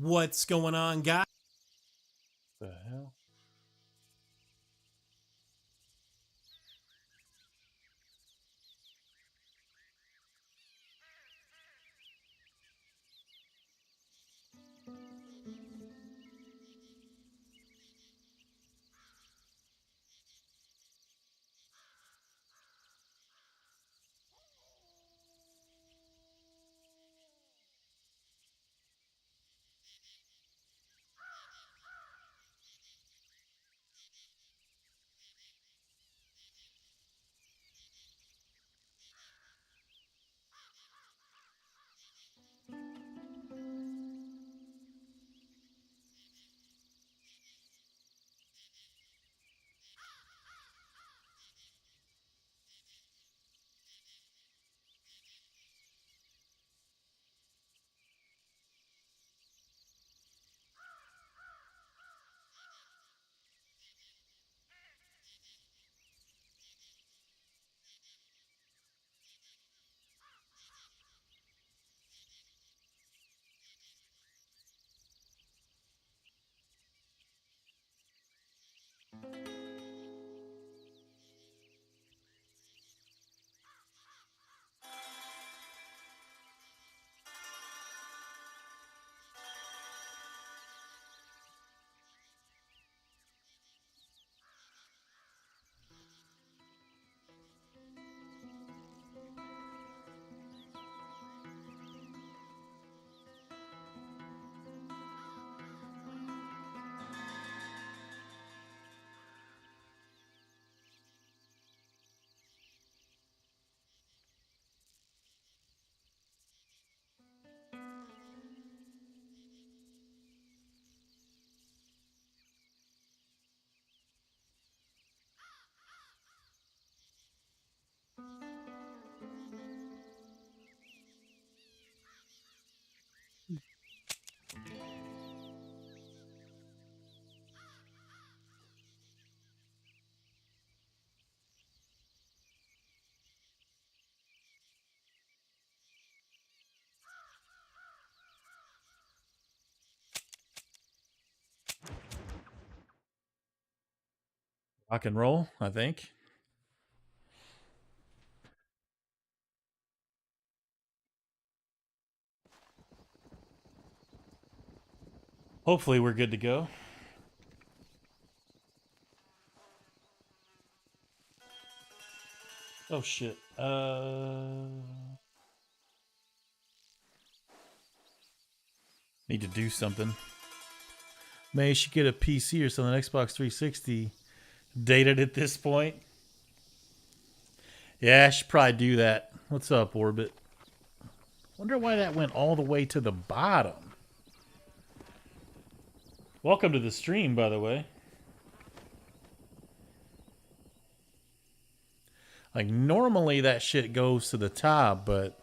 What's going on, guys? The hell? Rock and roll, I think. Hopefully we're good to go. Oh shit. Need to do something. Maybe you should get a PC or something. Xbox 360 dated at this point. Yeah, I should probably do that. What's up, Orbit? Wonder why that went all the way to the bottom. Welcome to the stream, by the way. Like, normally that shit goes to the top, but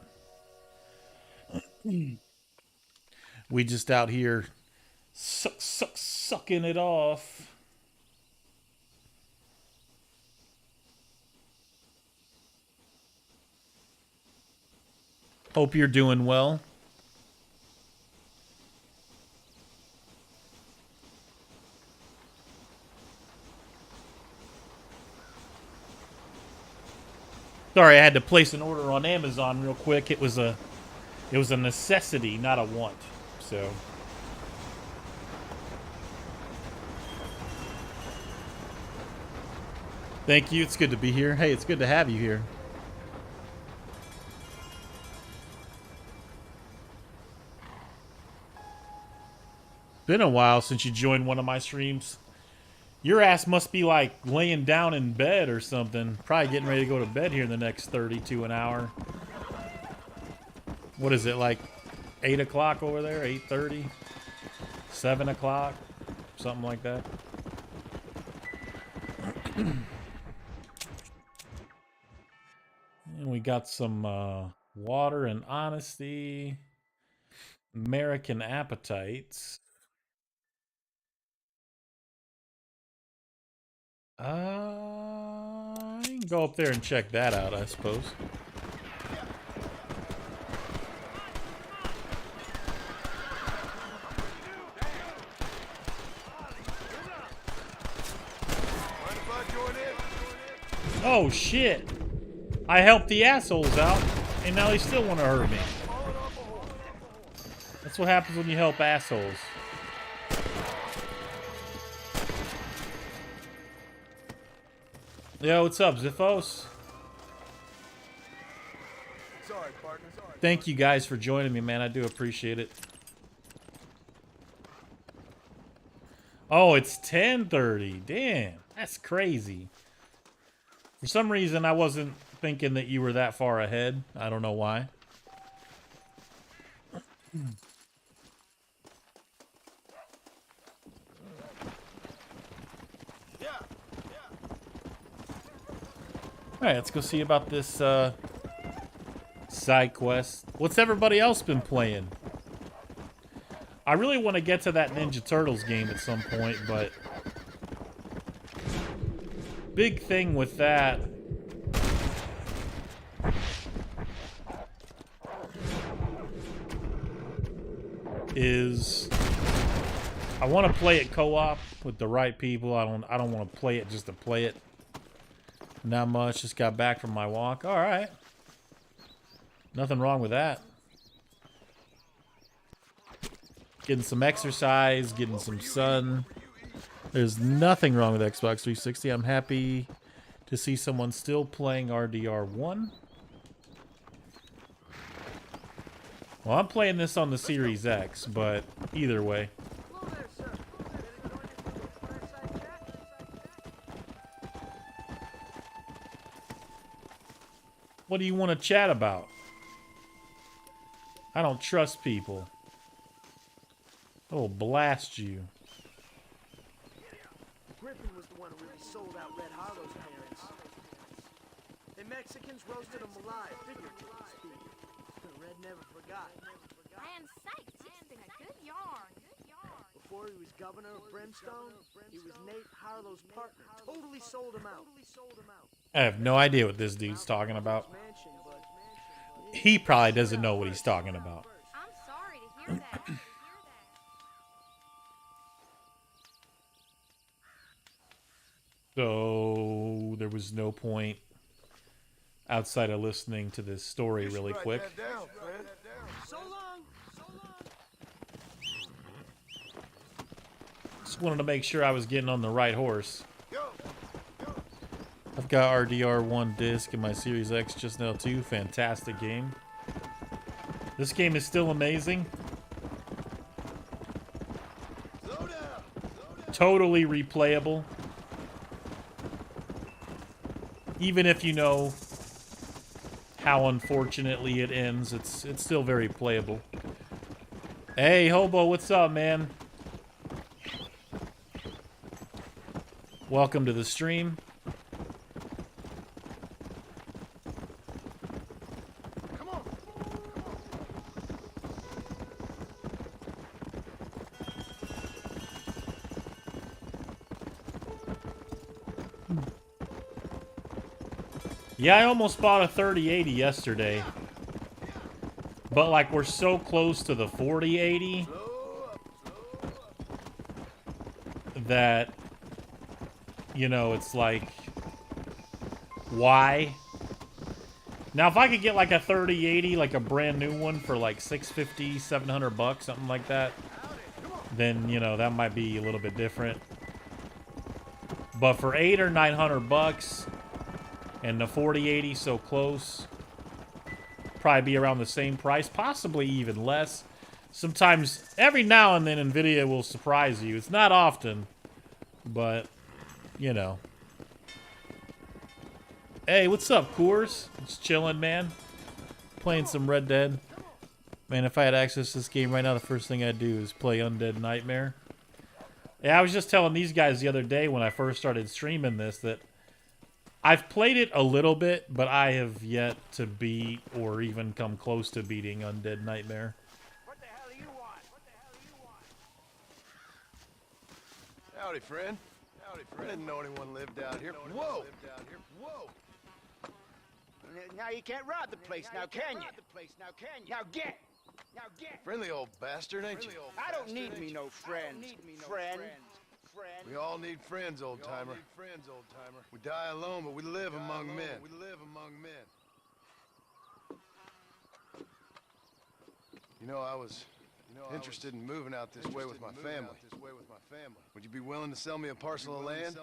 we just out here sucking it off. Hope you're doing well. Sorry, I had to place an order on Amazon real quick. It was a necessity, not a want. So thank you. It's good to be here. Hey, it's good to have you here. Been a while since you joined one of my streams. Your ass must be like laying down in bed or something. Probably getting ready to go to bed here in the next 30 to an hour. What is it, like 8 o'clock over there? 8:30? 7 o'clock? Something like that. And we got some water and honesty. American appetites. I can go up there and check that out, I suppose. Oh, shit. I helped the assholes out, and now they still want to hurt me. That's what happens when you help assholes. Yo, what's up, Ziphos? Sorry, partner. Thank you guys for joining me, man. I do appreciate it. Oh, it's 10:30. Damn, that's crazy. For some reason, I wasn't thinking that you were that far ahead. I don't know why. Alright, let's go see about this side quest. What's everybody else been playing? I really want to get to that Ninja Turtles game at some point, but big thing with that is I want to play it co-op with the right people. I don't want to play it just to play it. Not much. Just got back from my walk. All right. Nothing wrong with that. Getting some exercise, getting some sun. There's nothing wrong with Xbox 360. I'm happy to see someone still playing RDR1. Well, I'm playing this on the Series X, but either way. What do you want to chat about? I don't trust people. I will blast you. Griffin was the one who really sold out Red Harlow's parents. The Mexicans roasted him alive, figuratively speaking. Red never forgot. I am psyched. It's been a good yarn. Before he was governor of Brimstone, he was Nate Harlow's partner. Totally sold him out. I have no idea what this dude's talking about. He probably doesn't know what he's talking about. I'm sorry to hear that. So there was no point outside of listening to this story really quick. So long. Just wanted to make sure I was getting on the right horse. I've got RDR1 disc in my Series X just now too. Fantastic game. This game is still amazing. Totally replayable. Even if you know how unfortunately it ends, it's still very playable. Hey, Hobo, what's up, man? Welcome to the stream. Come on. Yeah, I almost bought a 3080 yesterday. But like we're so close to the 4080 that, you know, it's like, why? Now if I could get like a 3080, like a brand new one for like $650, $700, something like that, then, you know, that might be a little bit different. But for $800 or $900 and the 4080 so close, probably be around the same price, possibly even less. Sometimes, every now and then, Nvidia will surprise you. It's not often, but, you know. Hey, what's up, Coors? Just chilling, man. Playing some Red Dead. Man, if I had access to this game right now, the first thing I'd do is play Undead Nightmare. Yeah, I was just telling these guys the other day when I first started streaming this that I've played it a little bit, but I have yet to beat or even come close to beating Undead Nightmare. What the hell do you want? Howdy, friend. I didn't know anyone lived out here. Whoa! Now you can't rob the place, now can you? Now get! Friendly old bastard, ain't you? I don't need me no friends. We all need friends, old-timer. We die alone, but we live among men. You know, I was interested in moving out this way with my family. Would you be willing to sell me a parcel of land?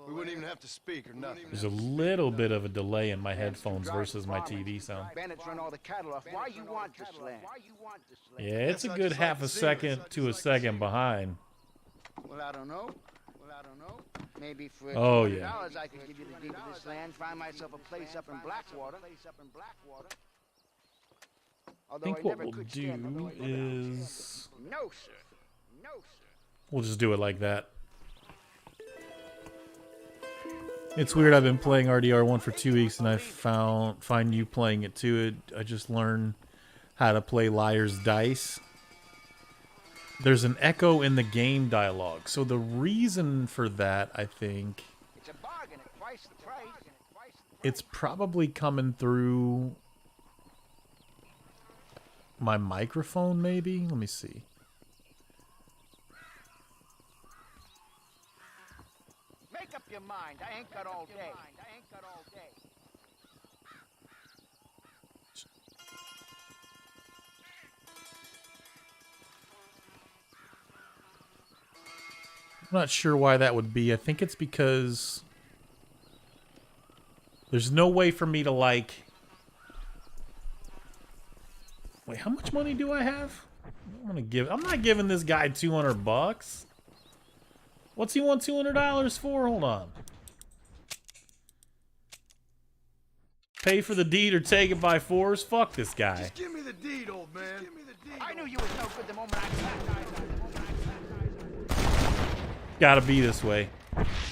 We wouldn't even have to speak or nothing. There's a little bit of a delay in my headphones versus my TV sound. Bandits run all the cattle off. Why you want this land? Yeah, it's a good half a second to a second behind. Well, I don't know. Maybe for Oh, $200 yeah. I could give you the deed to this land, find myself a place up in Blackwater. I think what we'll do is... No, sir. We'll just do it like that. It's weird, I've been playing RDR1 for 2 weeks and I find you playing it too. I just learned how to play Liar's Dice. There's an echo in the game dialogue. So the reason for that, I think, It's a bargain at twice the price. it's probably coming through my microphone, maybe? Let me see. Make up your mind. I ain't got all day. I'm not sure why that would be. I think it's because there's no way for me to, like... Wait, how much money do I have? I'm not giving this guy $200. What's he want $200 for? Hold on. Pay for the deed or take it by force? Fuck this guy. Just give me the deed, old man. I knew you was no good the moment I sat. Gotta be this way.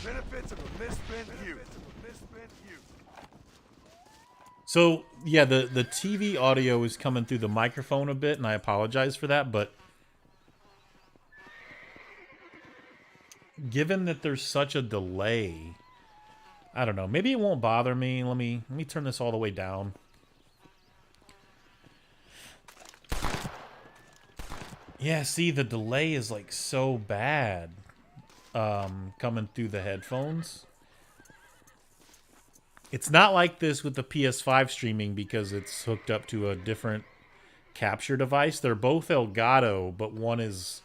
Benefits of a misspent youth. So, yeah, the TV audio is coming through the microphone a bit, and I apologize for that, but given that there's such a delay, I don't know. Maybe it won't bother me. Let me turn this all the way down. Yeah, see, the delay is like so bad coming through the headphones. It's not like this with the PS5 streaming because it's hooked up to a different capture device. They're both Elgato, but one is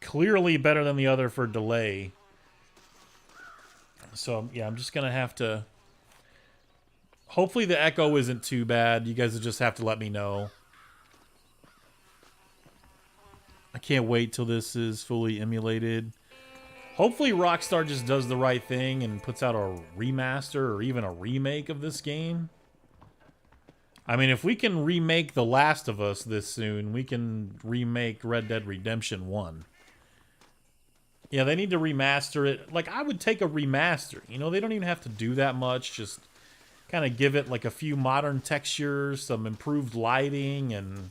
clearly better than the other for delay. So, yeah, I'm just going to have to... Hopefully the echo isn't too bad. You guys will just have to let me know. I can't wait till this is fully emulated. Hopefully Rockstar just does the right thing and puts out a remaster or even a remake of this game. I mean, if we can remake The Last of Us this soon, we can remake Red Dead Redemption 1. Yeah, they need to remaster it. Like, I would take a remaster. You know, they don't even have to do that much. Just kind of give it, like, a few modern textures, some improved lighting, and,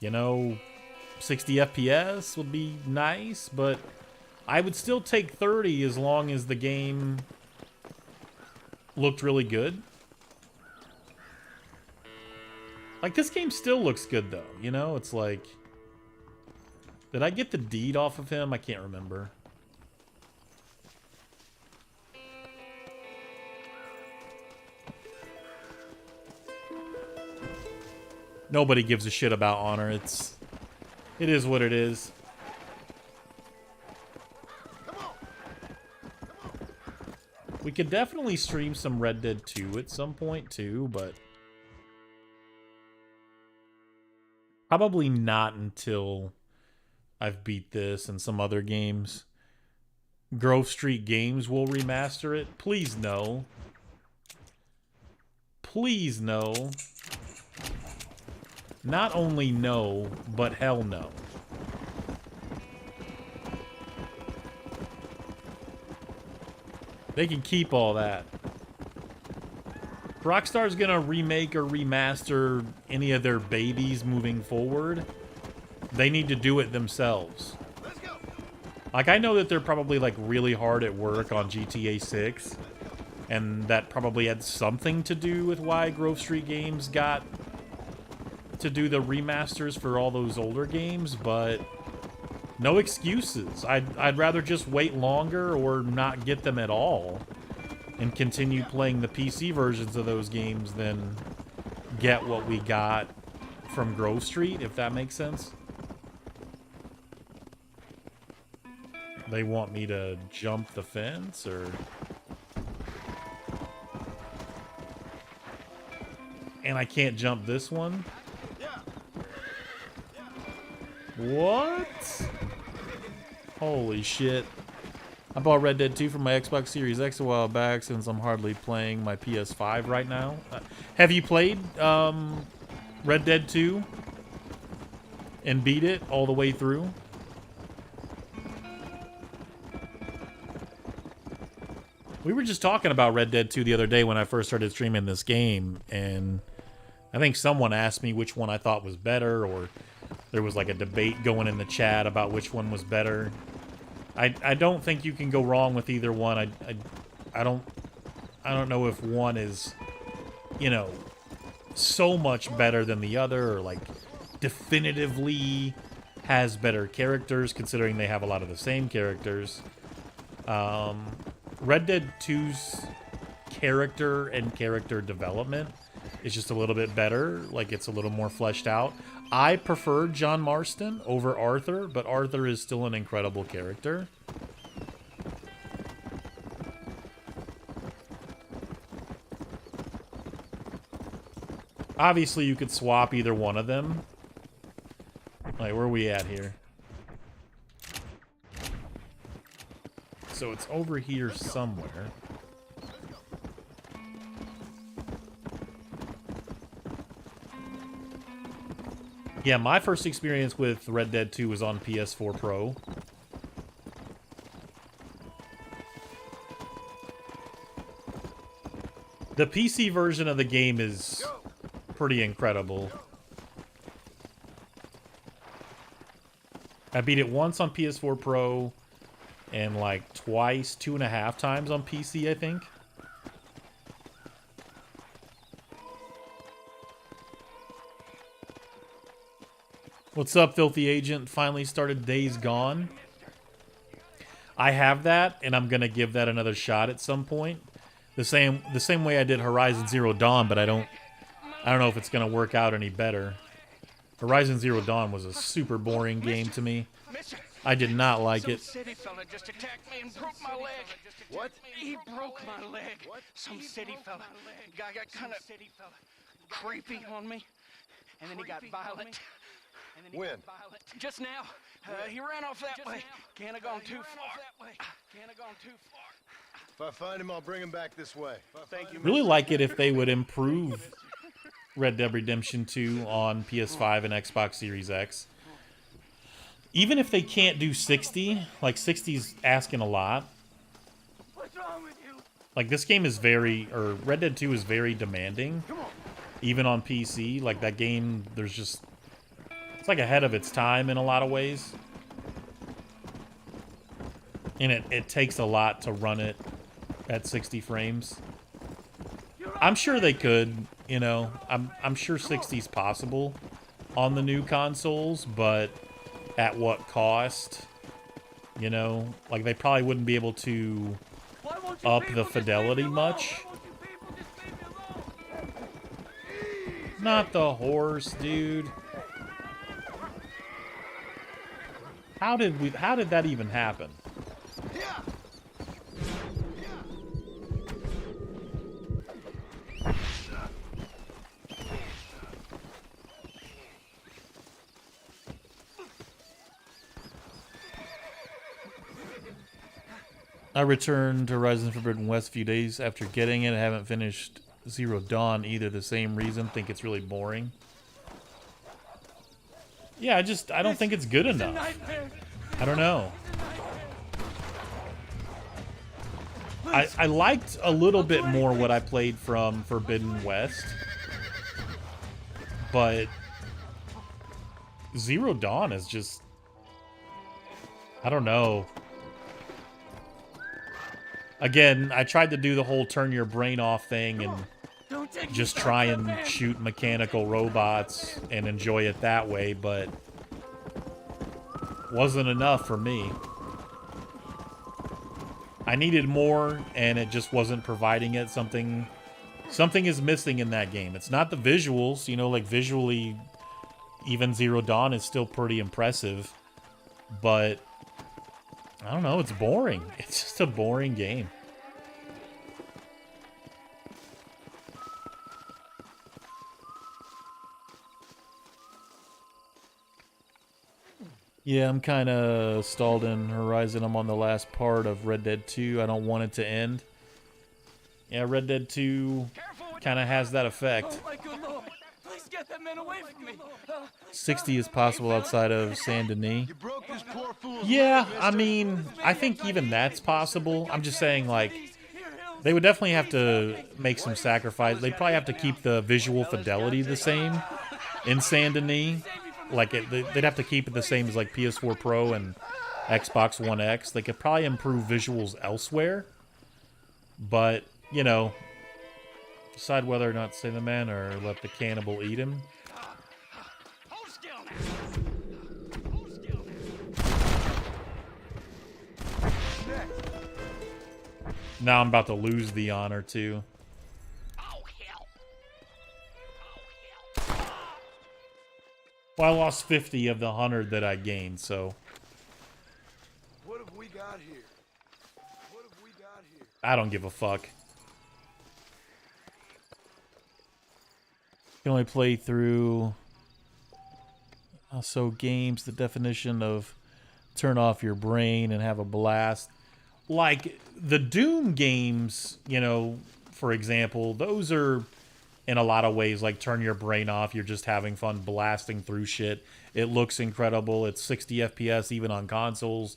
you know, 60 FPS would be nice, but I would still take 30 as long as the game looked really good. Like, this game still looks good, though. You know, it's like... Did I get the deed off of him? I can't remember. Nobody gives a shit about honor. It is what it is. We could definitely stream some Red Dead 2 at some point too, but probably not until I've beat this and some other games. Grove Street Games will remaster it. Please no. Please no. Not only no, but hell no. They can keep all that. Rockstar's gonna remake or remaster any of their babies moving forward. They need to do it themselves. Let's go. Like, I know that they're probably, like, really hard at work on GTA 6. And that probably had something to do with why Grove Street Games got to do the remasters for all those older games, but No excuses. I'd rather just wait longer or not get them at all and continue playing the PC versions of those games than get what we got from Grove Street, if that makes sense. They want me to jump the fence, or... And I can't jump this one? What? Holy shit. I bought Red Dead 2 for my Xbox Series X a while back since I'm hardly playing my PS5 right now. Have you played Red Dead 2 and beat it all the way through? We were just talking about Red Dead 2 the other day when I first started streaming this game, and I think someone asked me which one I thought was better, or there was like a debate going in the chat about which one was better. I don't think you can go wrong with either one. I don't know if one is, you know, so much better than the other, or like definitively has better characters, considering they have a lot of the same characters. Red Dead 2's character and character development is just a little bit better. Like, it's a little more fleshed out. I prefer John Marston over Arthur, but Arthur is still an incredible character. Obviously, you could swap either one of them. Like, where are we at here? So it's over here somewhere. Yeah, my first experience with Red Dead 2 was on PS4 Pro. The PC version of the game is pretty incredible. I beat it once on PS4 Pro and like twice, 2.5 times on PC, I think. What's up, Filthy Agent? Finally started Days Gone. I have that, and I'm gonna give that another shot at some point. The same way I did Horizon Zero Dawn, but I don't know if it's gonna work out any better. Horizon Zero Dawn was a super boring game to me. I did not like it. Some city fella just attacked me and broke my leg. What? He broke my leg. Some city fella. Guy got kind of creepy on me, and then he got violent. When? Just now. He ran off that way. Can't have gone too far. If I find him, I'll bring him back this way. Thank you. Really like it if they would improve Red Dead Redemption 2 on PS5 and Xbox Series X. Even if they can't do 60, like 60's asking a lot. What's wrong with you? Like, this game is Red Dead 2 is very demanding. Even on PC, like that game, it's like ahead of its time in a lot of ways. And it takes a lot to run it at 60 frames. I'm sure they could, you know, I'm sure 60's possible on the new consoles, but at what cost? You know, like they probably wouldn't be able to up the fidelity much. Not the horse, dude. How did that even happen? I returned to Horizon Forbidden West a few days after getting it. I haven't finished Zero Dawn either. The same reason. Think it's really boring. Yeah, I don't think it's good enough. I don't know. I liked a little bit more what I played from Forbidden West. But Zero Dawn is just... I don't know. Again, I tried to do the whole turn your brain off thing and just try and shoot mechanical robots and enjoy it that way, but wasn't enough for me. I needed more, and it just wasn't providing it. Something is missing in that game. It's not the visuals, you know, like visually, even Zero Dawn is still pretty impressive, but I don't know, it's boring. It's just a boring game. Yeah, I'm kind of stalled in Horizon. I'm on the last part of Red Dead 2. I don't want it to end. Yeah, Red Dead 2 kind of has that effect. Oh my good lord! Please get that man away from me! 60 is possible outside of Saint Denis. You broke this poor fool's Yeah, leg, I mister. mean, I think even that's possible. I'm just saying, like, they would definitely have to make some sacrifice. They'd probably have to keep the visual fidelity the same in Saint Denis. Like, they'd have to keep it the same as, like, PS4 Pro and Xbox One X. They could probably improve visuals elsewhere. But, you know, decide whether or not to save the man or let the cannibal eat him. Hold still now! Hold still now! Now I'm about to lose the honor, too. Oh hell! Oh hell! Well, I lost 50 of the 100 that I gained, so What have we got here? What have we got here? I don't give a fuck. You can only play through so games, the definition of turn off your brain and have a blast. Like the Doom games, you know, for example, those are in a lot of ways like turn your brain off. You're just having fun blasting through shit. It looks incredible. It's 60 FPS even on consoles.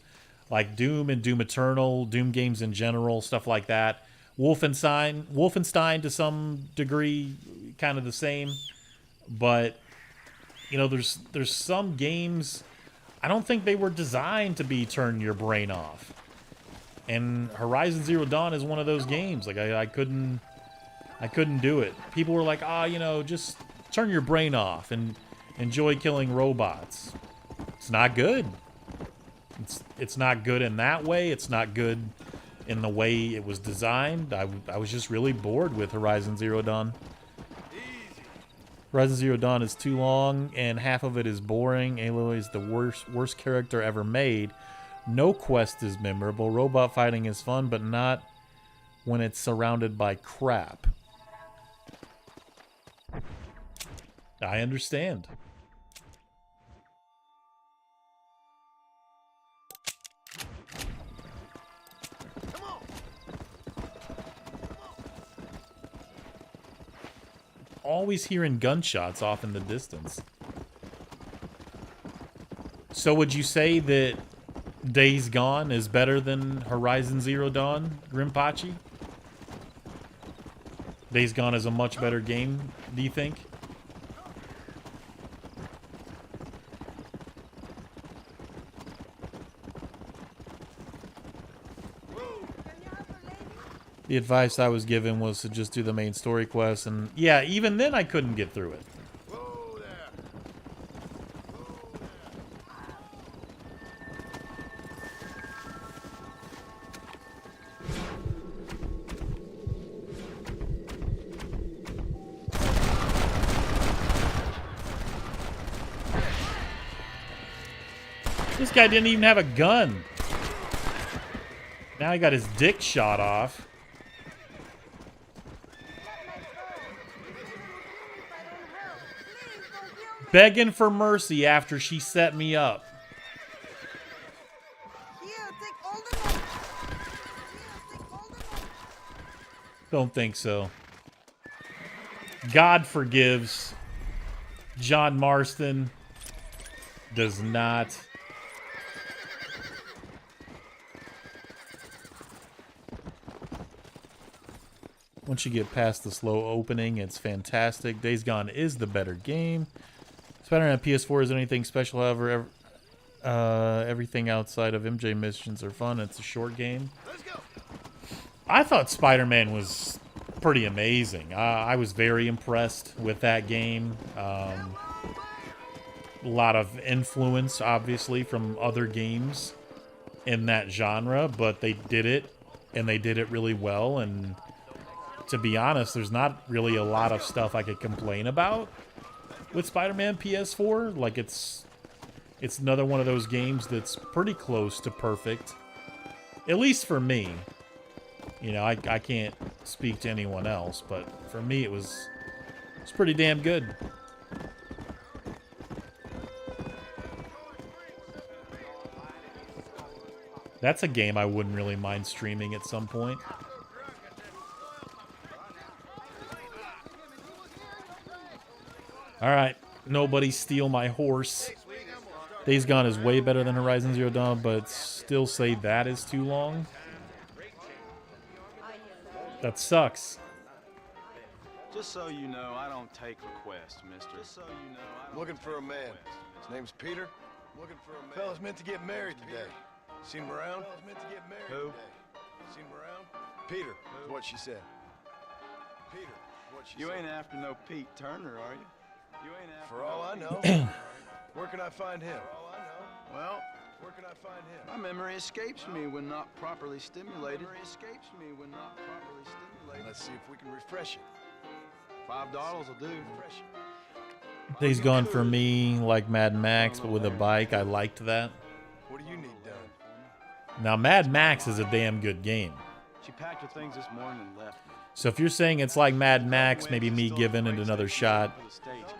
Like Doom and Doom Eternal, Doom games in general, stuff like that. Wolfenstein to some degree, kind of the same. But, you know, there's some games, I don't think they were designed to be turn your brain off. And Horizon Zero Dawn is one of those games. Like, I couldn't do it. People were like, you know, just turn your brain off and enjoy killing robots. It's not good. It's not good in that way. It's not good in the way it was designed. I was just really bored with Horizon Zero Dawn. Horizon Zero Dawn is too long, and half of it is boring. Aloy is the worst character ever made. No quest is memorable. Robot fighting is fun, but not when it's surrounded by crap. I understand. Always hearing gunshots off in the distance. So would you say that Days Gone is better than Horizon Zero Dawn, Grimpachi? Days Gone is a much better game, do you think? The advice I was given was to just do the main story quests, and yeah, even then I couldn't get through it. Whoa there. This guy didn't even have a gun. Now he got his dick shot off. Begging for mercy after she set me up. Don't think so. God forgives. John Marston does not. Once you get past the slow opening, it's fantastic. Days Gone is the better game. Spider-Man on PS4 is anything special, however, everything outside of MJ missions are fun. It's a short game. Let's go. I thought Spider-Man was pretty amazing. I was very impressed with that game. a lot of influence, obviously, from other games in that genre, but they did it, and they did it really well, and to be honest, there's not really a lot of stuff I could complain about with Spider-Man PS4. Like, it's another one of those games that's pretty close to perfect, at least for me. You know, I can't speak to anyone else, but for me it's pretty damn good. That's a game I wouldn't really mind streaming at some point. Alright, nobody steal my horse. Days Gone is way better than Horizon Zero Dawn, but still say that is too long. That sucks. Just so you know, I don't take requests, mister. Just so you know, I don't Looking for a man. His name's Peter. Looking for a man. Fella's meant to get married today. Seen him around? Fella's meant to get married today. Seen him around? Peter, is what she said. Peter, is what she said. You ain't after no Pete Turner, are you? You ain't after For all I know. Where can I find him? Well, Where can I find him? my memory escapes me when not properly stimulated. Let's see if we can refresh it. $5 will do. Refresh it. Days Gone for me, like Mad Max, but with a bike. I liked that. What do you need done? Now, Mad Max is a damn good game. She packed her things this morning and left me. So if you're saying it's like Mad Max, maybe me giving it another shot,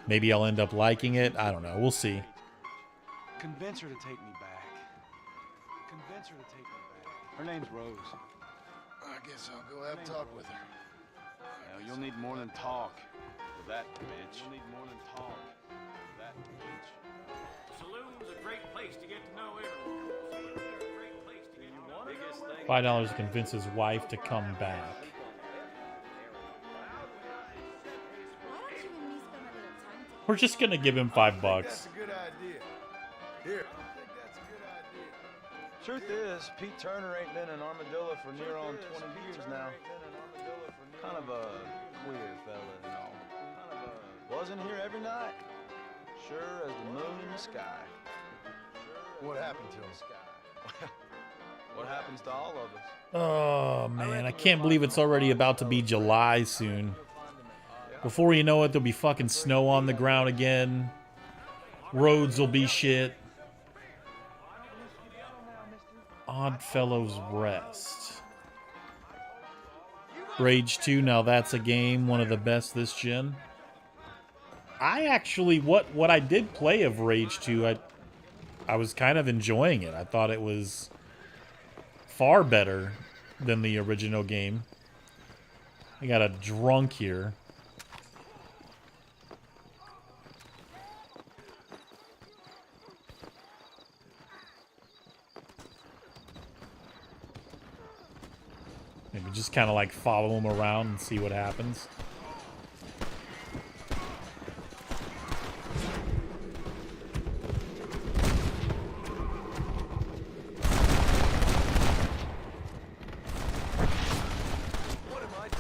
maybe I'll end up liking it. I don't know. We'll see. Convince her to take me back. Convince her to take me back. Her name's Rose. I guess I'll go have a talk with her. Now, you'll need more than talk with that bitch. You'll need more than talk with that bitch. Saloon's a great place to get to know everyone. Saloon's a great place to get to know biggest thing. $5 to convince his wife to come back. Why don't you and me spend a little time together? We're just gonna give him $5. That's a good idea. Here. I think that's a good idea. Truth is, Pete Turner ain't been an armadillo for near on 20 years now. Kind of a queer fella and all. Wasn't here every night. Sure as the moon in the sky. What happened to him? What happens to all of us? Oh, man. I can't believe it's already about to be July soon. Before you know it, there'll be fucking snow on the ground again. Roads will be shit. Oddfellows Rest. Rage 2, now that's a game, one of the best this gen. I actually, what I did play of Rage 2, I was kind of enjoying it. I thought it was far better than the original game. I got a drunk here. Maybe just kind of like follow him around and see what happens. What am I doing?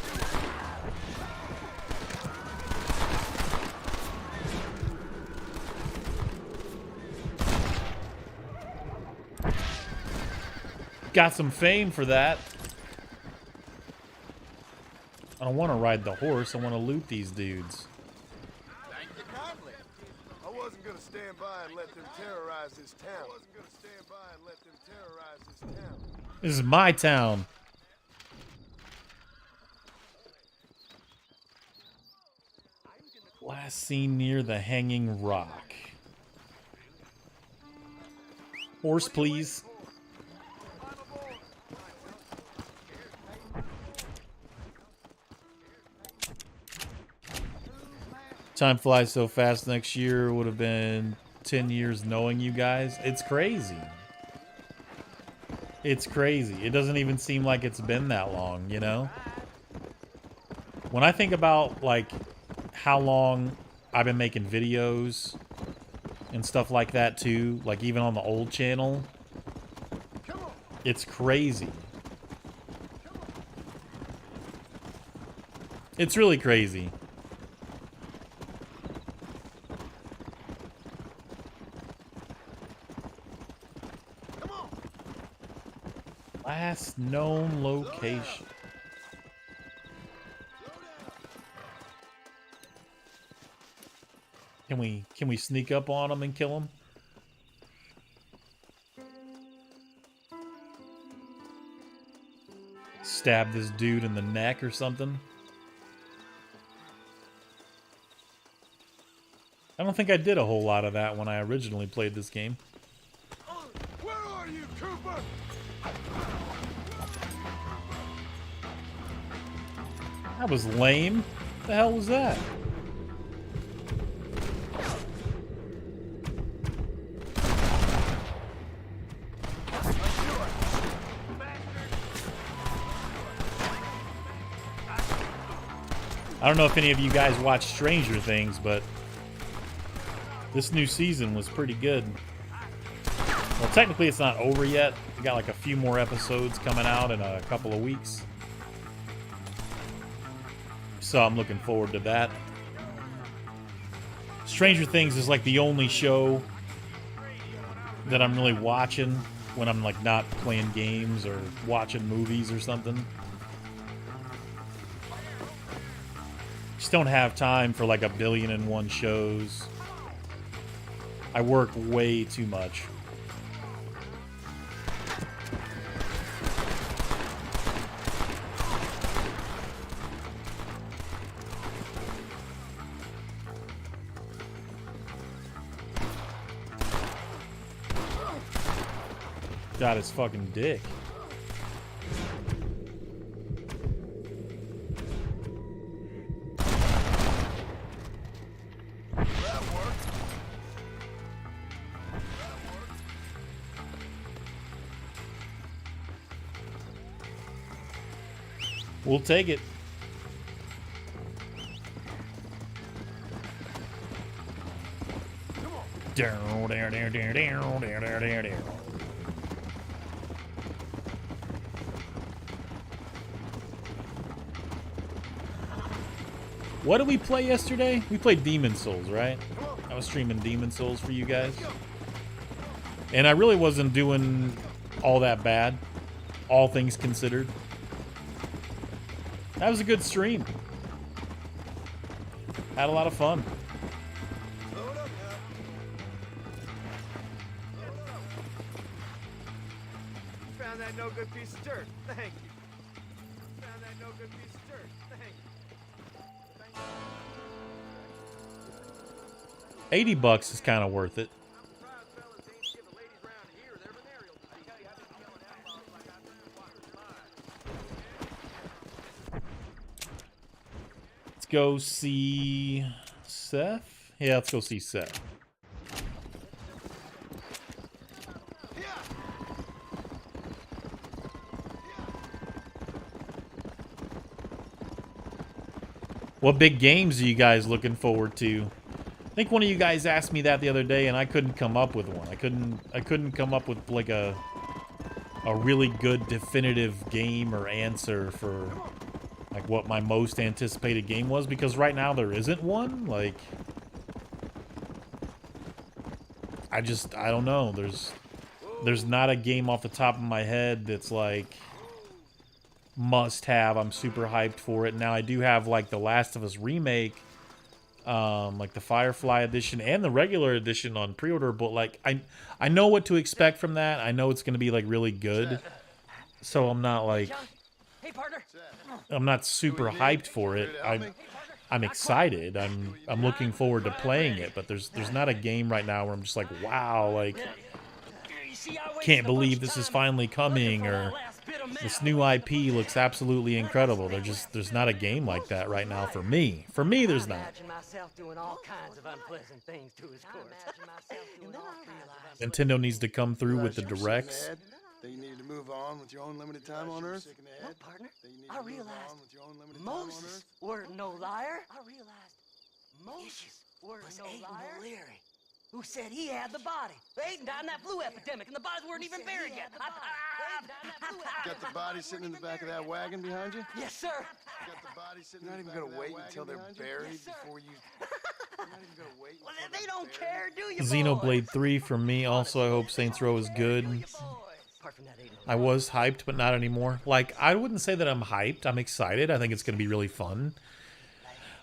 Got some fame for that. I don't want to ride the horse. I want to loot these dudes. Thank you kindly. I wasn't gonna stand by and let them terrorize this town. This is my town. Last seen near the Hanging Rock. Horse, please. Time flies so fast. Next year would have been 10 years knowing you guys. It's crazy. It's crazy. It doesn't even seem like it's been that long, you know? When I think about, like, how long I've been making videos and stuff like that, too, like, even on the old channel, it's crazy. It's really crazy. Last known location. Can we sneak up on him and kill him? Stab this dude in the neck or something? I don't think I did a whole lot of that when I originally played this game. Where are you, Cooper? That was lame. What the hell was that? I don't know if any of you guys watch Stranger Things, but this new season was pretty good. Well, technically it's not over yet. We got like a few more episodes coming out in a couple of weeks. So I'm looking forward to that. Stranger Things is like the only show that I'm really watching when I'm like not playing games or watching movies or something. Just don't have time for like 1,000,000,001 shows. I work way too much. Got his fucking dick. We'll take it. Down, down, down, down, down, down, down, down. What did we play yesterday? We played Demon Souls, right? I was streaming Demon Souls for you guys. And I really wasn't doing all that bad, all things considered. That was a good stream. Had a lot of fun. Found that no good piece of dirt. Thank you. Found that no good piece of dirt. Thank you. $80 is kind of worth it. Let's go see Seth. Yeah, let's go see Seth. What big games are you guys looking forward to? I think one of you guys asked me that the other day, and I couldn't come up with one. I couldn't come up with like a really good definitive game or answer for like what my most anticipated game was, because right now there isn't one. Like, I don't know. There's not a game off the top of my head that's like must have. I'm super hyped for it. Now I do have like the Last of Us remake, like the Firefly edition and the regular edition on pre-order, but like I know what to expect from that. I know it's going to be like really good. So I'm not like I'm not super hyped for it. I'm excited. I'm looking forward to playing it, but there's not a game right now where I'm just like, wow, like can't believe this is finally coming, or this new IP looks absolutely incredible. There's not a game like that right now for me. For me, there's not. Nintendo needs to come through with the directs. That you needed to move on with your own limited time on Earth? No, partner. I realized Moses weren't no liar. I realized Moses weren't no liar. Who said he had the body? They ain't died in that flu epidemic, and the bodies weren't even buried yet. Got the body sitting in the back of that wagon behind you? Yes, sir. Got the body sitting You're not even gonna wait until they're buried before you. You're not even gonna wait. Well, they don't care, do you? Xenoblade 3 from me. Also, I hope Saints Row is good. I was hyped, but not anymore. Like, I wouldn't say that I'm hyped. I'm excited. I think it's going to be really fun.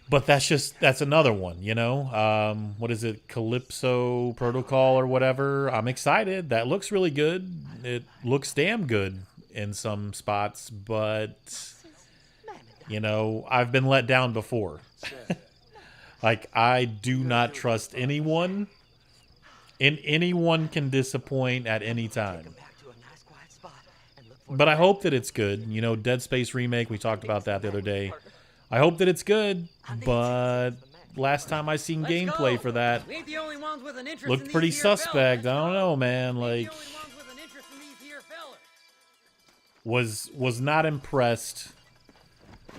But that's another one, you know? What is it? Calypso Protocol or whatever. I'm excited. That looks really good. It looks damn good in some spots, but, you know, I've been let down before. Like, I do not trust anyone, and anyone can disappoint at any time. But I hope that it's good. You know, Dead Space Remake, we talked about that the other day. I hope that it's good, but last time I seen gameplay for that looked pretty suspect. I don't know, man. Like, was not impressed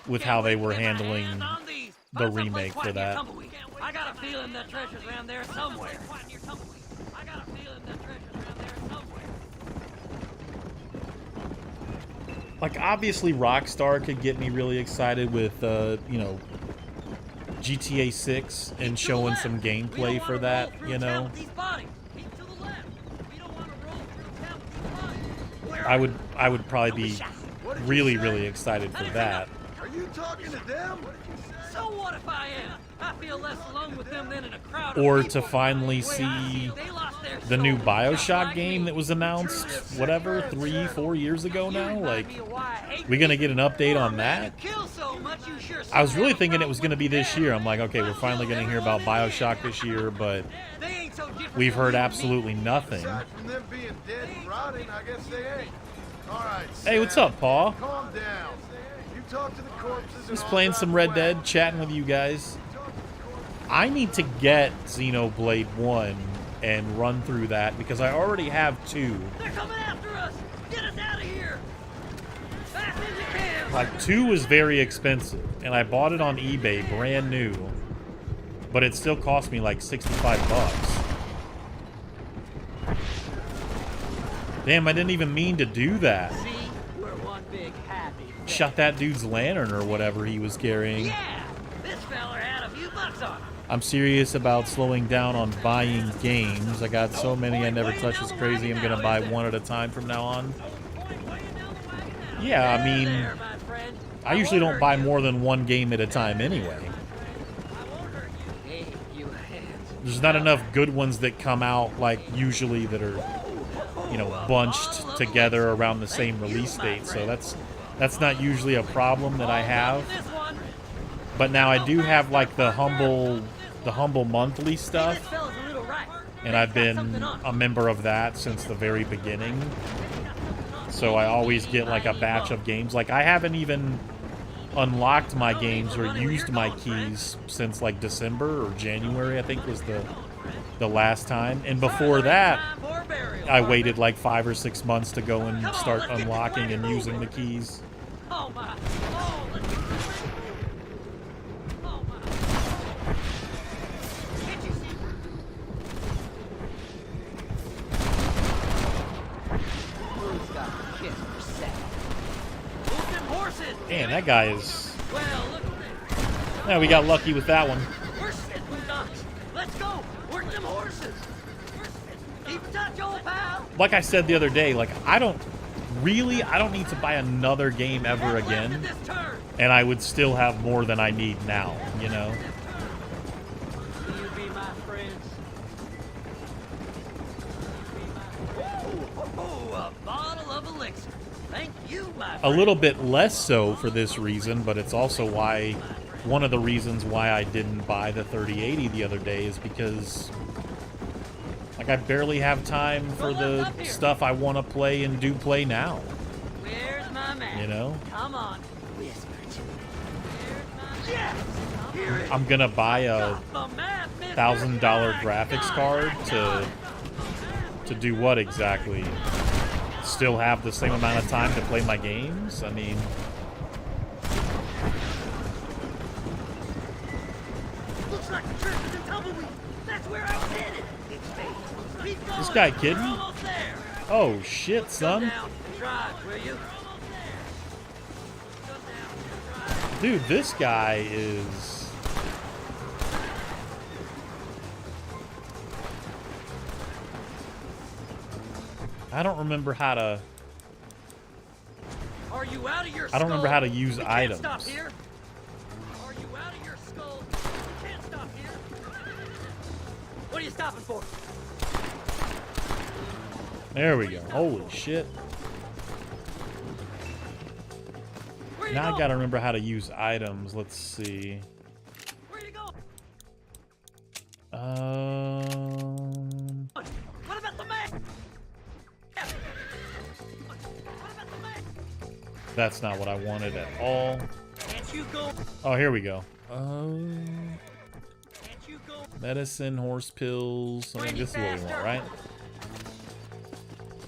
with how they were handling the remake for that. I got a feeling that treasure's around there somewhere. I got a feeling that treasure's around there somewhere. Like, obviously, Rockstar could get me really excited with, you know, GTA 6 and showing some gameplay for that, you know. I would probably be really, really excited for that. Are you talking to them? So what if I am? I feel less alone with them than in a crowd. Or to finally see the new BioShock game that was announced, whatever, 3-4 years ago now. Like, we gonna get an update on that? I was really thinking it was gonna be this year. I'm like, okay, we're finally gonna hear about BioShock this year, but we've heard absolutely nothing. Aside from them being dead and rotting, I guess they ain't. All right, Hey, what's up, Paul? calm down. You talk to the corpses. Just playing some Red Dead, chatting with you guys. I need to get Xenoblade 1 and run through that because I already have 2. They're coming after us! Get us out of here! Fast as you can! Like, 2 was very expensive, and I bought it on eBay, brand new. But it still cost me like 65 bucks. Damn, I didn't even mean to do that. See? We're one big happy. Shot that dude's lantern or whatever he was carrying. Yeah! This feller had a few bucks on him. I'm serious about slowing down on buying games. I got so many I never touch. It's crazy. I'm gonna buy one at a time from now on. Yeah, I mean, I usually don't buy more than one game at a time anyway. There's not enough good ones that come out, like, usually that are, you know, bunched together around the same release date. So that's not usually a problem that I have. But now I do have, like, the humble monthly stuff, and I've been a member of that since the very beginning. So I always get, like, a batch of games. Like, I haven't even unlocked my games or used my keys since, like, December or January, I think was the last time. And before that, I waited like 5 or 6 months to go and start unlocking and using the keys. Oh my! Man, that guy is... Yeah, we got lucky with that one. Let's go! Work them horses! Keep touch, old pal! Like I said the other day, like, I don't need to buy another game ever again. And I would still have more than I need now, you know? Will you be my friends? Ooh, a bottle of elixir. Thank you, my friend. A little bit less so for this reason, but it's also why... One of the reasons why I didn't buy the 3080 the other day is because... Like, I barely have time for the stuff I want to play and do play now. Where's my man? You know? Come on. Whisper to me. Yes! I'm gonna buy a $1,000 graphics card to do what exactly? Still have the same amount of time to play my games? I mean... Looks like the church is in tumbleweed. That's where I was headed. This guy kidding? Oh shit, son. Dude, this guy is... I don't remember how to... Are you out of your I don't remember how to use we items. Can't stop here. Are you out of your skull? We can't stop here. What are you stopping for? There we go. Holy shit. Now I gotta remember how to use items. Let's see. Where you go? What about the man? What about the man? That's not what I wanted at all. Can't you go? Oh, here we go. Can't you go? Medicine, horse pills. I think this is what we want, right?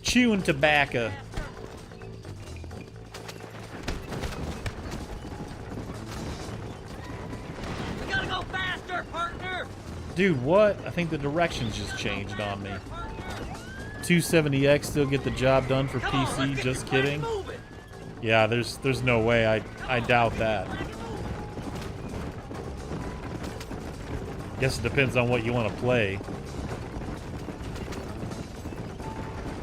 Chewing tobacco. We gotta go faster, partner. Dude, what? I think the directions just changed on me. 270X still get the job done for PC. Just kidding. Yeah, there's no way. I doubt that. Guess it depends on what you want to play.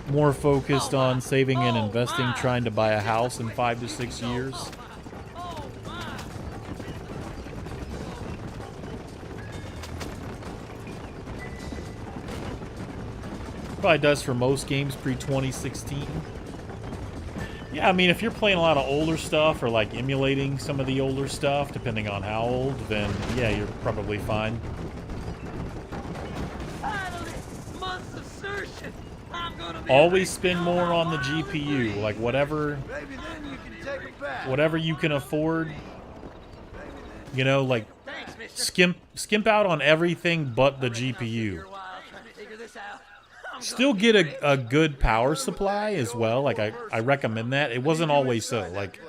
More focused on saving and investing, trying to buy a house in 5 to 6 years. Probably does for most games pre-2016. Yeah, I mean, if you're playing a lot of older stuff or like emulating some of the older stuff, depending on how old, then yeah, you're probably fine. Always spend more on the GPU, like whatever you can afford. You know, like skimp out on everything but the GPU. Still get a good power supply as well. Like I recommend that. It wasn't always so. Like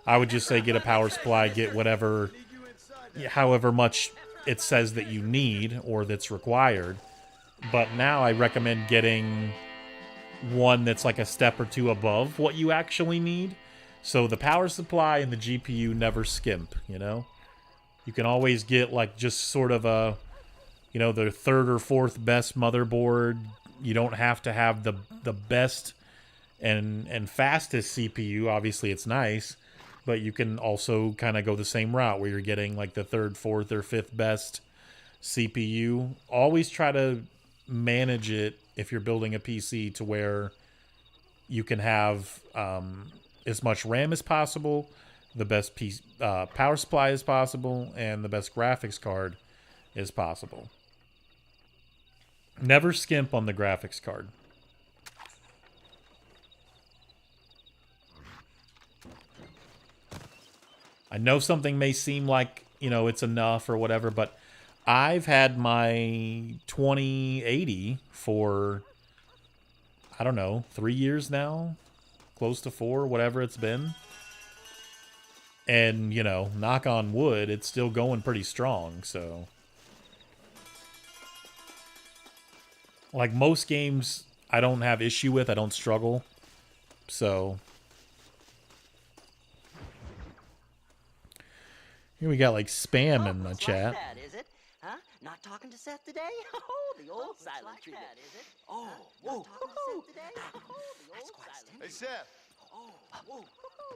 I would just say get a power supply, get whatever, however much it says that you need or that's required. But now I recommend getting one that's like a step or two above what you actually need. So the power supply and the GPU never skimp, you know? You can always get like just sort of a, you know, the third or fourth best motherboard. You don't have to have the best and fastest CPU. Obviously it's nice, but you can also kind of go the same route where you're getting like the third, fourth, or fifth best CPU. Always try to manage it if you're building a PC to where you can have as much RAM as possible, the best power supply as possible, and the best graphics card as possible. Never skimp on the graphics card. I know something may seem like, you know, it's enough or whatever, but I've had my 2080 for, I don't know, 3 years now, close to 4, whatever it's been. And, you know, knock on wood, it's still going pretty strong, so. Like most games, I don't have issue with, I don't struggle, so. Here we got like spam in the chat. Like that, is it? Huh? Not talking to Seth today? Oh, the old silent treatment. Like that, is it? Oh, whoa. That's quite stingy. Hey, Seth. Oh, whoa.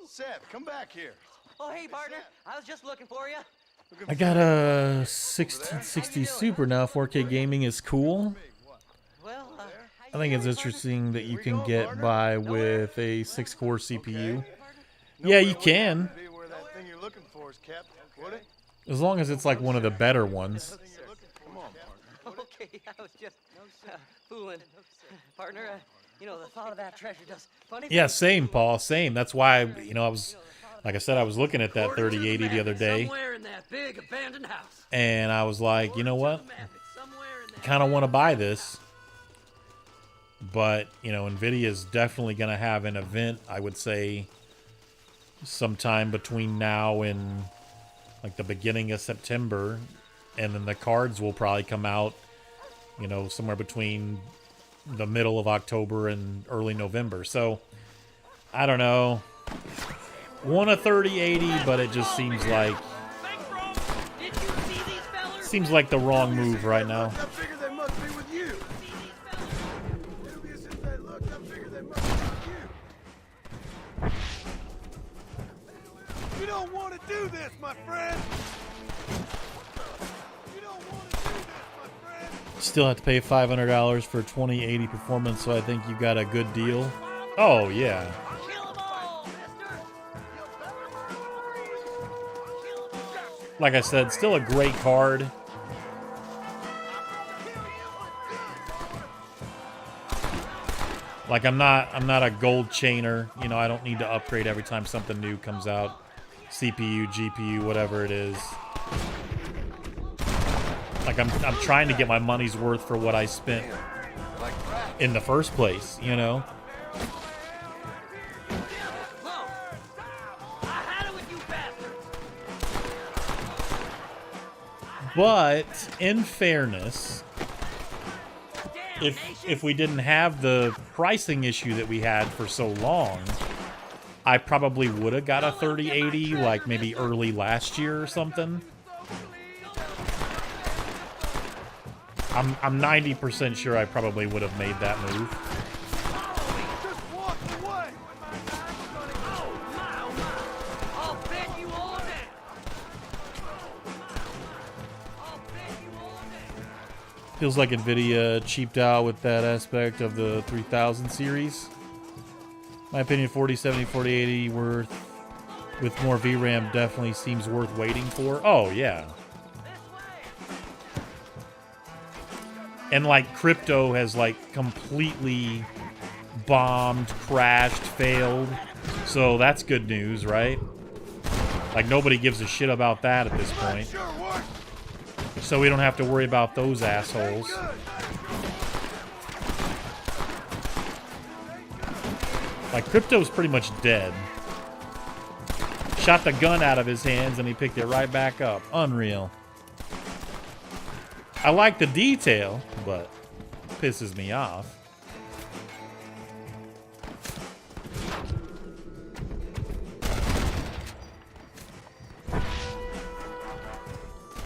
Seth, come back here. Oh, hey, partner. I was just looking for you. I got a 1660 Super now. 4K gaming is cool. Well, I think it's interesting that you can get by with a 6-core CPU. Yeah, you can. Where that thing you're looking for is kept, would it? As long as it's like one of the better ones. Come on, partner. okay, I was just fooling. Partner, you know, the thought of that treasure does funny Yeah, things. same, Paul. Same. That's why, you know, I was, like I said, I was looking at that 3080 the other day. Somewhere in that big abandoned house. And I was like, you know what? I kind of want to buy this. But, you know, NVIDIA is definitely going to have an event, I would say, sometime between now and like the beginning of September. And then the cards will probably come out, you know, somewhere between the middle of October and early November. So, I don't know. Want a 3080, but it just seems like the wrong move right now. I figured they must be with you. Dubious as they looked, I figured they must my friend. You don't want to do this, my friend. Still have to pay $500 for 2080 performance, so I think you got a good deal. Oh, yeah. Kill 'em all, mister! Like I said, still a great card. Like I'm not a gold chainer. You know, I don't need to upgrade every time something new comes out. CPU, GPU, whatever it is. Like I'm trying to get my money's worth for what I spent in the first place, you know? Whoa! I had it with you bastards! But in fairness, if we didn't have the pricing issue that we had for so long, I probably would have got a 3080 like maybe early last year or something. I'm 90% sure I probably would have made that move. Just walk away. I'll bet you all day! I'll bet you all day! Feels like Nvidia cheaped out with that aspect of the 3000 series. My opinion, 4070, 4080 with more VRAM definitely seems worth waiting for. Oh, yeah. And like crypto has like completely bombed, crashed, failed. So that's good news, right? Like nobody gives a shit about that at this point. So we don't have to worry about those assholes. Like crypto's pretty much dead. Shot the gun out of his hands and he picked it right back up. Unreal. I like the detail, but it pisses me off.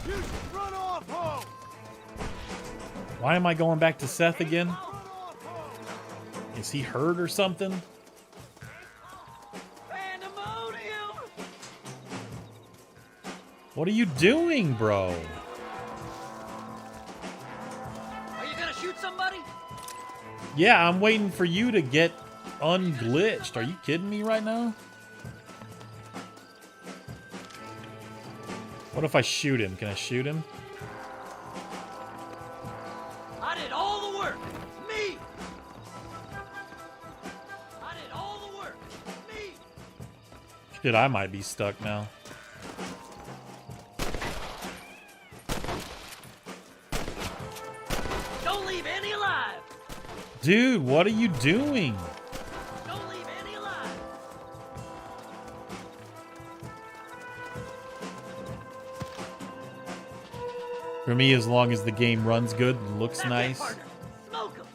You should run off home. Why am I going back to Seth again? Is he hurt or something? Pandemonium! What are you doing, bro? Are you gonna shoot somebody? Yeah, I'm waiting for you to get unglitched. Are you kidding me right now? What if I shoot him? Can I shoot him? I did all the work! Me! I did all the work! Me! Shit, I might be stuck now. Don't leave any alive! Dude, what are you doing? Don't leave any alive! For me, as long as the game runs good and looks That's nice. it, partner! Smoke 'em!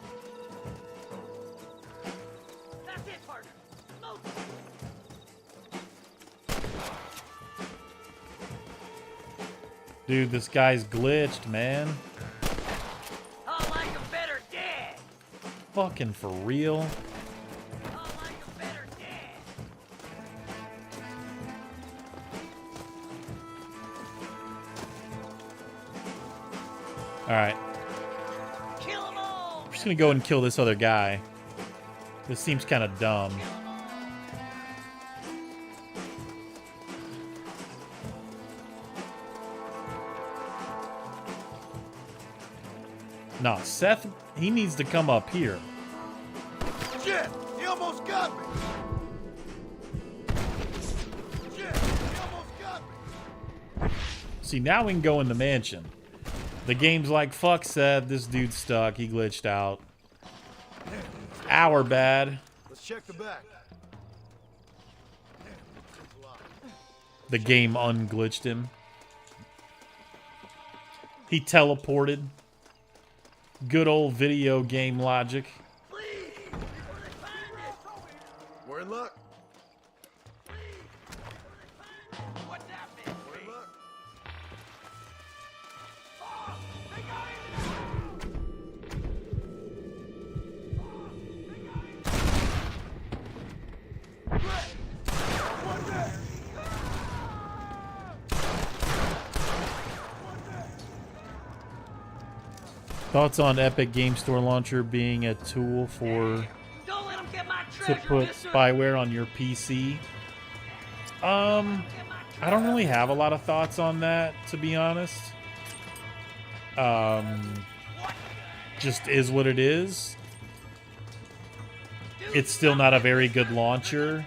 That's it, partner! Smoke 'em! Dude, this guy's glitched, man. I like 'em better dead! Fucking for real. I like 'em better dead! Alright. Kill 'em all! I'm just gonna go and kill this other guy. This seems kind of dumb. Nah, Seth, he needs to come up here. Shit, he almost got me. Shit, he almost got me. See, now we can go in the mansion. The game's like, fuck Seth, this dude's stuck, he glitched out. Our bad. Let's check the back. The game unglitched him. He teleported. Good old video game logic. Please! Before they find it! We're in luck. What's that bitch? We're in luck. Oh, they got it! Thoughts on Epic Game Store Launcher being a tool for Don't let 'em get my to treasure, put mister. spyware on your PC? I don't really have a lot of thoughts on that, to be honest. Just is what it is. It's still not a very good launcher.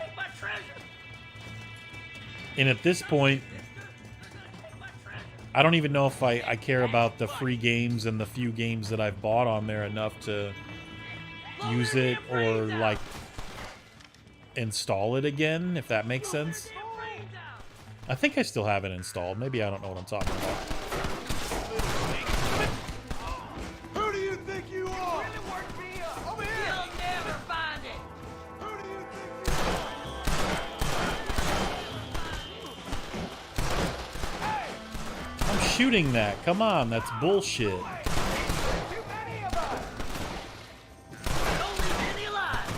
And at this point, I don't even know if I care about the free games and the few games that I've bought on there enough to use it or, like, install it again, if that makes sense. I think I still have it installed. Maybe I don't know what I'm talking about. Who do you think you are? Over here! You'll never find it. Who do you think you are? I'm shooting that. Come on, that's bullshit. Don't leave any alive. Don't leave any alive.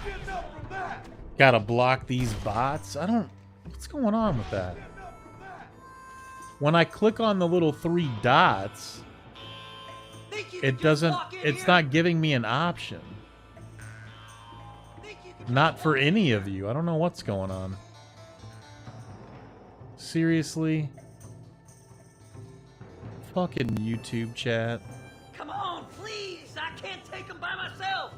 Getting up from that! Gotta block these bots. I don't... What's going on with that? When I click on the little 3 dots, Think you it can just doesn't... walk in It's here? not giving me an option. Think you can Not for any of you. I don't know what's going on. Seriously? Fucking YouTube chat. Come on, please. I can't take them by myself.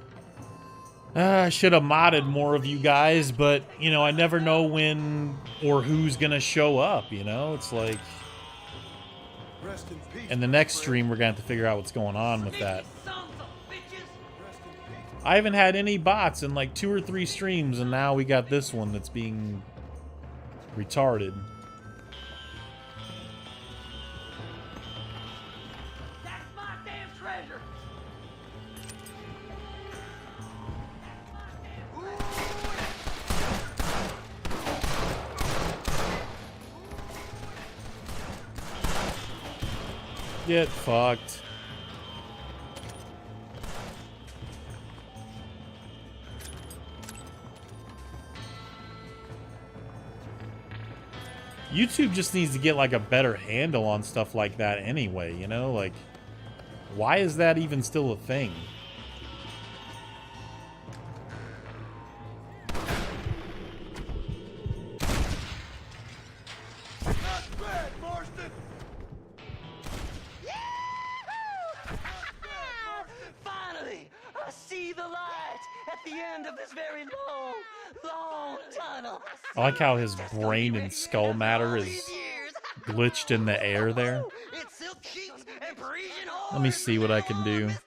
I should have modded more of you guys, but, you know, I never know when or who's gonna show up, you know? It's like... Rest in peace. In the next stream, we're gonna have to figure out what's going on with that. Sons of bitches. I haven't had any bots in like 2 or 3 streams, and now we got this one that's being retarded. That's my damn treasure. Get fucked. YouTube just needs to get like a better handle on stuff like that anyway, you know? Like, why is that even still a thing? Not bad, Marston! Finally, I see the light at the end of this very long, long tunnel. I like how his brain and skull matter is glitched in the air there. It's silk sheets and Parisian whores. Let me see what I can do. It's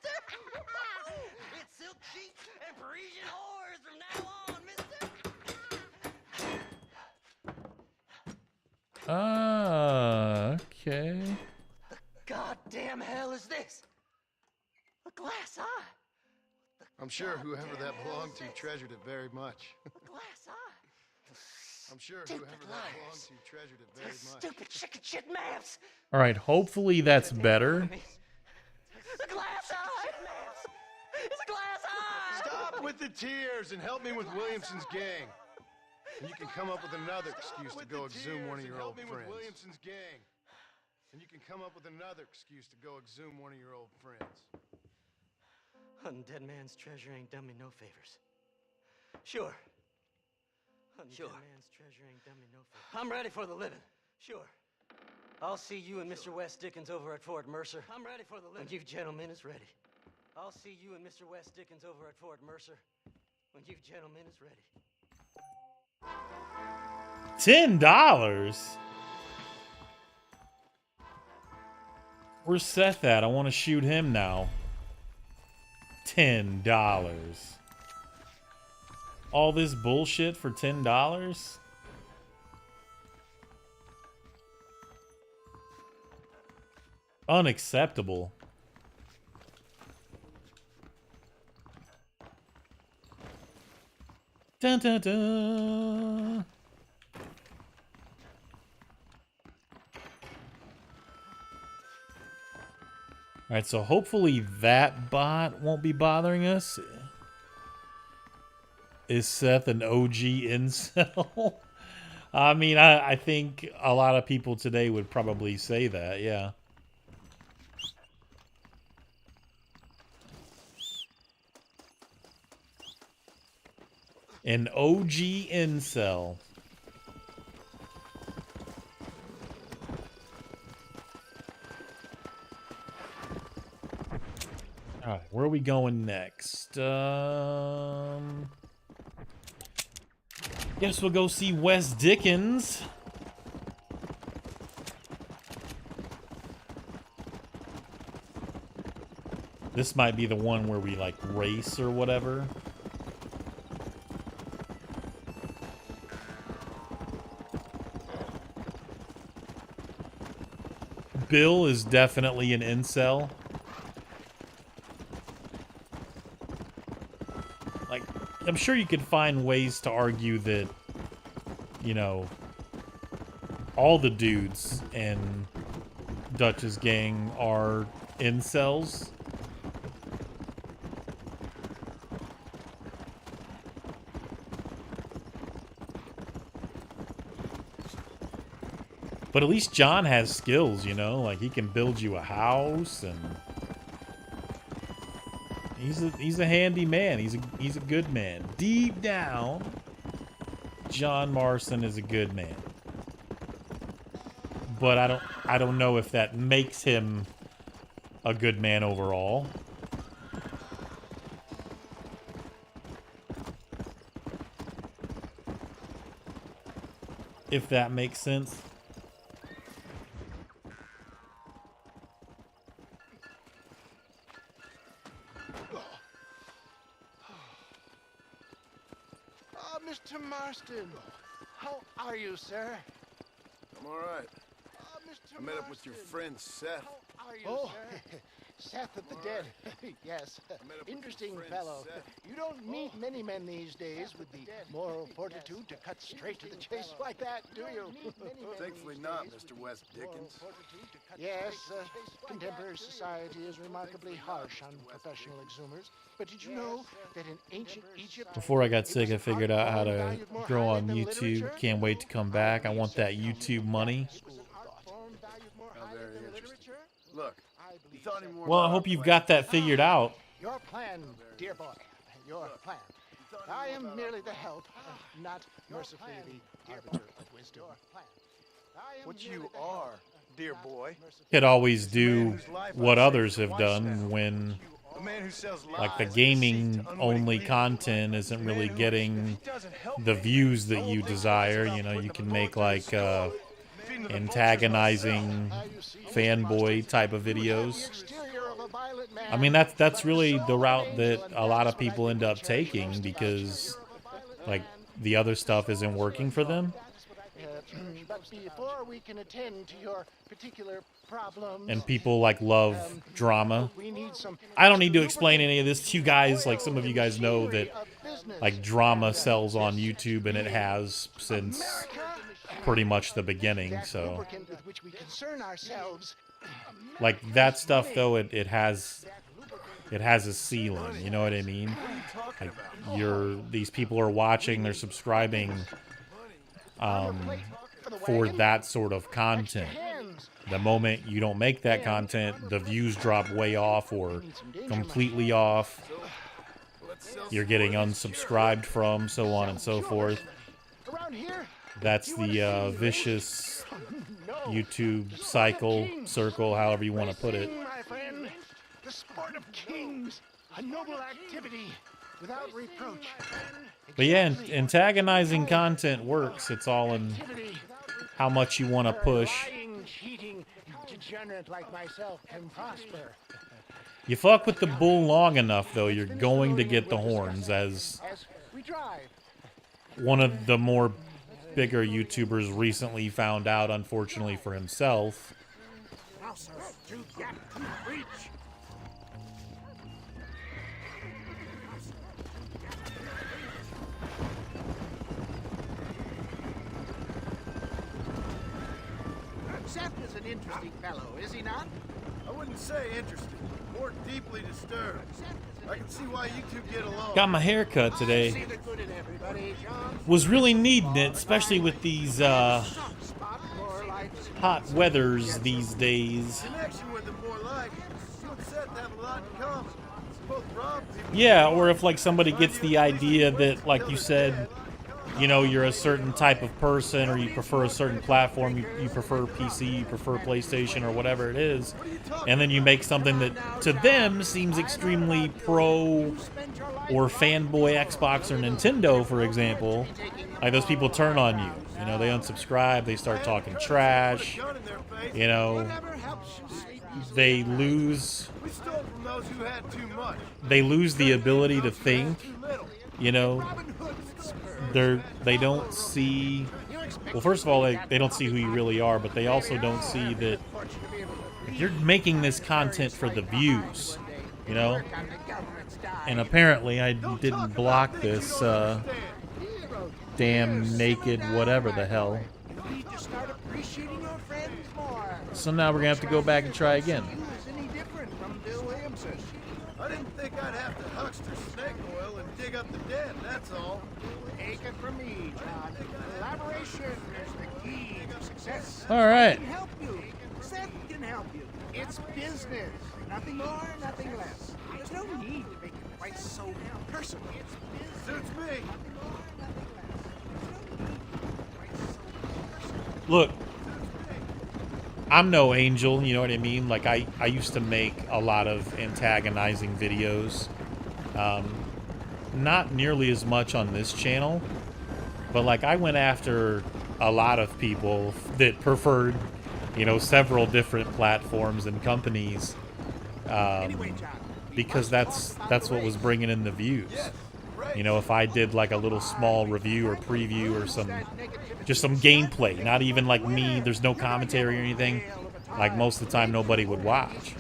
silk sheets and Parisian whores from now on, mister. Okay. Goddamn hell is this? A glass eye. I'm sure whoever that belonged to treasured it very much. A glass eye. I'm sure Stupid whoever that belonged liars. to treasured it very much. Stupid chicken shit maps. All right, hopefully that's better. A glass eye. It's a glass eye. Stop with the tears and help me with Williamson's gang. And you can come up with another excuse to go exhume one of your old friends. Williamson's gang. And you can come up with another excuse to go exhume one of your old friends. Hunting dead man's treasure ain't done me no favors. Sure. Hunting dead man's treasure ain't done me no favors. I'm ready for the living. Sure. I'll see you and Mr. West Dickens over at Fort Mercer. I'm ready for the living. When you gentlemen is ready. I'll see you and Mr. West Dickens over at Fort Mercer. When you gentlemen is ready. $10? Where's Seth at? I want to shoot him now. $10. All this bullshit for $10? Unacceptable. Dun dun dun. Alright, so hopefully that bot won't be bothering us. Is Seth an OG incel? I mean, I think a lot of people today would probably say that, yeah. An OG incel. Alright, where are we going next? Guess we'll go see Wes Dickens. This might be the one where we, like, race or whatever. Bill is definitely an incel. Like, I'm sure you could find ways to argue that, you know, all the dudes in Dutch's gang are incels. But at least John has skills, you know? Like, he can build you a house, and he's a handy man. He's a good man. Deep down, John Marston is a good man. But I don't know if that makes him a good man overall. If that makes sense. Mr. Marston, how are you, sir? I'm all right. Mr. I met up with your friend Seth. How are you, sir? Seth of the Dead. Yes, interesting fellow. You don't meet many men these days with the moral fortitude to cut straight to the chase like that, do you? Thankfully not, Mr. Wes Dickens. Yes, contemporary society is remarkably harsh on professional exhumers. But did you know that in ancient Egypt... Before I got sick, I figured out how to grow on YouTube. Can't wait to come back. I want that YouTube money. Look, you thought any more Well, I about hope our you've plan? got that figured out. Your plan, dear boy. Your plan. I am merely the help, not mercifully the arbiter of wisdom. What you are, dear boy. Could always do what others have done when, A man who sells like, the lies gaming deceit to unwitting only people. content isn't really Man who getting doesn't help the me. views that The whole you thing desire. is You know, about you putting can the make, bullet to like, the skull, feeding the vultures antagonizing myself. fanboy type of videos. Exterior of a violent man. I mean, that's really the route that a lot of people end up taking because, like, the other stuff isn't working for them. But before we can attend to your particular problems, And people, like, love drama. we need some I don't need to explain any of this to you guys. Like, some of you guys know that, like, drama sells on YouTube, and it has since pretty much the beginning, so... lubricant with which we concern ourselves. Like, that stuff, though, it has a ceiling, you know what I mean? Like, these people are watching, they're subscribing for that sort of content. The moment you don't make that content, the views drop way off or completely off. You're getting unsubscribed from, so on and so forth. Around here, That's the vicious YouTube circle, however you want to put it. my friend, the sport of kings, a noble activity without reproach. But yeah, antagonizing content works. It's all in how much you want to push. Lying, cheating, degenerate like myself can prosper. You fuck with the bull long enough, though, you're going to get the horns, as As we drive, one of the more bigger YouTubers recently found out, unfortunately for himself. Now, sir, to get to reach. Seth is an interesting fellow, is he not? I wouldn't say interesting, more deeply disturbed. Seth is an I can see why you two get along. Got my hair cut today. Was really needing it, especially with these hot weathers these days. Connection with them more like you and Seth have a lot in common. Both rob people. Yeah, or if like somebody gets the idea that, like you said, you know, you're a certain type of person, or you prefer a certain platform, you prefer PC, you prefer PlayStation, or whatever it is, and then you make something that to them seems extremely pro or fanboy Xbox or Nintendo, for example, like those people turn on you. You know, they unsubscribe, they start talking trash, you know, they lose the ability to think, you know. They don't see, well, first of all, they don't see who you really are, but they also don't see that you're making this content for the views, you know. And apparently I didn't block this damn naked whatever the hell. So now we're gonna have to go back and try again. I didn't think I'd have to huckster snake oil and dig up the dead, that's all. Take it from me, John. Collaboration is the key to success. All right. I can help you. Seth can help you. It's business. Nothing more, nothing less. There's no need to make it quite so personal. It's business. Suits me. Nothing more, nothing less. There's no need to make it quite so personal. Look, I'm no angel, you know what I mean? Like, I used to make a lot of antagonizing videos. Not nearly as much on this channel, but like I went after a lot of people that preferred, you know, several different platforms and companies, because that's what was bringing in the views. You know, if I did like a little small review or preview or just some gameplay, not even like me, there's no commentary or anything, like most of the time nobody would watch.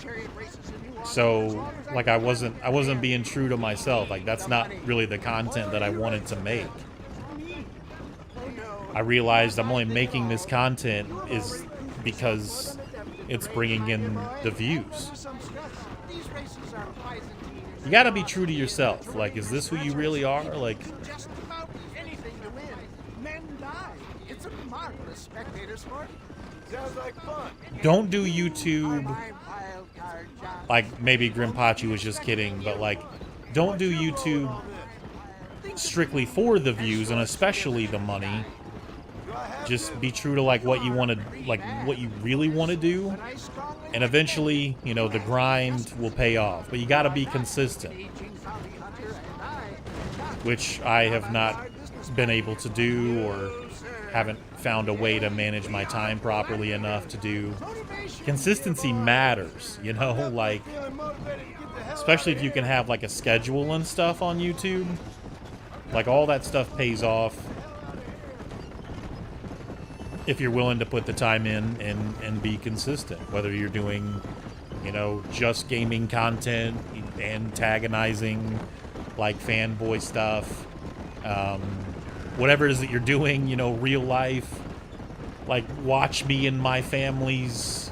So like I wasn't being true to myself. Like that's not really the content that I wanted to make. I realized I'm only making this content is because it's bringing in the views. You gotta be true to yourself. Like, is this who you really are? Like, Just about anything to win. Men die. It's a marvelous spectator sport. Sounds like fun. don't do YouTube. Like, maybe Grimpachi was just kidding, but like, don't do YouTube strictly for the views and especially the money. Just be true to like what you want to, like what you really want to do, and eventually, you know, the grind will pay off. But you got to be consistent, which I have not been able to do, or haven't found a way to manage my time properly enough to do. Consistency matters, you know, like, especially if you can have like a schedule and stuff on YouTube. Like, all that stuff pays off if you're willing to put the time in and be consistent. Whether you're doing, you know, just gaming content, antagonizing, like fanboy stuff, whatever it is that you're doing, you know, real life, like watch me and my family's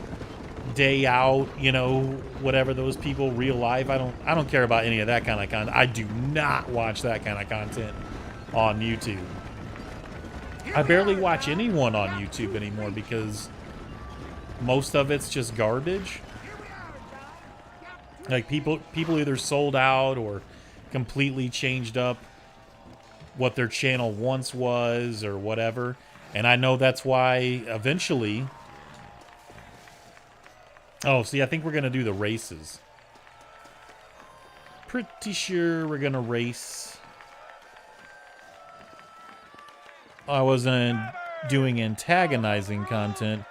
day out, you know, whatever those people, real life. I don't care about any of that kind of content. I do not watch that kind of content on YouTube. I barely watch anyone on YouTube anymore because most of it's just garbage. Like, people either sold out or completely changed up what their channel once was or whatever. And I know that's why eventually... Oh, see, I think we're going to do the races. Pretty sure we're going to race. I wasn't doing antagonizing content,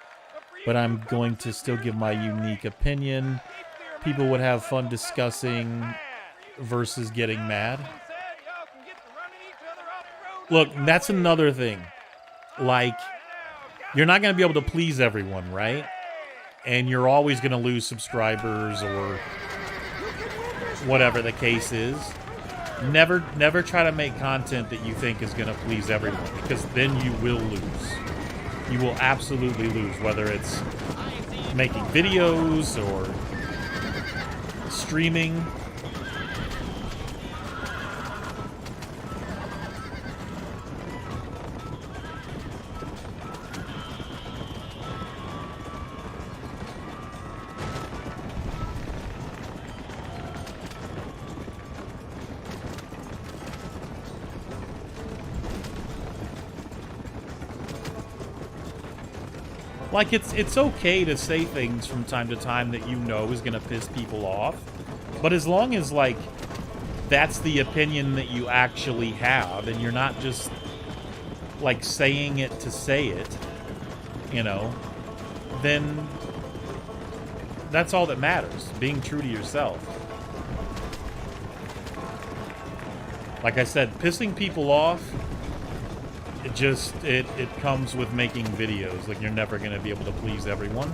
but I'm going to still give my unique opinion. People would have fun discussing versus getting mad. Look, that's another thing. Like, you're not going to be able to please everyone, right? And you're always going to lose subscribers or whatever the case is. Never try to make content that you think is going to please everyone, because then you will lose. You will absolutely lose, whether it's making videos or streaming. Like, it's okay to say things from time to time that you know is gonna piss people off. But as long as, like, that's the opinion that you actually have, and you're not just, like, saying it to say it, you know, then that's all that matters. Being true to yourself. Like I said, pissing people off, it comes with making videos. Like, you're never going to be able to please everyone.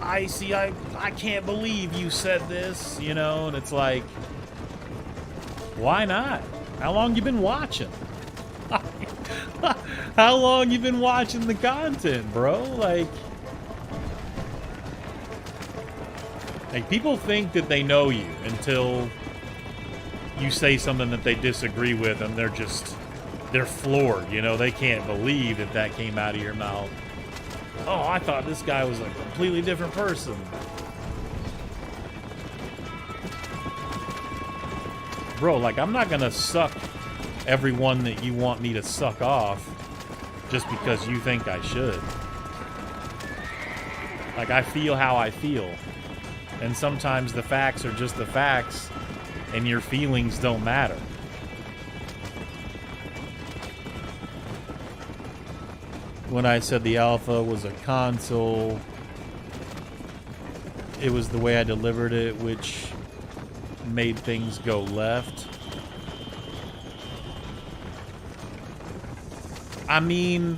Icy, I can't believe you said this, you know, and it's like, why not? How long you been watching? How long you been watching the content, bro? Like, people think that they know you until you say something that they disagree with, and they're floored, you know? They can't believe that that came out of your mouth. Oh, I thought this guy was a completely different person. Bro, like, I'm not gonna suck everyone that you want me to suck off just because you think I should. Like, I feel how I feel. And sometimes the facts are just the facts, and your feelings don't matter. When I said the alpha was a console, it was the way I delivered it, which made things go left. I mean,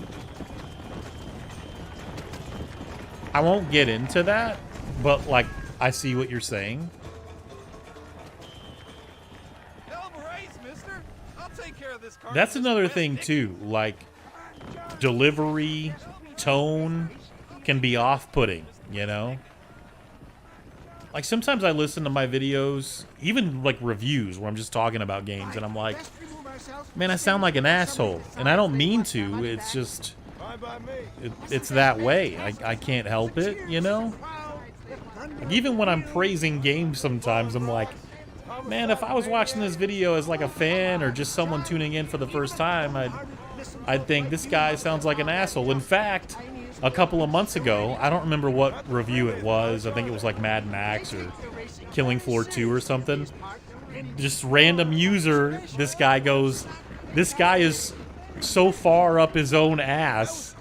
I won't get into that, but, like, I see what you're saying. That's another thing, too. Like, delivery, tone can be off-putting, you know? Like, sometimes I listen to my videos, even, like, reviews, where I'm just talking about games, and I'm like, man, I sound like an asshole. And I don't mean to, it's just, it's that way. I can't help it, you know? Like, even when I'm praising games sometimes, I'm like, man, if I was watching this video as, like, a fan or just someone tuning in for the first time, I'd think this guy sounds like an asshole. In fact, a couple of months ago, I don't remember what review it was. I think it was like Mad Max or Killing Floor 2 or something. Just random user, this guy goes, this guy is so far up his own ass.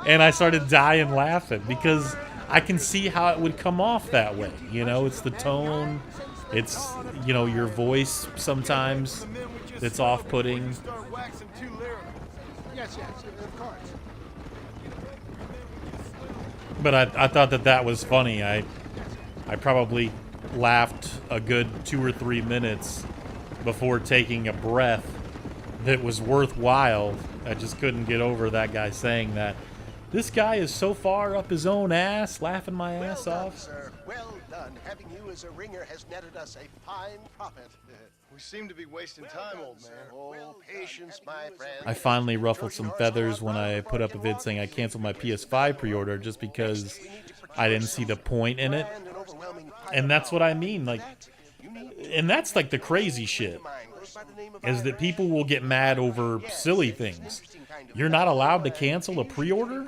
And I started dying laughing because I can see how it would come off that way. You know, it's the tone, it's, you know, your voice sometimes that's off-putting. Yes, of course. But I thought that was funny. I probably laughed a good 2 or 3 minutes before taking a breath that was worthwhile. I just couldn't get over that guy saying that. This guy is so far up his own ass, laughing my ass off. Sir. Well done. Having you as a ringer has netted us a fine profit. We seem to be wasting time, old man. Oh, patience, my friend. I finally ruffled some feathers when I put up a vid saying I canceled my PS5 pre-order just because I didn't see the point in it. And that's what I mean, like, and that's like the crazy shit, is that people will get mad over silly things. You're not allowed to cancel a pre-order?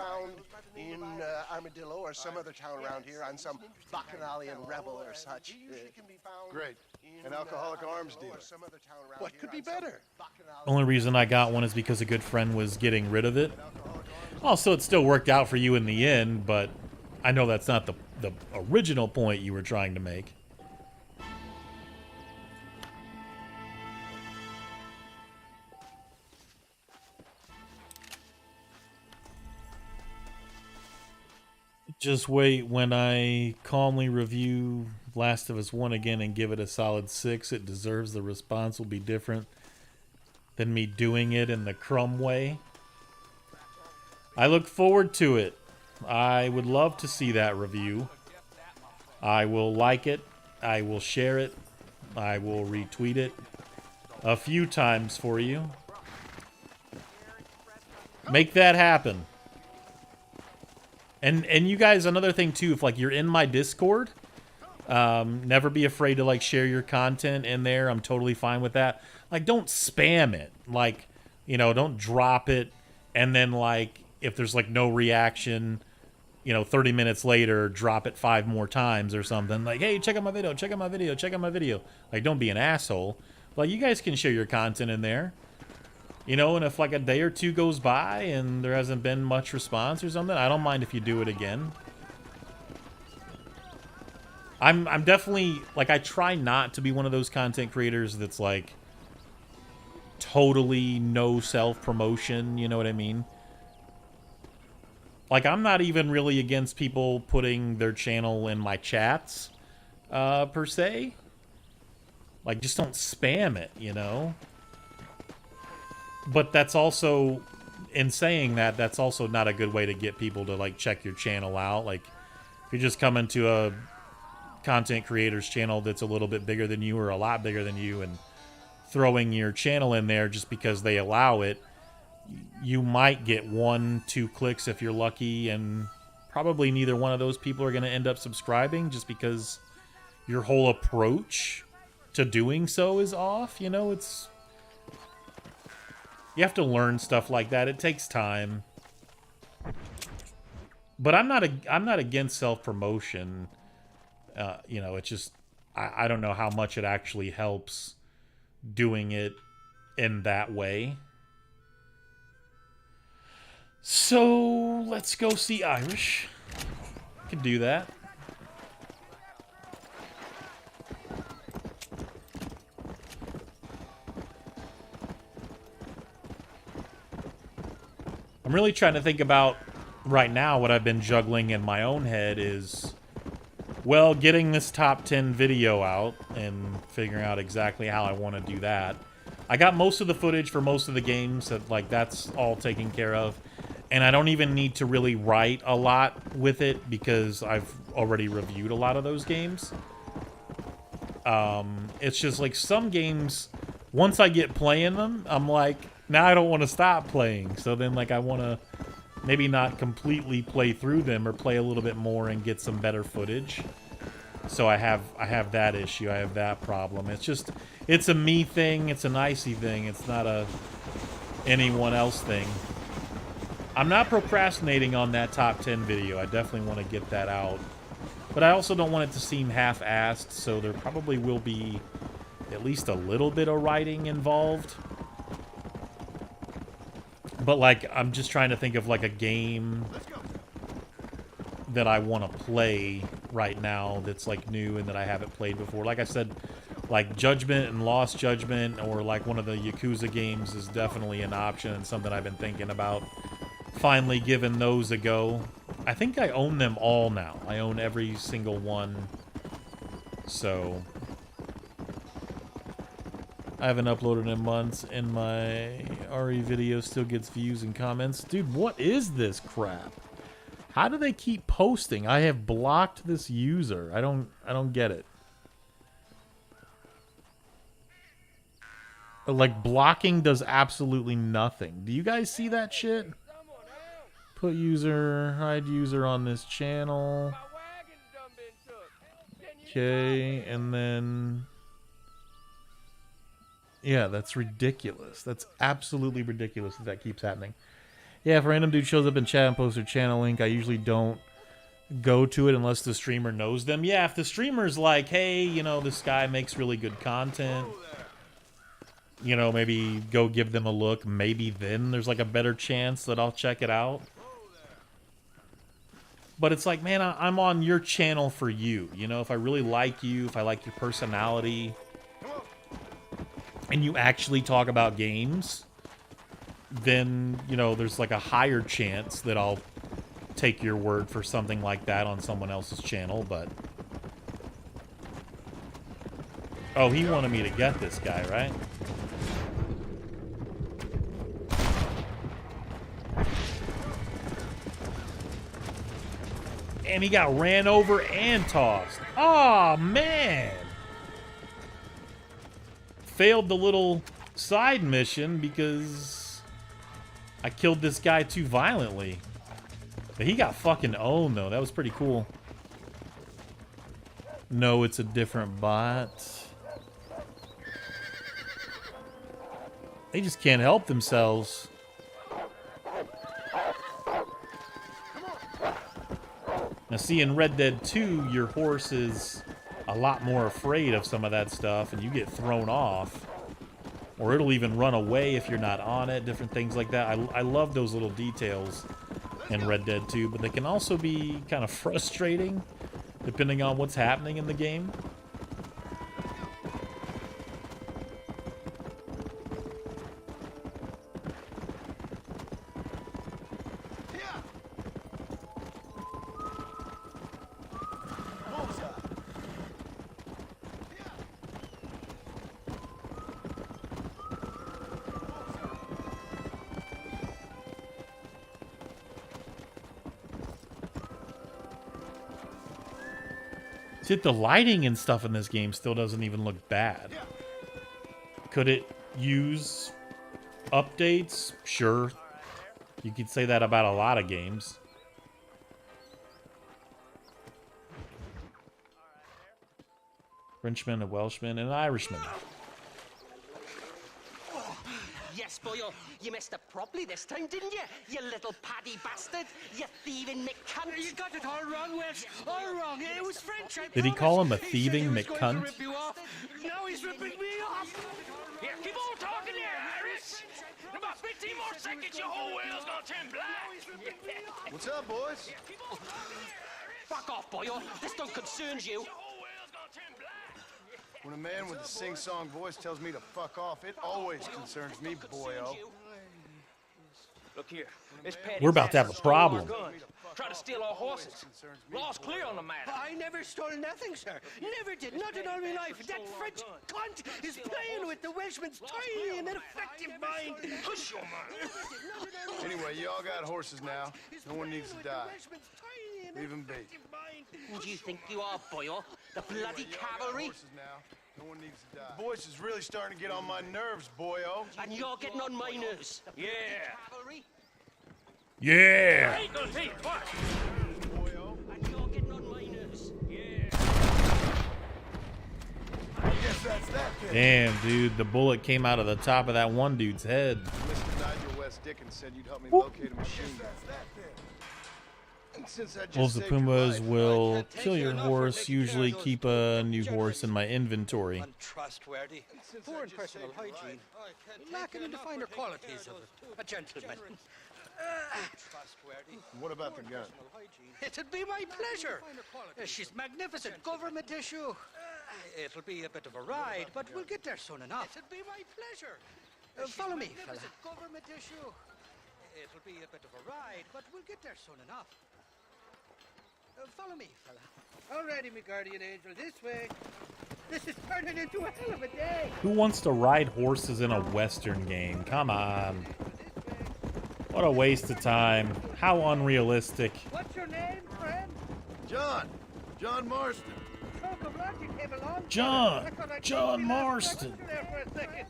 In Armadillo or some other town around here on some bacchanalian revel or such. Great. An alcoholic arms dealer. What could be better? Only reason I got one is because a good friend was getting rid of it. Also, it still worked out for you in the end, but I know that's not the original point you were trying to make. Just wait when I calmly review Last of Us 1 again and give it a solid 6. It deserves. The response will be different than me doing it in the crumb way. I look forward to it. I would love to see that review. I will like it. I will share it. I will retweet it a few times for you. Make that happen. And you guys, another thing too, if like you're in my Discord, never be afraid to like share your content in there. I'm totally fine with that. Like, don't spam it. Like, You know, don't drop it and then, like, if there's, like, no reaction, you know, 30 minutes later, drop it 5 more times or something. Like, hey, check out my video, check out my video, check out my video. Like, don't be an asshole. Like, you guys can share your content in there. You know, and if, like, a day or 2 goes by and there hasn't been much response or something, I don't mind if you do it again. I'm definitely, like, I try not to be one of those content creators that's, like, totally no self-promotion, you know what I mean? Like, I'm not even really against people putting their channel in my chats, per se. Like, just don't spam it, you know? But that's also, in saying that, that's also not a good way to get people to, like, check your channel out. Like, if you're just coming to a content creator's channel that's a little bit bigger than you or a lot bigger than you and throwing your channel in there just because they allow it, you might get 1-2 clicks if you're lucky, and probably neither one of those people are going to end up subscribing just because your whole approach to doing so is off. You know, it's... You have to learn stuff like that. It takes time. But I'm not against self-promotion. You know, it's just... I don't know how much it actually helps doing it in that way. So, let's go see Irish. Can do that. I'm really trying to think about, right now, what I've been juggling in my own head is, well, getting this top 10 video out and figuring out exactly how I want to do that. I got most of the footage for most of the games, that, like, that's all taken care of. And I don't even need to really write a lot with it because I've already reviewed a lot of those games. It's just like some games, once I get playing them, I'm like, now I don't want to stop playing. So then, like, I want to maybe not completely play through them or play a little bit more and get some better footage. So I have that issue. I have that problem. It's just, it's a me thing. It's an Icy thing. It's not a anyone else thing. I'm not procrastinating on that top 10 video. I definitely want to get that out. But I also don't want it to seem half-assed, so there probably will be at least a little bit of writing involved. But, like, I'm just trying to think of, like, a game that I want to play right now that's, like, new and that I haven't played before. Like I said, like, Judgment and Lost Judgment, or, like, one of the Yakuza games is definitely an option and something I've been thinking about. Finally giving those a go. I think I own them all now. I own every single one. So I haven't uploaded in months, and my RE video still gets views and comments. Dude, what is this crap? How do they keep posting? I have blocked this user. I don't get it. Like, blocking does absolutely nothing. Do you guys see that shit? Put user, hide user on this channel. Okay, and then... Yeah, that's ridiculous. That's absolutely ridiculous that keeps happening. Yeah, if a random dude shows up in chat and posts their channel link, I usually don't go to it unless the streamer knows them. Yeah, if the streamer's like, hey, you know, this guy makes really good content, you know, maybe go give them a look. Maybe then there's, like, a better chance that I'll check it out. But it's like, man, I'm on your channel for you. You know, if I really like you, if I like your personality, and you actually talk about games, then, you know, there's, like, a higher chance that I'll take your word for something like that on someone else's channel, but... Oh, he wanted me to get this guy, right? And he got ran over and tossed. Oh man! Failed the little side mission because I killed this guy too violently. But he got fucking owned, though. That was pretty cool. No, it's a different bot. They just can't help themselves. Now, see, in Red Dead 2, your horse is a lot more afraid of some of that stuff, and you get thrown off. Or it'll even run away if you're not on it, different things like that. I love those little details in Red Dead 2, but they can also be kind of frustrating, depending on what's happening in the game. See, the lighting and stuff in this game still doesn't even look bad. Could it use updates? Sure. You could say that about a lot of games. Frenchman, a Welshman, and an Irishman. Yes, boyo, you messed up properly this time, didn't you? You little paddy bastard. You thieving McCunt. You got it all wrong, Welsh. All wrong. It was French, I Did he promise. call him a He thieving said he was going to McCunt? rip you off. Now he's ripping me off. Here, keep on talking there, Irish. In about 15 more seconds, your whole whale's gonna turn black. What's up, boys? Fuck off, boyo. This don't concern you. When a man with a sing-song voice tells me to fuck off, it always concerns me, boyo. Look here. This Paddy We're about to have a bastard stole our problem. guns. Try to steal our horses. Law's clear on the matter. I never stole nothing, sir. Never did. Not in all my life. That French cunt is playing with the Welshman's tiny and ineffective mind. Hush your mind. Anyway, you all got horses now. No one needs to die. Leave him be. Who do you think you are, boyo? The bloody cavalry? Horses now. No one needs to die. Voice is really starting to get on my nerves, boyo. And you're getting on my nerves. Yeah. Cavalry? Yeah! Ain't gonna take it. What? Boyo. And you're getting on my nerves. I guess that's that then. Damn, dude, the bullet came out of the top of that one dude's head. Mr. Nigel West Dickens said you'd help me locate a machine gun. And since I just Wolves of saved your Pumbas life, will kill your horse, usually keep a new horse in my inventory. Untrustworthy, poor in personal hygiene, lacking in the finer qualities of a gentleman. What about the gun? It'd be my pleasure. She's magnificent, government issue. It'll be a bit of a ride, but we'll get there soon enough. It'd be my pleasure. Follow me, fella. Government issue. It'll be a bit of a ride, but we'll get there soon enough. Follow me, fella. Alrighty, me guardian angel. This way. This is turning into a hell of a day. Who wants to ride horses in a Western game? Come on. What a waste of time. How unrealistic. What's your name, friend? John Marston. Stroke of luck, you came along. John! I thought I'd John take me last Marston. question there for a second.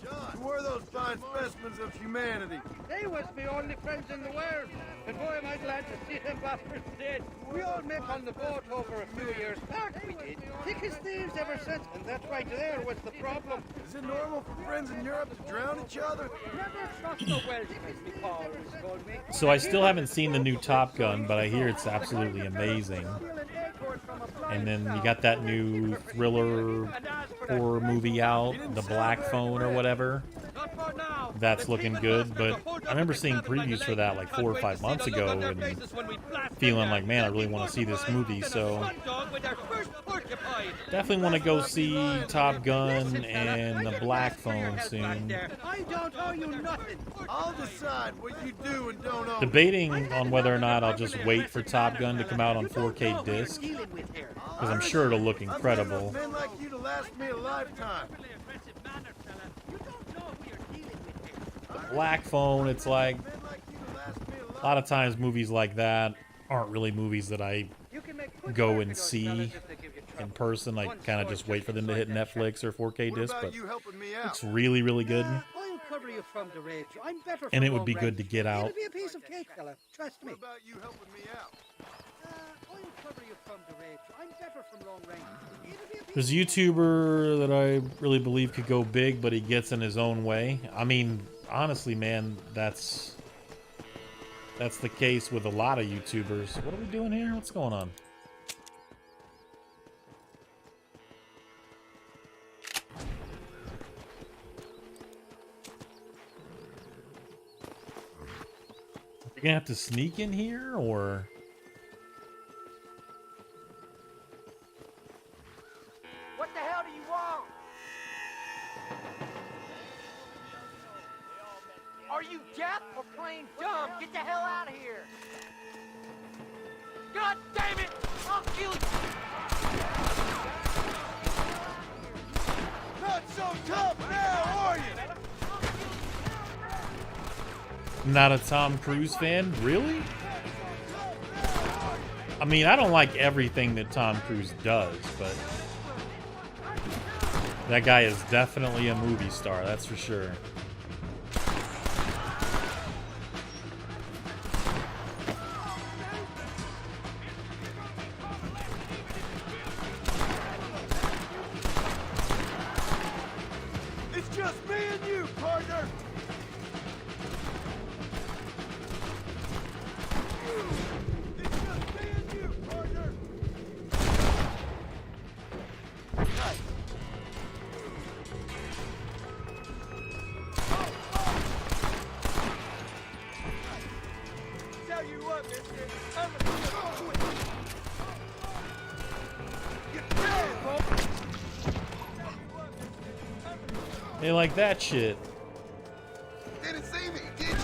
John, who are those fine specimens of humanity? They was my only friends in the world. And boy, am I glad to see them bastards dead. We all met on the boat over a few years back, we did. Thick as thieves ever since, and that's right there was the problem. Is it normal for friends in Europe to drown each other? Never trust the Welsh, as me pa always told me. So I still haven't seen the new Top Gun, but I hear it's absolutely amazing. And then you got that new thriller horror movie out, The Black Phone or whatever. That's looking good, but I remember seeing previews for that like 4 or 5 months ago and feeling like, man, I really want to see this movie, so definitely want to go see Top Gun and The Black Phone soon. I don't owe you nothing. I'll decide what you do and don't owe. Debating on whether or not I'll just wait for Top Gun to come out on 4K disc, because I'm sure it'll look incredible. Men like you to last me a lifetime. Black Phone, it's like a lot of times movies like that aren't really movies that I go and see in person. I kind of just wait for them to hit Netflix or 4K disc, but it's really, really good. I'll cover you from the rage. I'm better And from it would be already. good to get out. It'll be a piece of cake, fella. Trust me. What about you helping me out? I'll wherever you've come to rage. I'm better from long range. There's a YouTuber that I really believe could go big, but he gets in his own way. I mean, honestly, man, that's the case with a lot of YouTubers. What are we doing here? What's going on? You're gonna have to sneak in here, or? What the hell do you want? Are you deaf or plain dumb? Get the hell out of here! God damn it! I'll kill you! Not so tough now, are you? Not a Tom Cruise fan? Really? I mean, I don't like everything that Tom Cruise does, but that guy is definitely a movie star, that's for sure. It's just me and you, partner. It's just me and you, partner. Nice. Tell you what, mister, I'm gonna go with you. You're dead, folks. They like that shit. Didn't see me, did you?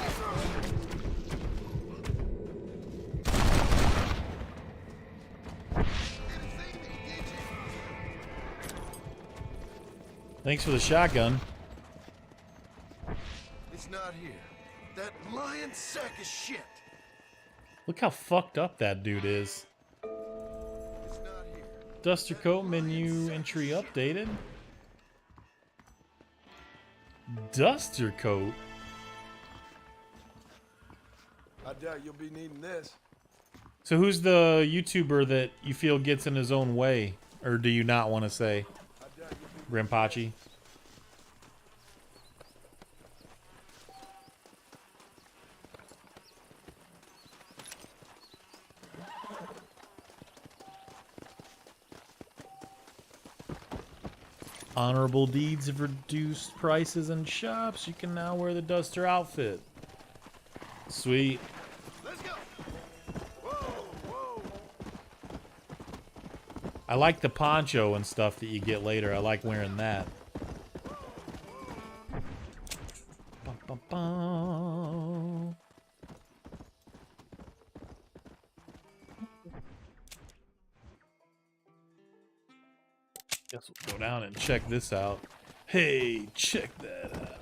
Thanks for the shotgun. It's not here. That lying sack of shit. Look how fucked up that dude is. It's not here. Duster coat menu entry updated. Duster coat? I doubt you'll be needing this. So who's the YouTuber that you feel gets in his own way? Or do you not want to say? Grimpachi? Honorable deeds have reduced prices in shops. You can now wear the Duster outfit. Sweet. Let's go. Whoa, whoa. I like the poncho and stuff that you get later. I like wearing that. Bum, bum, bum. Guess we'll go down and check this out. Hey, check that out.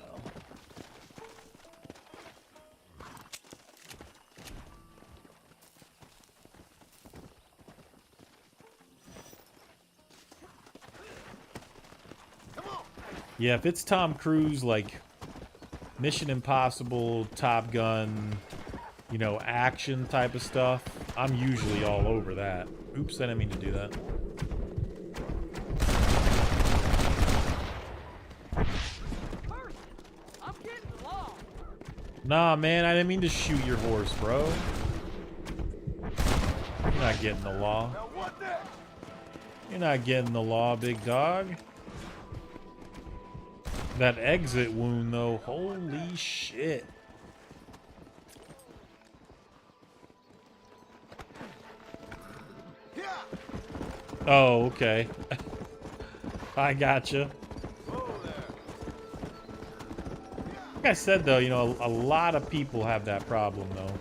Yeah, if it's Tom Cruise, like Mission Impossible, Top Gun, you know, action type of stuff, I'm usually all over that. Oops, I didn't mean to do that. Nah, man, I didn't mean to shoot your horse, bro. You're not getting the law. You're not getting the law, big dog. That exit wound, though, holy shit. Oh, okay. I gotcha. Like I said, though, you know, a lot of people have that problem, though.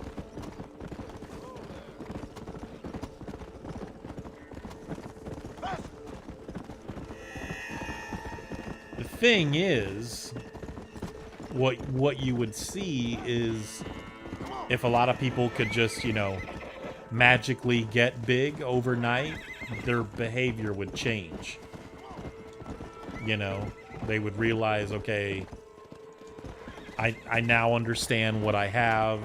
The thing is, what you would see is if a lot of people could just, you know, magically get big overnight, their behavior would change. You know, they would realize, okay, I now understand what I have.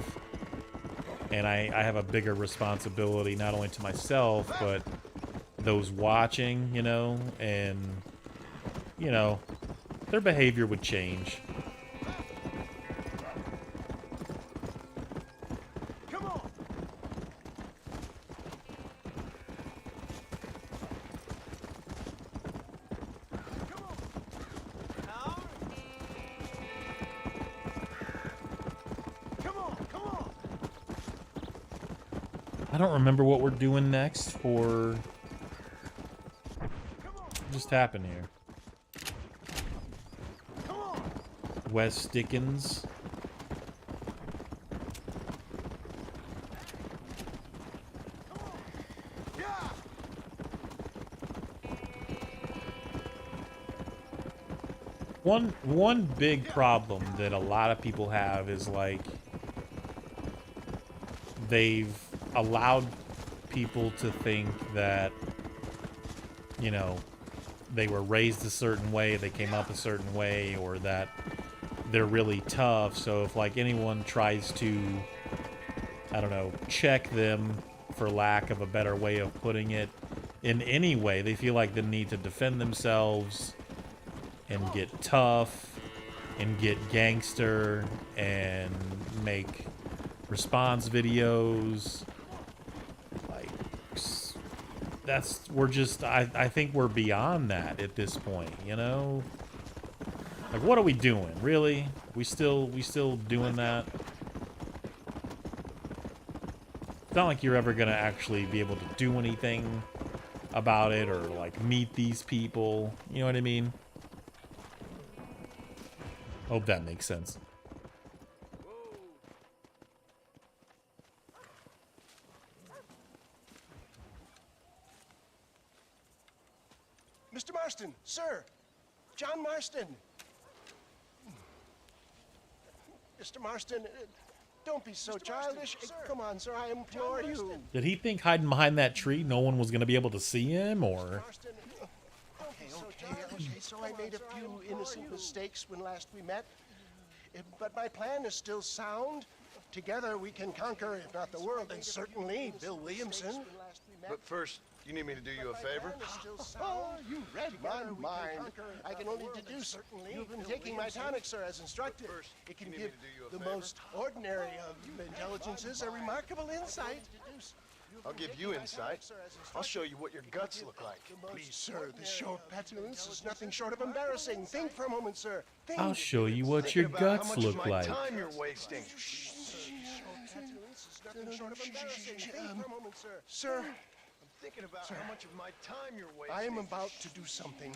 And I have a bigger responsibility, not only to myself, but those watching, you know, and, you know, their behavior would change. Come on. Come on. Come on, come on. I don't remember what we're doing next for... What just happened here? Wes Dickens. One big problem that a lot of people have is like they've allowed people to think that, you know, they were raised a certain way, they came up a certain way, or that they're really tough. So if like anyone tries to, I don't know, check them, for lack of a better way of putting it, in any way, they feel like they need to defend themselves and get tough and get gangster and make response videos. Like, we're just, I think we're beyond that at this point, you know? Like, what are we doing? Really? We still doing that? It's not like you're ever gonna actually be able to do anything about it or like meet these people. You know what I mean? Hope that makes sense. Mr. Marston, sir. John Marston. Mr. Marston, don't be so childish. Come on, sir, I implore you. Did he think hiding behind that tree no one was gonna be able to see him, or? Okay, so I made a few innocent mistakes when last we met. But my plan is still sound. Together we can conquer, if not the world, then certainly Bill Williamson. But first, you need me to do you a favor? Oh, you read my mind. I can only deduce. You've been taking my tonic, sir, as instructed. It can give the most ordinary of intelligences a remarkable insight. I'll give you insight. I'll show you what your guts look like. Please, sir, this show of petulance is nothing short of embarrassing. Think for a moment, sir. Think. I'll show you what your guts look like. How much of my time you're wasting? Sir, I'm thinking about how much of my time you're wasting. I am about to do something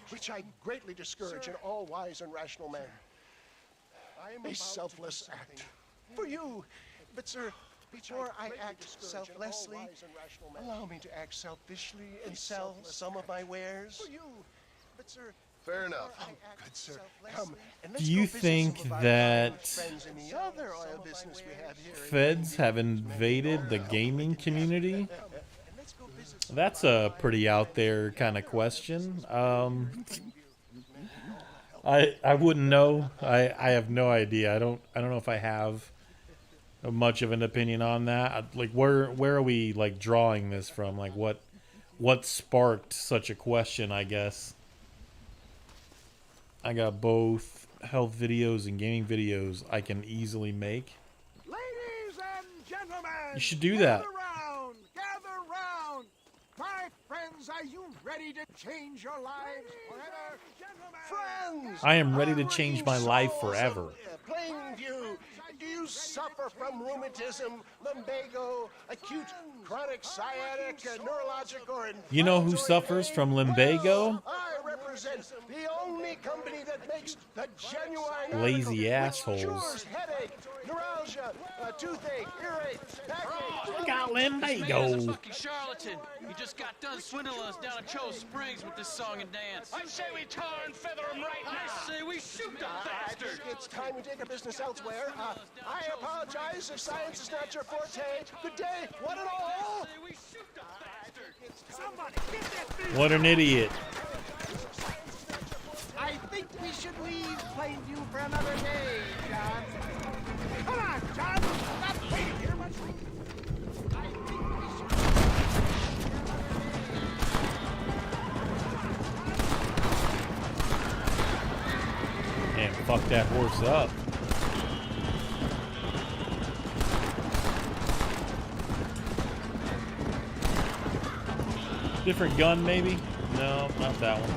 which I greatly discourage in all wise and rational men. A selfless act for you. But, sir, before I act selflessly, allow me to act selfishly and sell some of my wares. For you. But, sir, fair enough. Good, sir. Come, and Do you think that feds have invaded the gaming community? That's a pretty out there kind of question. I wouldn't know. I have no idea. I don't know if I have much of an opinion on that. Like, where are we like drawing this from? Like, what sparked such a question, I guess. I got both health videos and gaming videos I can easily make. Ladies and gentlemen, You should do that. Gather round. My friends, are you ready to change your lives forever? Friends! I am ready to change my life forever. Plainview, do you suffer from rheumatism, lumbago, acute chronic sciatic, neurologic, or You know who suffers from lumbago? I represent the only company that makes the genuine Lazy article which assholes. cures headache, neuralgia, toothache, earache, backache. I got lumbago. Fucking charlatan. You just got done swindling us down at Cho Springs with this song and dance. I say we tar and feather him right now. I say we shoot the I bastard. think it's time we take our business elsewhere. I apologize if science is not your forte. Good day, one and all. Somebody get that thing. What an idiot. I think we should leave Plainview for another day, John. Come on, John. I'm not waiting here much longer. I think we should leave for another day. And fuck that horse up. Different gun, maybe? No, not that one.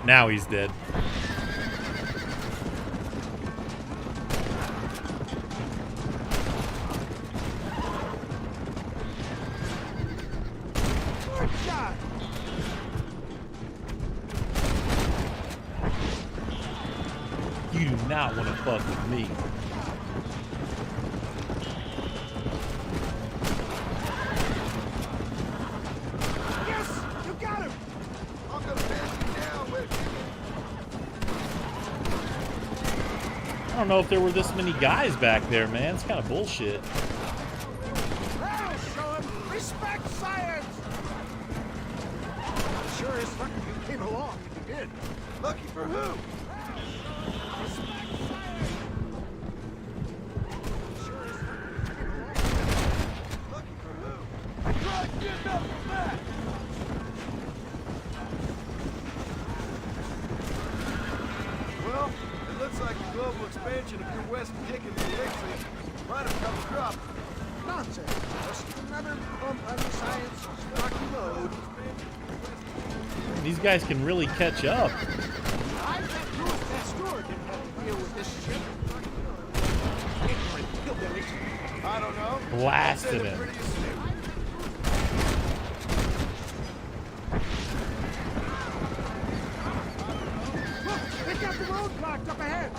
Now he's dead. Good shot. You do not want to fuck with me. Yes, you got him. I'm gonna bend you down with I don't know if there were this many guys back there, man. It's kind of bullshit. That'll show him. Respect science. I'm sure it's lucky you came along when you did. Lucky for who? Well, it looks like the global expansion of your West Dickens elixir might have come a crop. Nonsense. Just another bump on the science rocky road. These guys can really catch up. I bet you that steward didn't have to deal with this shit. Ignorant hillbillies. I don't know. Blasted it. Look, they got the road blocked up ahead.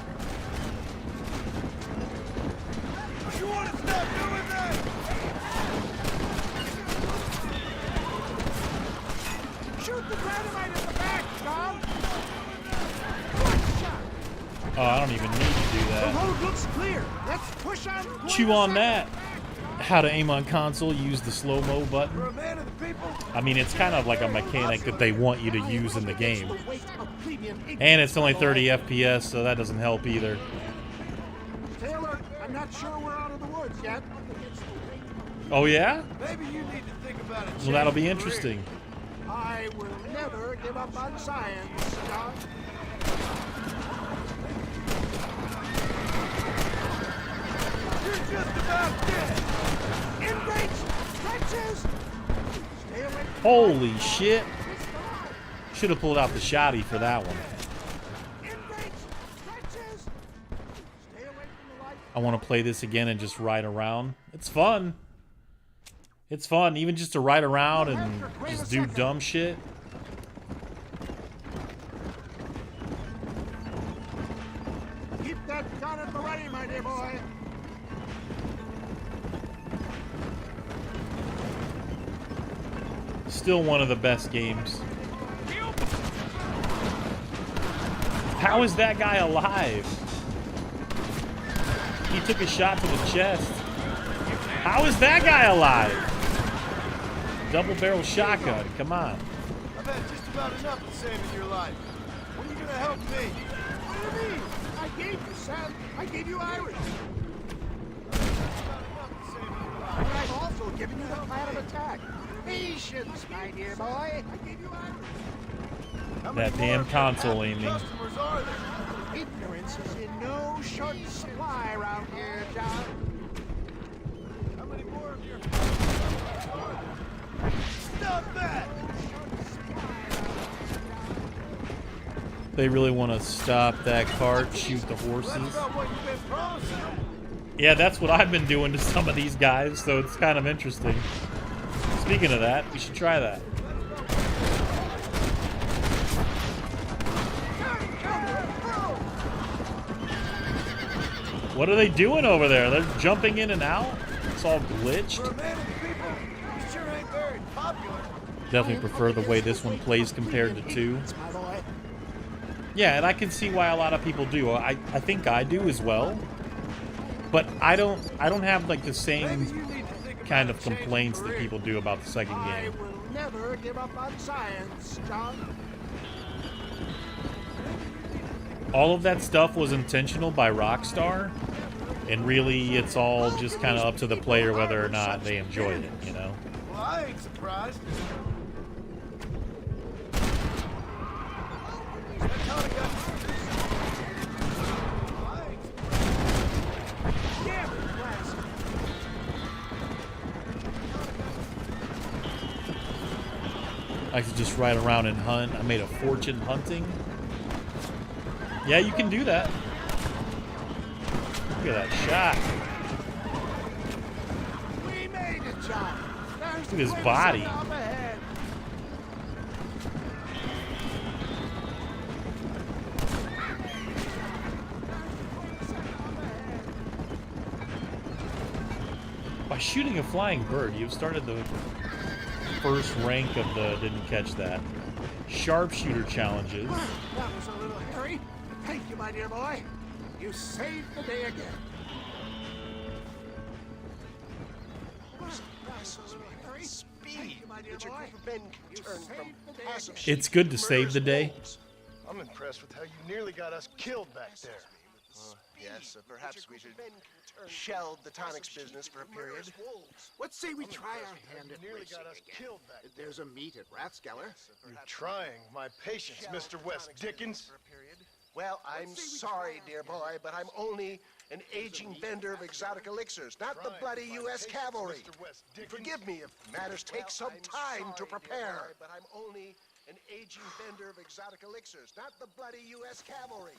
You want to stop doing that? Shoot the dynamite in the back, John. Good shot. Oh, I don't even need to do The that. road looks clear. Let's push on. Chew on that. How to aim on console, use the slow-mo button. For a man of the people, I mean, it's kind of like a mechanic that they want you to use in the game. And it's only 30 FPS, so that doesn't help either. Taylor, I'm not sure we're out of the woods yet. Oh, yeah? maybe you need to think about it. Well, that'll be interesting. I will never give up on science, John. You're just about dead. Ingrates, stretches. Stay away. Holy shit. Should have pulled out the shotty for that one. Ingrates, stretches. Stay away from the light. I want to play this again and just ride around. It's fun. It's fun, even just to ride around and just do dumb shit. Keep that gun at the ready, my dear boy. Still one of the best games. How is that guy alive? He took a shot to the chest. How is that guy alive? Double barrel shotgun, come on. I've had just about enough of saving your life. When are you gonna help me? What do you mean? I gave you Sam. I gave you Irish. But I've also given you the plan of attack. Patience, my dear boy. I gave you Irish. That damn console aiming. Customers are there? Ignorance is in no short supply around here, John. How many more of your... Stop that! They really want to stop that cart, shoot the horses. That's not what you've been promising. Yeah, that's what I've been doing to some of these guys, so it's kind of interesting. Speaking of that, we should try that. What are they doing over there? They're jumping in and out? It's all glitched. For a man of the people, you sure ain't very popular. Definitely prefer the way this one plays compared to 2. My boy. Yeah, and I can see why a lot of people do. I think I do as well. But I don't have like the Maybe same you need to think kind of complaints that people do about the second I game. will never give up on science, John. All of that stuff was intentional by Rockstar, and really it's all just kind of up to the player whether or not they enjoy it, you know? Well, I ain't surprised. I could just ride around and hunt. I made a fortune hunting. Yeah, you can do that. Look at that shot. We made it, John. There's Look at his the body. place up ahead. By shooting a flying bird, you've started the first rank of the... Didn't catch that. Sharpshooter challenges. That was a little hairy. Thank you, my dear boy. You saved the day again. Speed that your group of men can turn from passive It's good to save the day. I'm impressed with how you nearly got us killed back there. Yes, perhaps we should shelve the tonics business for a period. Let's say we try our hand at Nearly racing got us again. killed back there. There's a meet at Rathskeller. You're trying my patience, Mr. West Dickens. Well, I'm sorry, dear boy, but I'm only an aging vendor of exotic elixirs, not the bloody U.S. cavalry. Forgive me if matters take some time to prepare. But I'm only an aging vendor of exotic elixirs, not the bloody U.S. cavalry.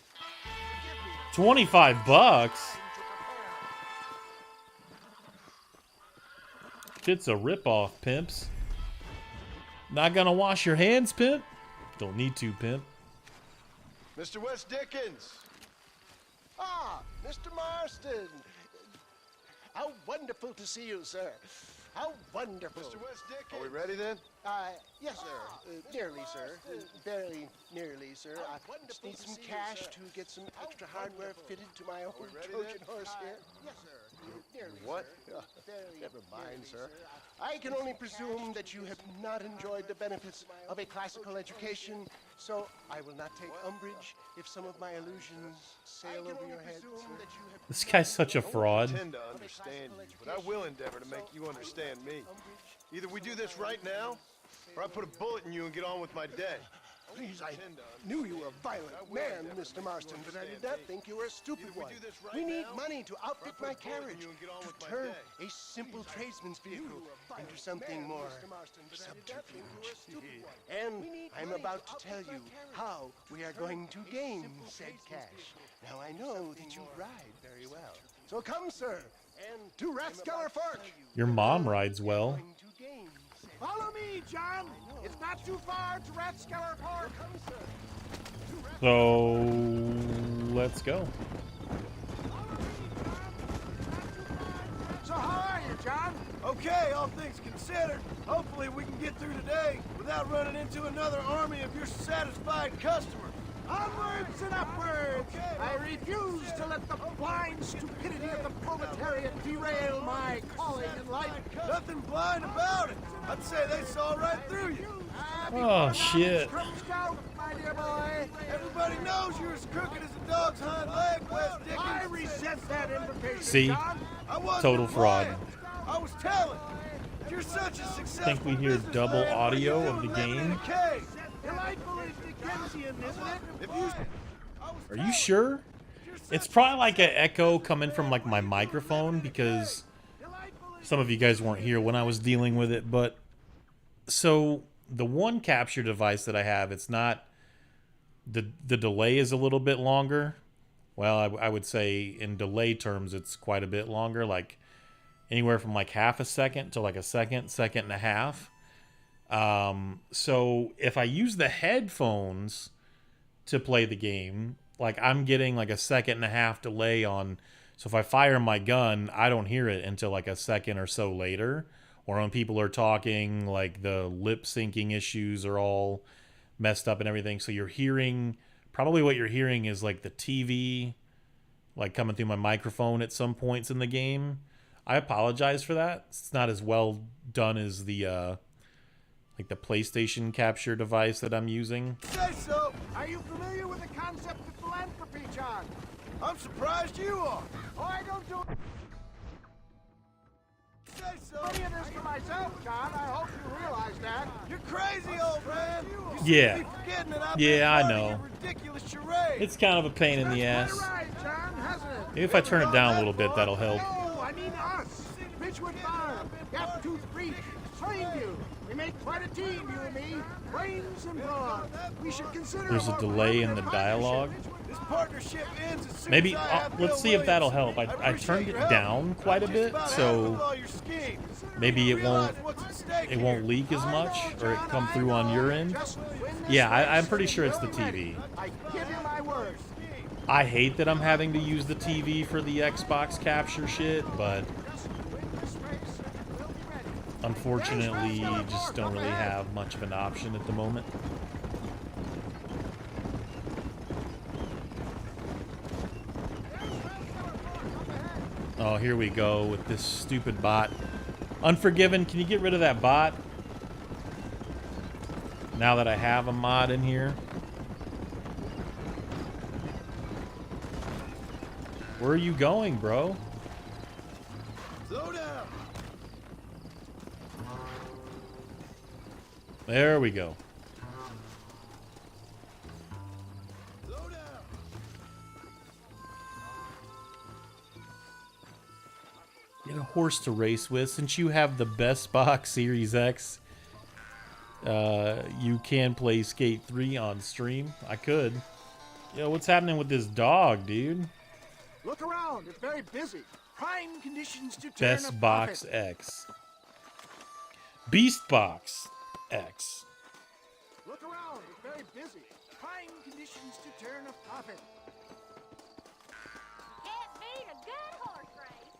Forgive me. $25. Shit's a ripoff, pimps. Not gonna wash your hands, pimp? Don't need to, pimp. Mr. West Dickens. Ah, Mr. Marston. How wonderful to see you, sir. How wonderful. Mr. West Dickens. Are we ready then? Yes, sir. Nearly, sir. Very nearly, sir. I just need some cash to get some extra hardware fitted to my old Trojan horse here. Yes, sir. Nearly, What? Never mind, sir. I can only presume that you have not enjoyed the benefits of a classical education, so I will not take umbrage if some of my illusions sail over your head, sir. This guy's such a I fraud. tend to understand you, but I will endeavor to make you understand me. Either we do this right now, or I put a bullet in you and get on with my day. Please, I knew you were a violent man, Mr. Marston, but I did not think you were a stupid one. We need money to outfit my carriage, to turn a simple tradesman's vehicle into something more subterfuge. And I'm about to tell you how we are going to gain said cash. Now, I know that you ride very well. So come, sir, and to Rathskeller Fork. Your mom rides well. Follow me, John. It's not too far to Rathskeller Park. So let's go. So how are you, John? Okay, all things considered. Hopefully we can get through today without running into another army of your satisfied customers. Onwards and upwards! I refuse to let the blind stupidity of the proletariat derail my calling in life. Nothing blind about it. I'd say they saw right through you. Oh, shit. Scout, my dear boy. Everybody knows you're as crooked as a dog's hind leg, West Dickens. I resent that invitation, See? John. I wasn't Total fraud. lying. I was telling. You're such a successful Think we hear double businessman, what are you audio of doing the living in game? a cave? Delightful is Dickensian, isn't it? If you... Are you sure? It's probably like an echo coming from like my microphone because some of you guys weren't here when I was dealing with it. But so the one capture device that I have, it's not the delay is a little bit longer. Well, I would say in delay terms, it's quite a bit longer, like anywhere from like half a second to like a second and a half. So if I use the headphones to play the game, like I'm getting like a second and a half delay on. So if I fire my gun, I don't hear it until like a second or so later. Or when people are talking, like the lip syncing issues are all messed up and everything. So you're hearing, probably what you're hearing is like the TV, like coming through my microphone at some points in the game. I apologize for that. It's not as well done as the like the PlayStation capture device that I'm using. Say so. Are you familiar with the concept of philanthropy, John? I'm surprised you are. Oh, I don't do Say so. any of this for myself, John. I hope you realize that. You're crazy, old man. You seem Yeah. to be forgetting that I've Yeah, been I running know. your ridiculous charade. It's kind of a pain in the That's ass. quite right, John, hasn't it? Maybe if I turn it down a little bit, that'll help. No, I mean us. Ridgewood Farm, Gaptooth Creek, Plainview. We make quite a team, you and me. Brains and brawn. We should consider There's a delay in the dialogue. This partnership ends as soon Maybe as I have let's Bill see if that'll help. Williams. I turned it appreciate your down help. quite a I'm bit, just about so halfway with all your schemes. maybe it Realize won't what's at stake it won't here. leak as much or it come through on your end. Yeah, I'm pretty sure it's the TV. I give you my word. I hate that I'm having to use the TV for the Xbox capture shit, but unfortunately, you just don't really have much of an option at the moment. Oh, here we go with this stupid bot. Unforgiven, can you get rid of that bot? Now that I have a mod in here. Where are you going, bro? Slow down. There we go. Slow down. Get a horse to race with. Since you have the best box Series X, you can play Skate 3 on stream. I could. Yo, what's happening with this dog, dude? Look around. It's very busy. Prime conditions to turn a Best Box profit. X. Beast Box X. Look around. It's very busy. Prime conditions to turn a profit. Can't beat a good horse race.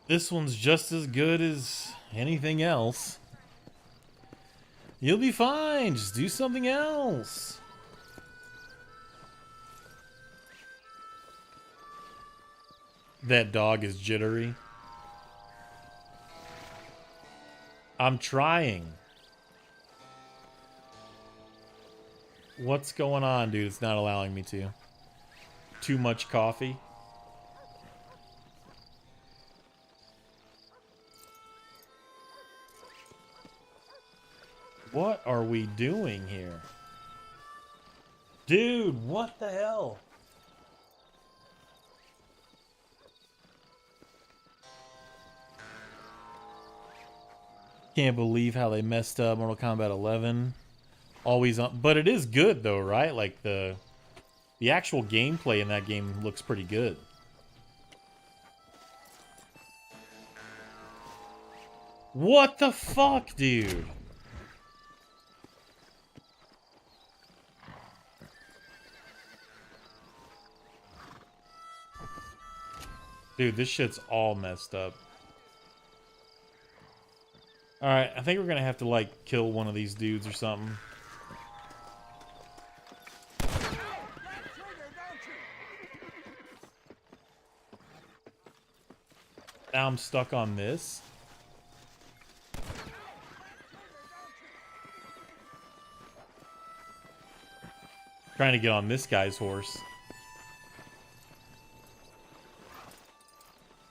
This one's just as good as anything else. You'll be fine. Just do something else. That dog is jittery. I'm trying. What's going on, dude? It's not allowing me to. Too much coffee. What are we doing here? Dude, what the hell? Can't believe how they messed up Mortal Kombat 11. Always on, but it is good though, right? Like the actual gameplay in that game looks pretty good. What the fuck, dude? Dude, this shit's all messed up. Alright, I think we're gonna have to, like, kill one of these dudes or something. Now I'm stuck on this. Trying to get on this guy's horse.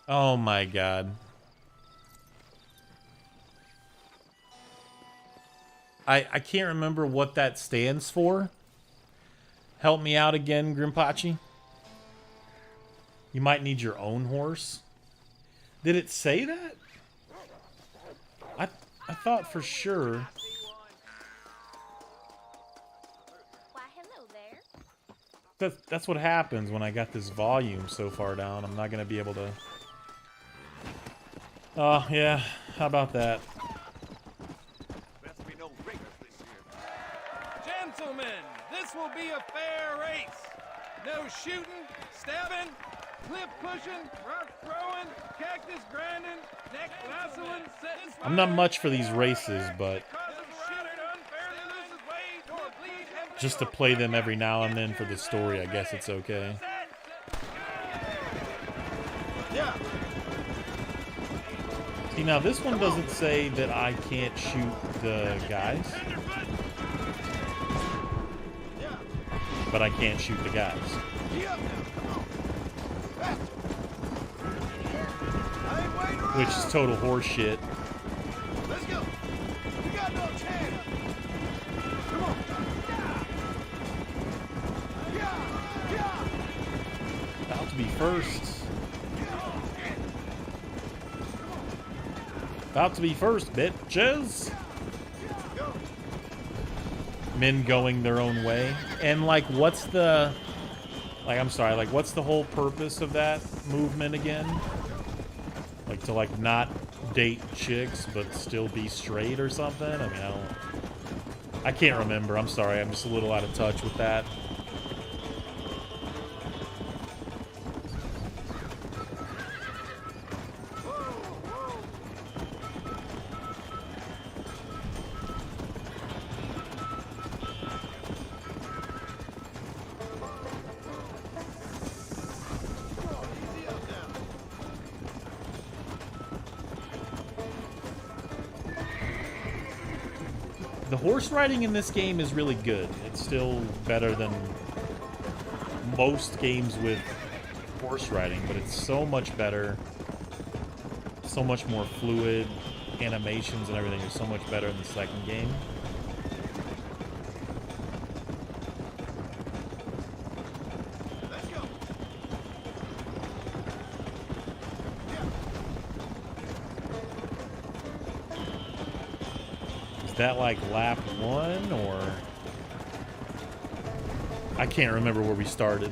Oh my god. I can't remember what that stands for. Help me out again, Grimpachi. You might need your own horse. Did it say that? I thought for sure. Why, hello there. That's what happens when I got this volume so far down. I'm not gonna be able to. Oh yeah, how about that? Gentlemen, this will be a fair race. No shooting, stabbing, cliff pushing, rock throwing, cactus grinding, neck lassoing, setting fire. I'm not much for these races, but just to play them every now and then for the story, I guess it's okay. See, now this one doesn't say that I can't shoot the guys. But I can't shoot the guys. Which is total horseshit. Let's go. We got no chance. Come on. About to be first. About to be first, bitches. Men going their own way. And, like, what's the... Like, I'm sorry, like, what's the whole purpose of that movement again? Like, to, like, not date chicks, but still be straight or something? I mean, I can't remember. I'm sorry. I'm just a little out of touch with that. The horse riding in this game is really good. It's still better than most games with horse riding, but it's so much better. So much more fluid. Animations and everything are so much better in the second game. Is that like lap 1 or... I can't remember where we started.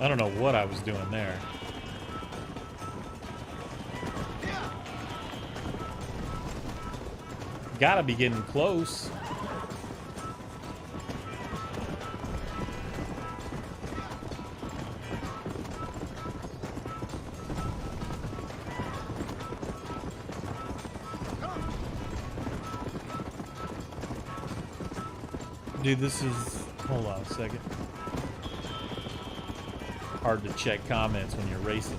I don't know what I was doing there. Gotta be getting close. Dude, this is... Hold on a second. Hard to check comments when you're racing.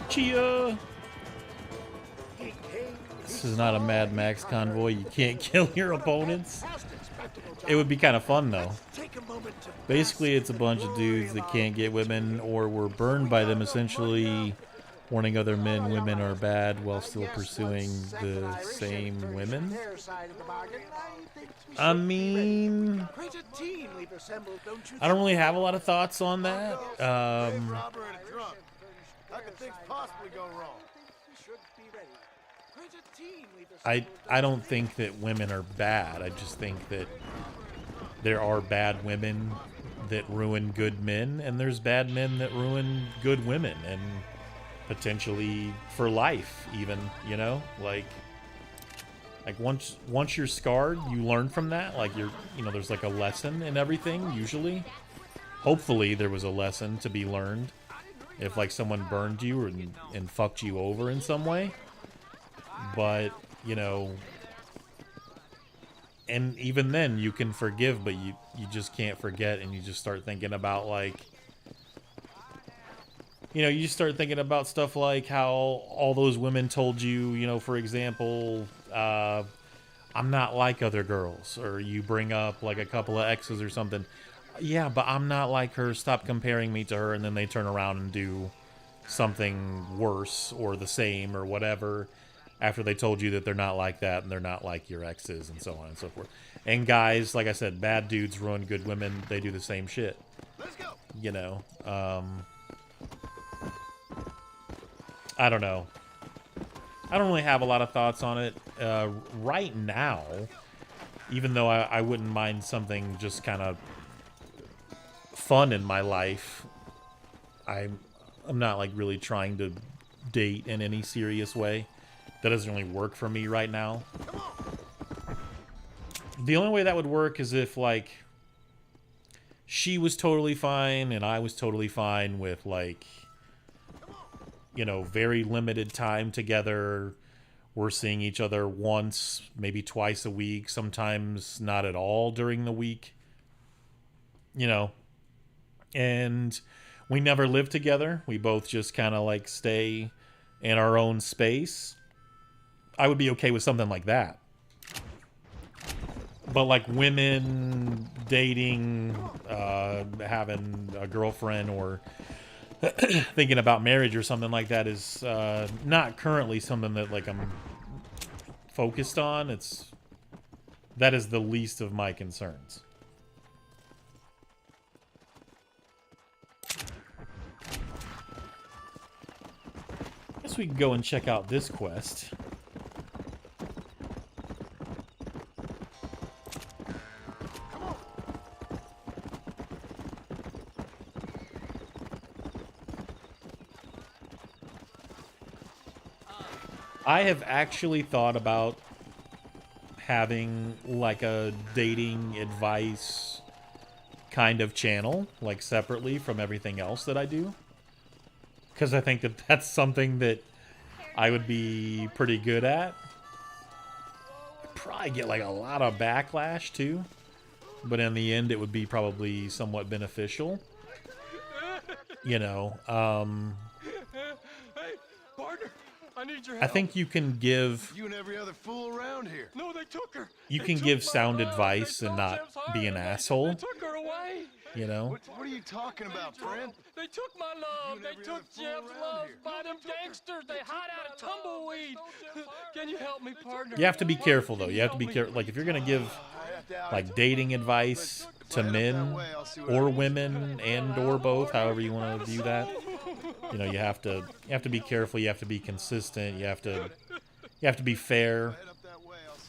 Chia! This is not a Mad Max convoy. You can't kill your opponents. It would be kind of fun, though. Basically, it's a bunch of dudes that can't get women or were burned by them, essentially warning other men women are bad while still pursuing the same women. I mean, I don't really have a lot of thoughts on that. How could things possibly go wrong? I don't think that women are bad. I just think that there are bad women that ruin good men, and there's bad men that ruin good women, and potentially for life even, you know? Like once you're scarred, you learn from that. Like there's like a lesson in everything, usually. Hopefully there was a lesson to be learned if like someone burned you and fucked you over in some way. But, you know, and even then you can forgive, but you just can't forget, and you just start thinking about like, you know, you start thinking about stuff like how all those women told you, you know, for example, I'm not like other girls, or you bring up like a couple of exes or something. Yeah, but I'm not like her. Stop comparing me to her. And then they turn around and do something worse or the same or whatever. after they told you that they're not like that and they're not like your exes and so on and so forth. And guys, like I said, bad dudes ruin good women. They do the same shit. Let's go. You know, I don't know. I don't really have a lot of thoughts on it right now, even though I wouldn't mind something just kind of fun in my life. I'm not like really trying to date in any serious way. That doesn't really work for me right now. The only way that would work is if like she was totally fine and I was totally fine with like, you know, very limited time together. We're seeing each other once, maybe twice a week, sometimes not at all during the week. You know, and we never live together. We both just kind of like stay in our own space. I would be okay with something like that. But like women dating, having a girlfriend or thinking about marriage or something like that is not currently something that like I'm focused on. That is the least of my concerns. Guess we can go and check out this quest. I have actually thought about having like a dating advice kind of channel, like separately from everything else that I do. Because I think that that's something that I would be pretty good at. I'd probably get like a lot of backlash too. But in the end, it would be probably somewhat beneficial. You know, Hey, partner, I need your I help. think you can give... You and every other fool around here. No, they took her. You can give sound advice and not be an asshole. Took her away. You know? What are you talking about, friend? They took my love. They took Jeff's love by them gangsters. They hide out of tumbleweed. Can you help me, partner? You have to be careful, though. You have to be careful. Like, if you're going to give, like, dating advice to men or women and or both, however you want to view that, you know, you have to be careful. You have to be consistent. You have to be fair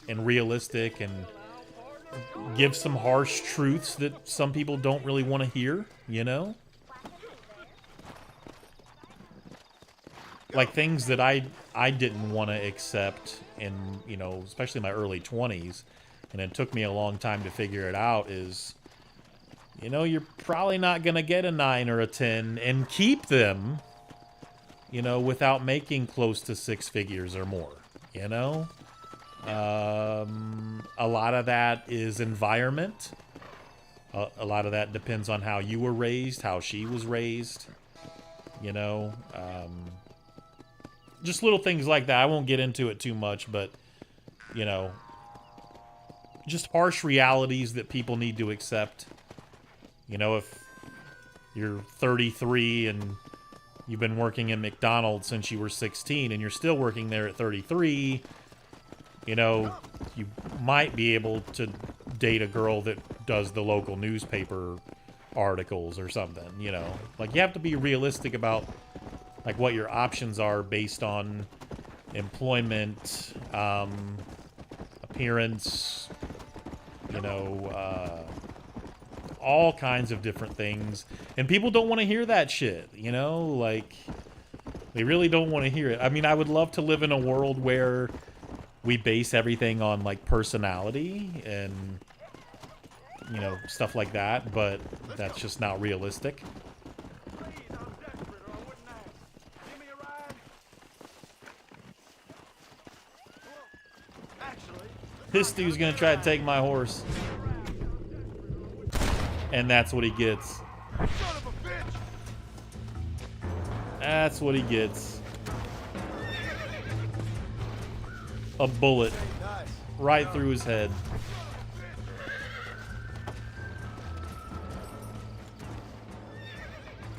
and realistic and give some harsh truths that some people don't really want to hear, you know? Like things that I didn't want to accept in, you know, especially my early 20s, and it took me a long time to figure it out, is, you know, you're probably not going to get a 9 or a 10 and keep them, you know, without making close to 6 figures or more, you know? A lot of that is environment. A lot of that depends on how you were raised, how she was raised, you know? Just little things like that. I won't get into it too much, but, you know, just harsh realities that people need to accept. You know, if you're 33 and you've been working in McDonald's since you were 16 and you're still working there at 33, you know, you might be able to date a girl that does the local newspaper articles or something, you know. Like, you have to be realistic about, like, what your options are based on employment, appearance, you know, all kinds of different things. And people don't want to hear that shit, you know? Like, they really don't want to hear it. I mean, I would love to live in a world where we base everything on, like, personality and, you know, stuff like that, but that's just not realistic. This dude's gonna try to take my horse. And that's what he gets. That's what he gets. A bullet right through his head.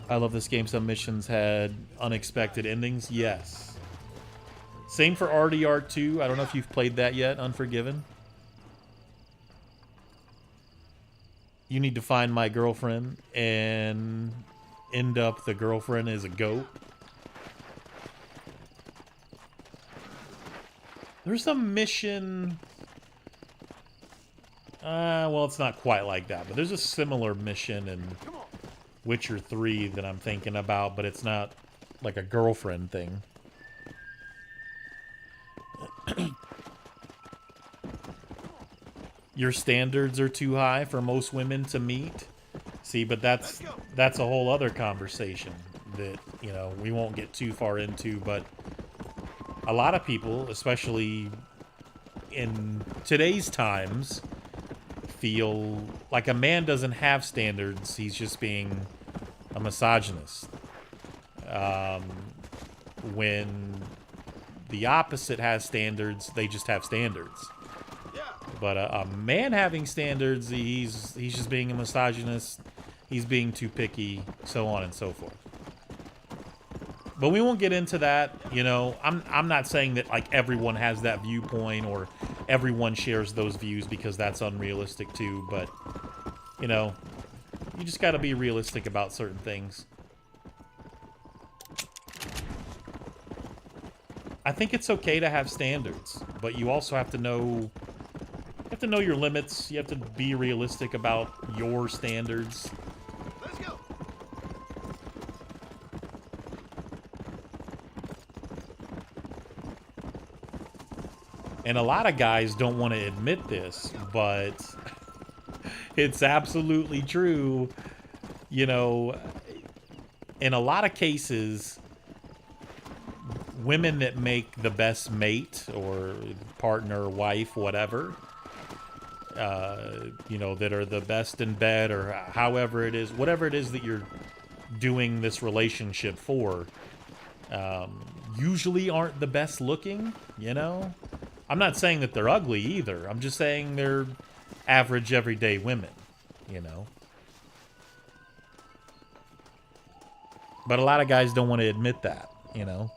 I love this game. Some missions had unexpected endings. Yes. Same for RDR2. I don't know if you've played that yet, Unforgiven. You need to find my girlfriend and end up the girlfriend is a goat. There's a mission... well, it's not quite like that, but there's a similar mission in Witcher 3 that I'm thinking about, but it's not like a girlfriend thing. Your standards are too high for most women to meet. See, but that's a whole other conversation that, you know, we won't get too far into, but a lot of people, especially in today's times, feel like a man doesn't have standards. He's just being a misogynist. When the opposite has standards, they just have standards. But a man having standards, he's just being a misogynist. He's being too picky, so on and so forth. But we won't get into that. You know, I'm not saying that like everyone has that viewpoint or everyone shares those views, because that's unrealistic too. But you know, you just got to be realistic about certain things. I think it's okay to have standards, but you also have to know your limits. You have to be realistic about your standards. Let's go. And a lot of guys don't want to admit this, but it's absolutely true. You know, in a lot of cases, women that make the best mate or partner, wife, whatever, you know, that are the best in bed or however it is, whatever it is that you're doing this relationship for, usually aren't the best looking, you know? I'm not saying that they're ugly either. I'm just saying they're average everyday women, you know? But a lot of guys don't want to admit that, you know?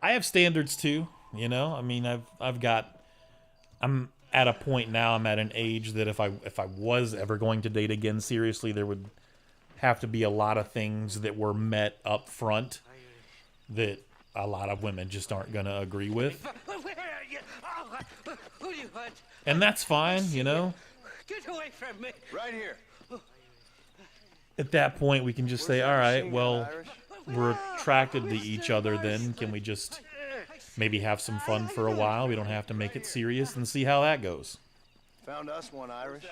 I have standards too, you know? I mean, I'm at a point now, I'm at an age that if I was ever going to date again seriously, there would have to be a lot of things that were met up front that a lot of women just aren't going to agree with. Where are you? Oh, who do you want? And that's fine, you know? Get away from me. Right here. At that point, we can just say, all right, well, we're attracted to each other then. Can we just maybe have some fun for a while? We don't have to make it serious and see how that goes. Found us one, Irish.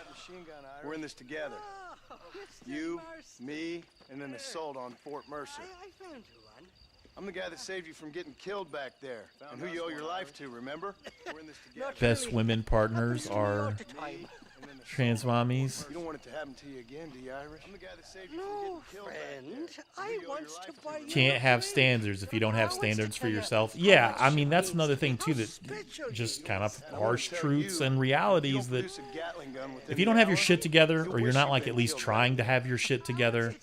We're in this together. You, me, and an assault on Fort Mercer. I found you one. I'm the guy that saved you from getting killed back there. And who you owe your life to, remember? We're in this together. Best women partners are trans mommies. You don't want it to happen to you again, do you, Irish? I'm the guy that saved you No, from getting killed friend. back there. I want to buy you. Can't have standards if you don't have standards for yourself. Yeah, I mean, that's another thing too, that just kind of harsh truths and realities that if you don't have your shit together, or you're not like at least trying to have your shit together,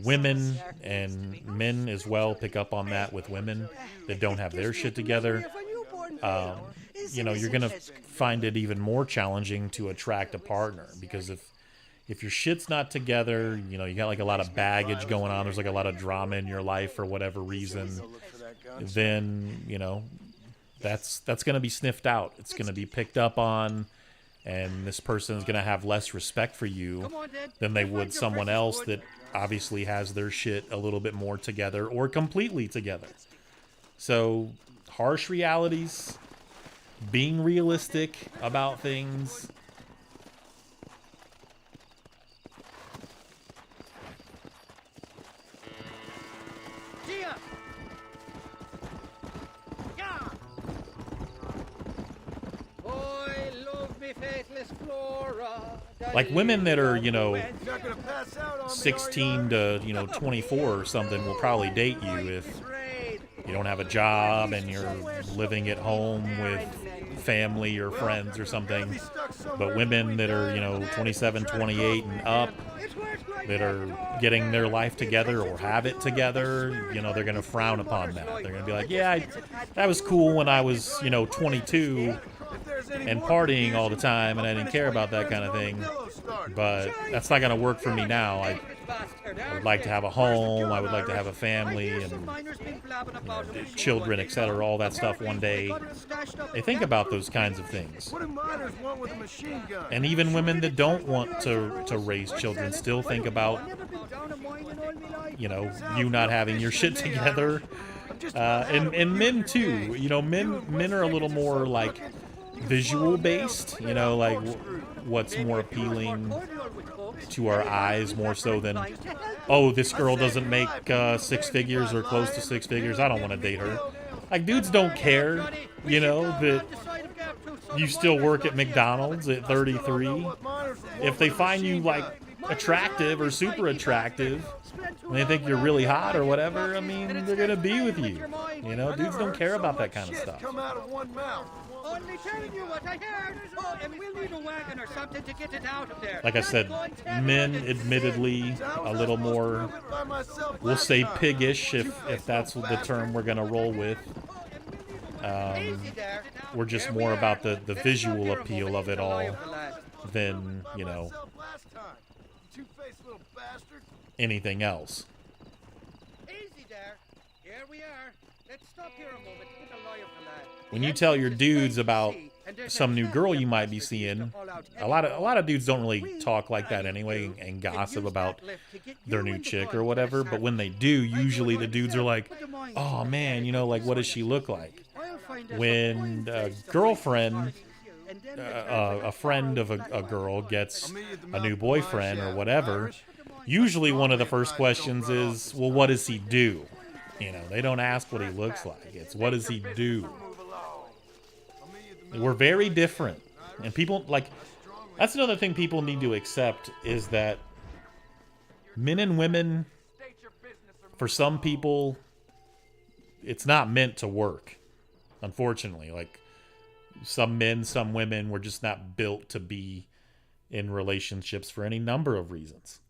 women and men as well pick up on that with women that don't have their shit together. You know, you're gonna find it even more challenging to attract a partner, because if your shit's not together, you know, you got like a lot of baggage going on, there's like a lot of drama in your life for whatever reason, then, you know, that's gonna be sniffed out. It's gonna be picked up on, and this person's gonna have less respect for you than they would someone else that obviously has their shit a little bit more together or completely together. So, harsh realities, being realistic about things. Gia! Yeah! Boy, love me faithless Flora. Like women that are, you know, 16 to, you know, 24 or something will probably date you if you don't have a job and you're living at home with family or friends or something. But women that are, you know, 27, 28 and up, that are getting their life together or have it together, you know, they're going to frown upon that. They're going to be like, yeah, that was cool when I was, you know, 22 and partying all the time and I didn't care about that kind of thing. But that's not going to work for me now. I would like to have a home. I would like to have a family and, you know, children, etc. All that stuff one day. They think about those kinds of things. And even women that don't want to raise children still think about, you know, you not having your shit together. And men too. You know, men are a little more like visual based. You know, like what's more appealing to our eyes more so than, oh, this girl doesn't make 6 figures or close to 6 figures, I don't want to date her. Like, dudes don't care, you know, that you still work at McDonald's at 33. If they find you, like, attractive or super attractive, and they think you're really hot or whatever, I mean, they're gonna be with you. You know, dudes don't care about that kind of stuff. Only telling you what I heard. Oh, and we'll need a wagon or something to get it out of there. Like I said, men admittedly a little more, we'll say piggish if that's the term we're gonna roll with. We're just more about the visual appeal of it all than, you know, anything else. Easy there. Here we are. Let's stop here a moment to get a lie of the land. When you tell your dudes about some new girl you might be seeing, a lot of dudes don't really talk like that anyway and gossip about their new chick or whatever, but when they do, usually the dudes are like, oh man, you know, like, what does she look like? When a girlfriend, a friend of a girl gets a new boyfriend or whatever, usually one of the first questions is, well, what does he do? You know, they don't ask what he looks like. It's, what does he do? We're very different. And people, like, that's another thing people need to accept is that men and women, for some people, it's not meant to work. Unfortunately, like, some men, some women, we're just not built to be in relationships for any number of reasons.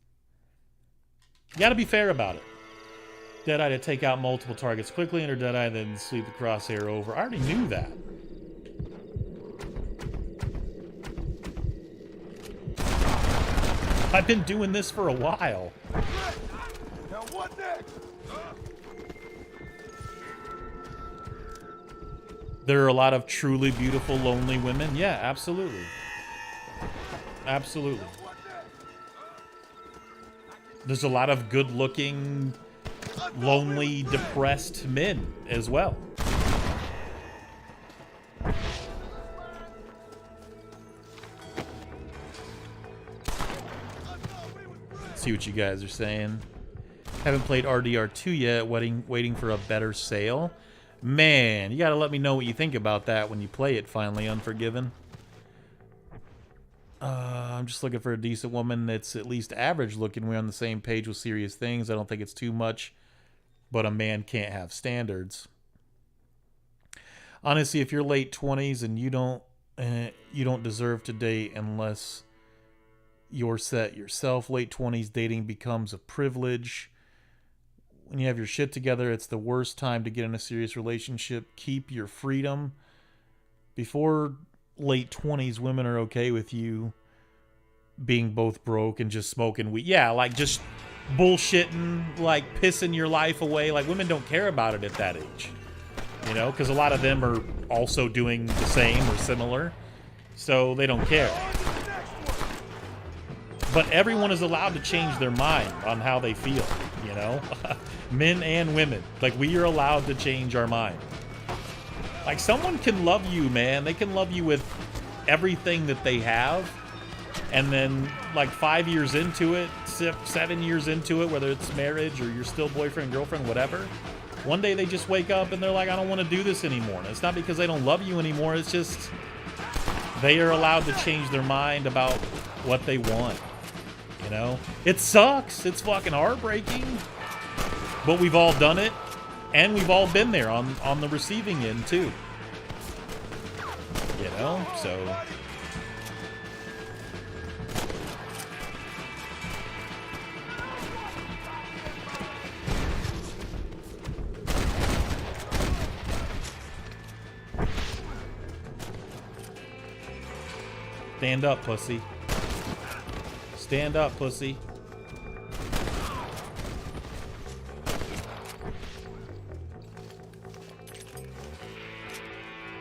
You gotta be fair about it. Deadeye to take out multiple targets quickly, enter Deadeye, then sweep the crosshair over. I already knew that. I've been doing this for a while. Now what next? There are a lot of truly beautiful, lonely women. Yeah, absolutely. Absolutely. There's a lot of good-looking, lonely, depressed men as well. See what you guys are saying. Haven't played RDR2 yet, waiting for a better sale. Man, you gotta let me know what you think about that when you play it finally, Unforgiven. I'm just looking for a decent woman that's at least average looking. We're on the same page with serious things. I don't think it's too much, but a man can't have standards. Honestly, if you're late 20s and you don't deserve to date unless you're set yourself. Late 20s dating becomes a privilege. When you have your shit together, it's the worst time to get in a serious relationship. Keep your freedom. Before late 20s, women are okay with you being both broke and just smoking weed. Yeah, like just bullshitting, like pissing your life away. Like, women don't care about it at that age. You know, because a lot of them are also doing the same or similar. So they don't care. But everyone is allowed to change their mind on how they feel, you know? Men and women. Like, we are allowed to change our mind. Like, someone can love you, man. They can love you with everything that they have. And then, like, 5 years into it, 7 years into it, whether it's marriage or you're still boyfriend, girlfriend, whatever, one day they just wake up and they're like, I don't want to do this anymore. And it's not because they don't love you anymore. It's just they are allowed to change their mind about what they want. You know, it sucks. It's fucking heartbreaking, but we've all done it, and we've all been there on the receiving end too. You know, so Stand up, pussy. Stand up, pussy.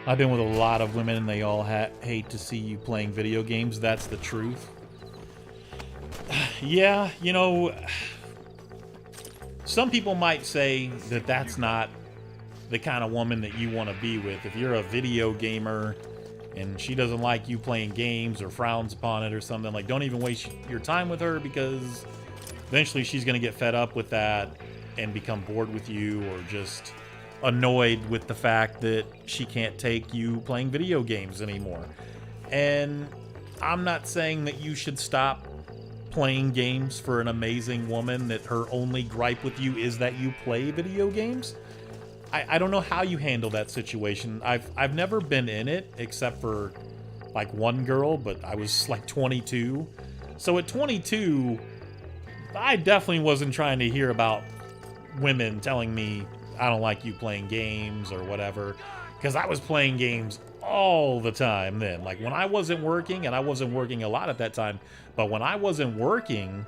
I've been with a lot of women and they all hate to see you playing video games. That's the truth. Yeah, you know, some people might say that that's not the kind of woman that you want to be with. If you're a video gamer and she doesn't like you playing games or frowns upon it or something, like, don't even waste your time with her, because eventually she's going to get fed up with that and become bored with you, or just annoyed with the fact that she can't take you playing video games anymore. And I'm not saying that you should stop playing games for an amazing woman that her only gripe with you is that you play video games. I don't know how you handle that situation. I've never been in it except for like one girl, but I was like 22. So at 22, I definitely wasn't trying to hear about women telling me I don't like you playing games or whatever, because I was playing games all the time then. Like when I wasn't working, and I wasn't working a lot at that time, but when I wasn't working,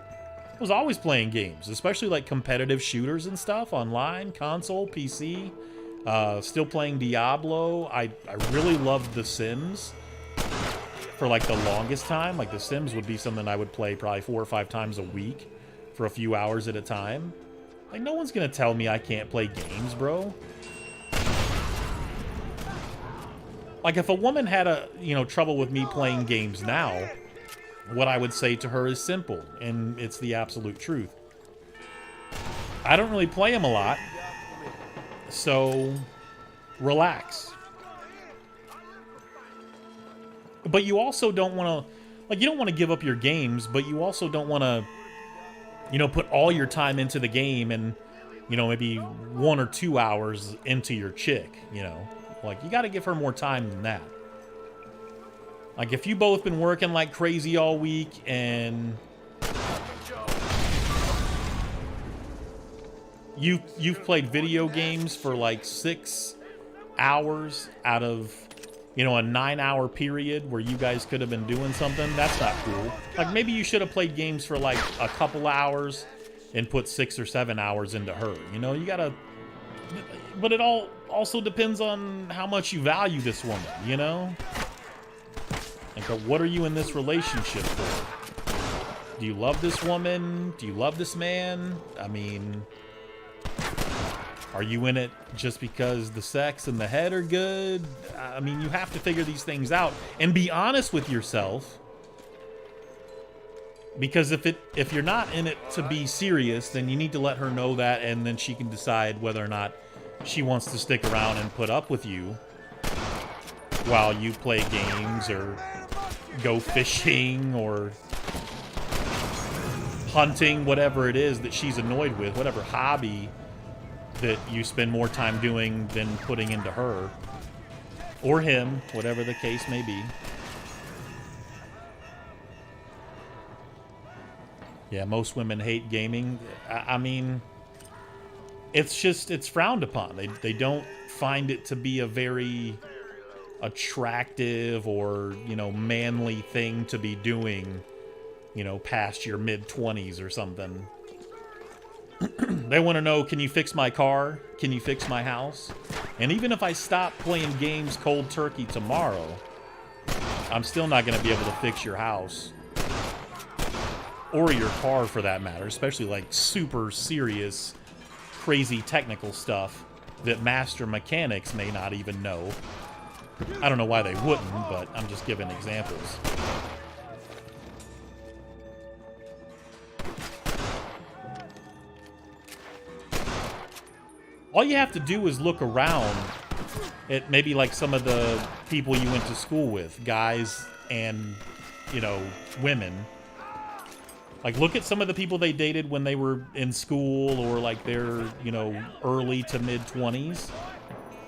I was always playing games, especially like competitive shooters and stuff online, console, PC. Still playing Diablo. I really loved The Sims for like the longest time. Like The Sims would be something I would play probably 4 or 5 times a week for a few hours at a time. Like, no one's gonna tell me I can't play games, bro. Like, if a woman had trouble with me playing games now, what I would say to her is simple, and it's the absolute truth. I don't really play them a lot, so relax. But you also don't want to, like, you don't want to give up your games, but you also don't want to, put all your time into the game and, maybe 1 or 2 hours into your chick, Like, you got to give her more time than that. Like, if you both been working like crazy all week and you've played video games for like 6 hours out of, a 9-hour period where you guys could have been doing something, that's not cool. Like, maybe you should have played games for like a couple hours and put 6 or 7 hours into her. You gotta, but it all also depends on how much you value this woman, Like, what are you in this relationship for? Do you love this woman? Do you love this man? I mean, are you in it just because the sex and the head are good? I mean, you have to figure these things out and be honest with yourself. Because if you're not in it to be serious, then you need to let her know that, and then she can decide whether or not she wants to stick around and put up with you while you play games or go fishing or hunting, whatever it is that she's annoyed with, whatever hobby that you spend more time doing than putting into her or him, whatever the case may be. Yeah, most women hate gaming. I mean, it's frowned upon. They don't find it to be a very attractive or, manly thing to be doing, past your mid-20s or something. They want to know, can you fix my car? Can you fix my house? And even if I stop playing games cold turkey tomorrow, I'm still not going to be able to fix your house. Or your car, for that matter. Especially, like, super serious, crazy technical stuff that master mechanics may not even know. I don't know why they wouldn't, but I'm just giving examples. All you have to do is look around at maybe like some of the people you went to school with, guys and, women. Like, look at some of the people they dated when they were in school or like their, early to mid-20s.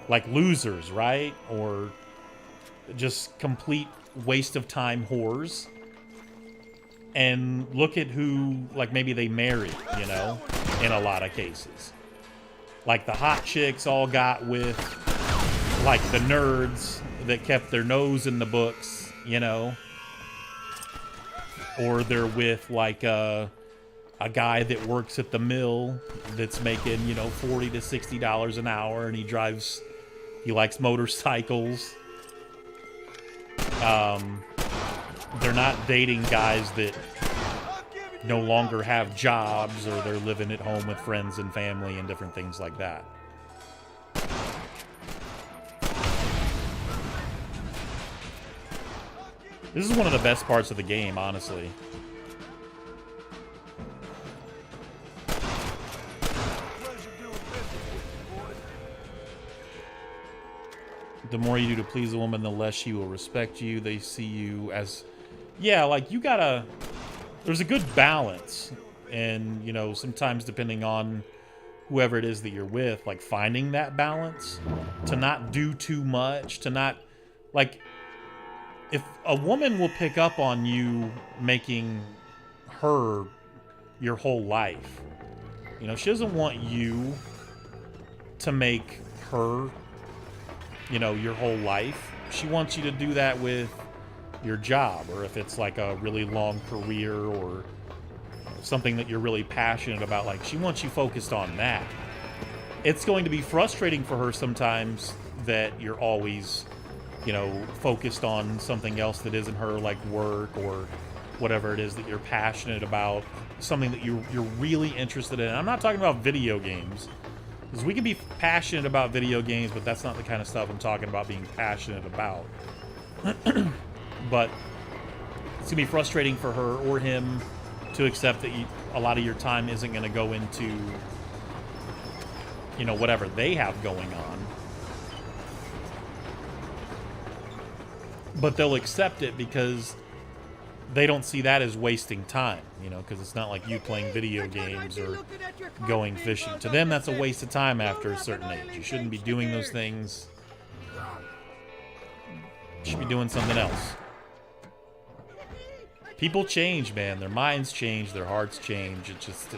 Like losers, right? Or just complete waste of time whores. And look at who, like, maybe they married, in a lot of cases. Like, the hot chicks all got with, like, the nerds that kept their nose in the books, or they're with like a guy that works at the mill that's making, you know, $40 to $60 an hour, and he likes motorcycles. They're not dating guys that no longer have jobs, or they're living at home with friends and family and different things like that. This is one of the best parts of the game, honestly. The more you do to please a woman, the less she will respect you. They see you as... Yeah, like, you gotta... There's a good balance. And, you know, sometimes depending on whoever it is that you're with, like, finding that balance. To not do too much. To not... Like, if a woman will pick up on you making her your whole life, you know, she doesn't want you to make her, you know, your whole life. She wants you to do that with your job, or if it's like a really long career or something that you're really passionate about, like, she wants you focused on that. It's going to be frustrating for her sometimes that you're always, you know, focused on something else that isn't her, like work or whatever it is that you're passionate about, something that you're really interested in. I'm not talking about video games, because we can be passionate about video games, but that's not the kind of stuff I'm talking about being passionate about. But it's gonna be frustrating for her or him to accept that a lot of your time isn't gonna go into, you know, whatever they have going on. But they'll accept it because they don't see that as wasting time, you know, because it's not like you playing video games or going fishing. To them, that's a waste of time after a certain age. You shouldn't be doing those things. You should be doing something else. People change, man. Their minds change. Their hearts change. It just,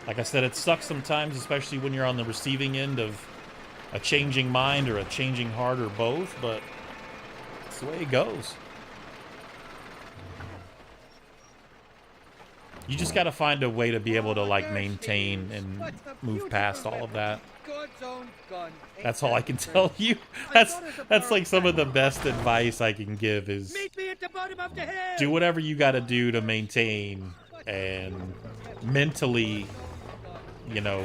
like I said, it sucks sometimes, especially when you're on the receiving end of a changing mind or a changing heart or both, but it's the way it goes. You just got to find a way to be able to, like, maintain and move past all of that. That's all I can tell you. That's like some of the best advice I can give is do whatever you got to do to maintain and mentally, you know,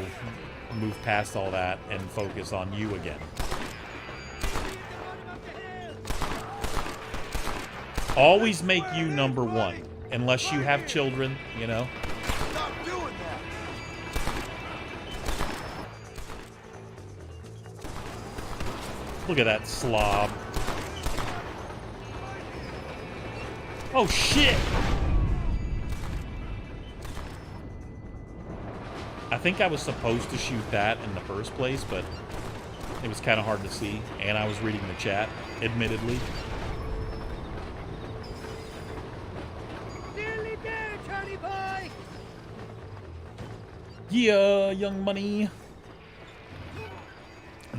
move past all that and focus on you again. Always make you number one. Unless you have children, you know. Stop doing that. Look at that slob. Oh, shit! I think I was supposed to shoot that in the first place, but it was kind of hard to see. And I was reading the chat, admittedly. Yeah, Young Money.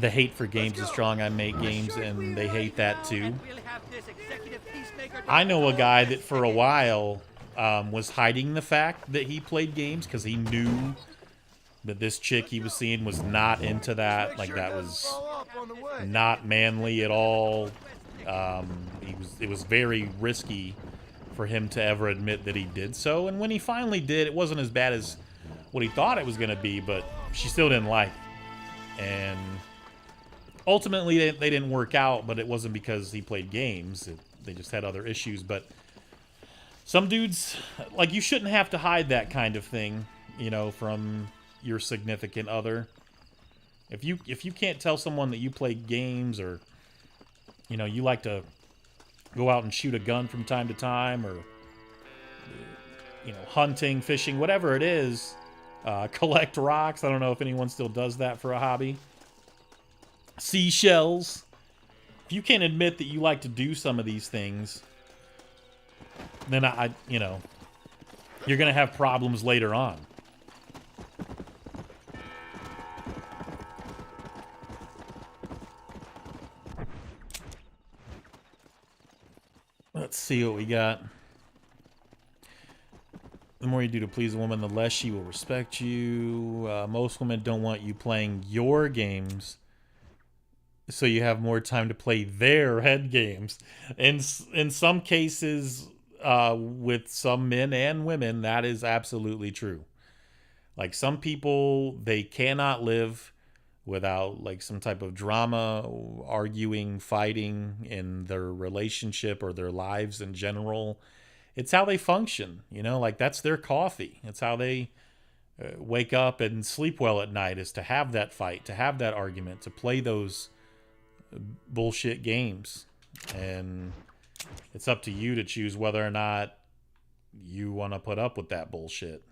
The hate for games is strong. I make games, and they hate that too. I know a guy that for a while was hiding the fact that he played games because he knew that this chick he was seeing was not into that. Like, that was not manly at all. It was very risky for him to ever admit that he did so. And when he finally did, it wasn't as bad as what he thought it was going to be, but she still didn't like it. And ultimately, they didn't work out, but it wasn't because he played games. They just had other issues. But some dudes, like, you shouldn't have to hide that kind of thing, you know, from your significant other. If you can't tell someone that you play games, or, you know, you like to go out and shoot a gun from time to time, or, you know, hunting, fishing, whatever it is, collect rocks. I don't know if anyone still does that for a hobby. Seashells. If you can't admit that you like to do some of these things, then you know, you're going to have problems later on. Let's see what we got. more you do to please a woman, the less she will respect you. Most women don't want you playing your games, so you have more time to play their head games. In some cases, with some men and women, that is absolutely true. Like, some people, they cannot live without like some type of drama, arguing, fighting in their relationship or their lives in general. It's how they function, you know, like that's their coffee. It's how they wake up and sleep well at night, is to have that fight, to have that argument, to play those bullshit games. And it's up to you to choose whether or not you want to put up with that bullshit.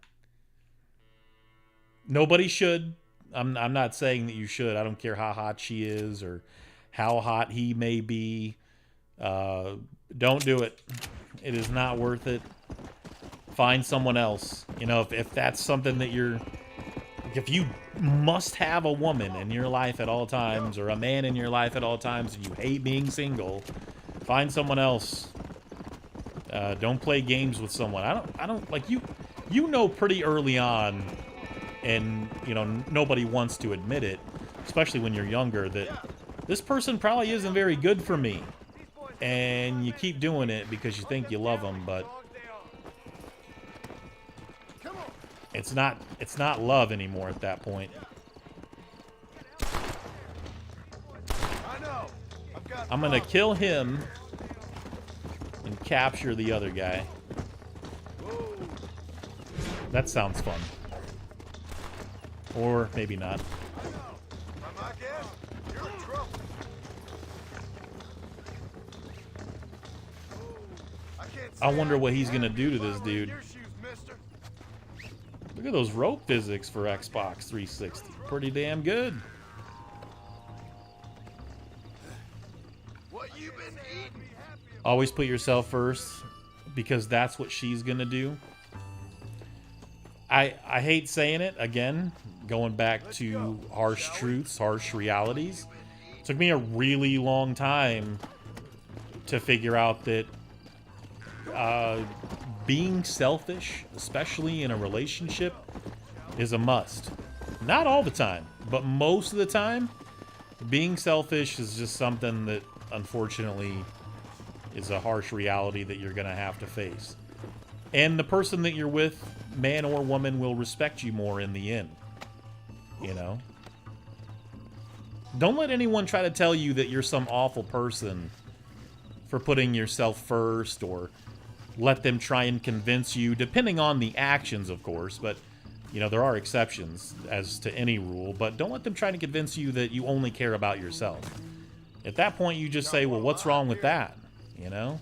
Nobody should. I'm not saying that you should. I don't care how hot she is or how hot he may be. Don't do it. It is not worth it. Find someone else. You know, if that's something that if you must have a woman in your life at all times, or a man in your life at all times, and you hate being single, find someone else. Don't play games with someone. I don't like you know pretty early on, and you know nobody wants to admit it, especially when you're younger, that this person probably isn't very good for me. And you keep doing it because you think you love them, but it's not love anymore at that point. I'm gonna kill him and capture the other guy. That sounds fun. Or maybe not. I wonder what he's gonna do to this dude. Look at those rope physics for Xbox 360. Pretty damn good. Always put yourself first, because that's what she's gonna do. I hate saying it again, going back to harsh truths, harsh realities. It took me a really long time to figure out that being selfish, especially in a relationship, is a must. Not all the time, but most of the time, being selfish is just something that, unfortunately, is a harsh reality that you're going to have to face. And the person that you're with, man or woman, will respect you more in the end. You know? Don't let anyone try to tell you that you're some awful person for putting yourself first, or let them try and convince you, depending on the actions, of course, but, you know, there are exceptions as to any rule, but don't let them try to convince you that you only care about yourself. At that point, you just say, well, what's wrong with that? You know?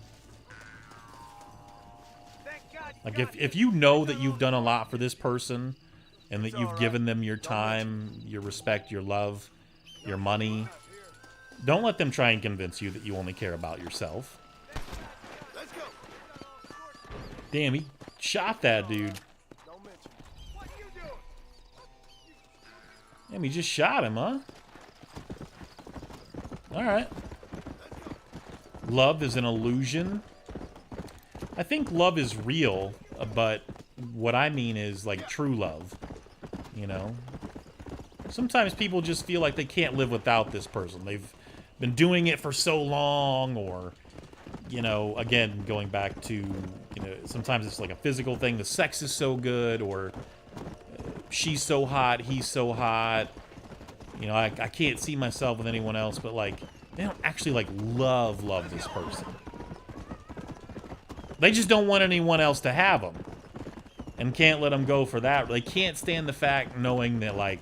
Like, if you know that you've done a lot for this person, and that you've given them your time, your respect, your love, your money, don't let them try and convince you that you only care about yourself. Damn, he shot that dude. Damn, he just shot him, huh? Alright. Love is an illusion. I think love is real, but what I mean is, like, true love. You know? Sometimes people just feel like they can't live without this person. They've been doing it for so long, or, you know, again, going back to, you know, sometimes it's like a physical thing. The sex is so good, or she's so hot, he's so hot. You know, I can't see myself with anyone else, but, like, they don't actually, like, love this person. They just don't want anyone else to have them, and can't let them go for that. They can't stand the fact knowing that, like,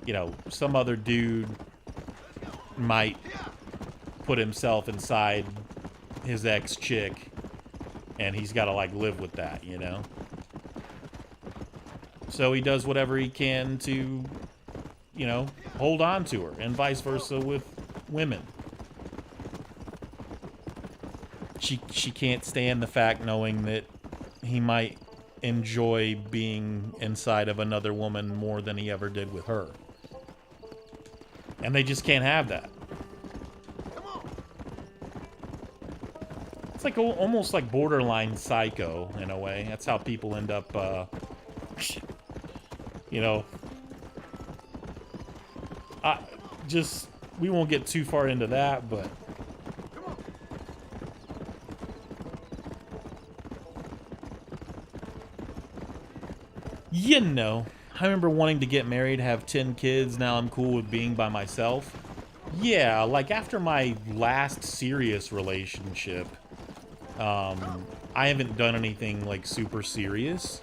you know, some other dude might put himself inside his ex-chick, and he's got to, like, live with that, you know? So he does whatever he can to, you know, hold on to her, and vice versa with women. She can't stand the fact knowing that he might enjoy being inside of another woman more than he ever did with her. And they just can't have that. It's like almost like borderline psycho in a way. That's how people end up, you know. We won't get too far into that, but you know, I remember wanting to get married, have 10 kids. Now I'm cool with being by myself. Yeah, like after my last serious relationship, I haven't done anything like super serious,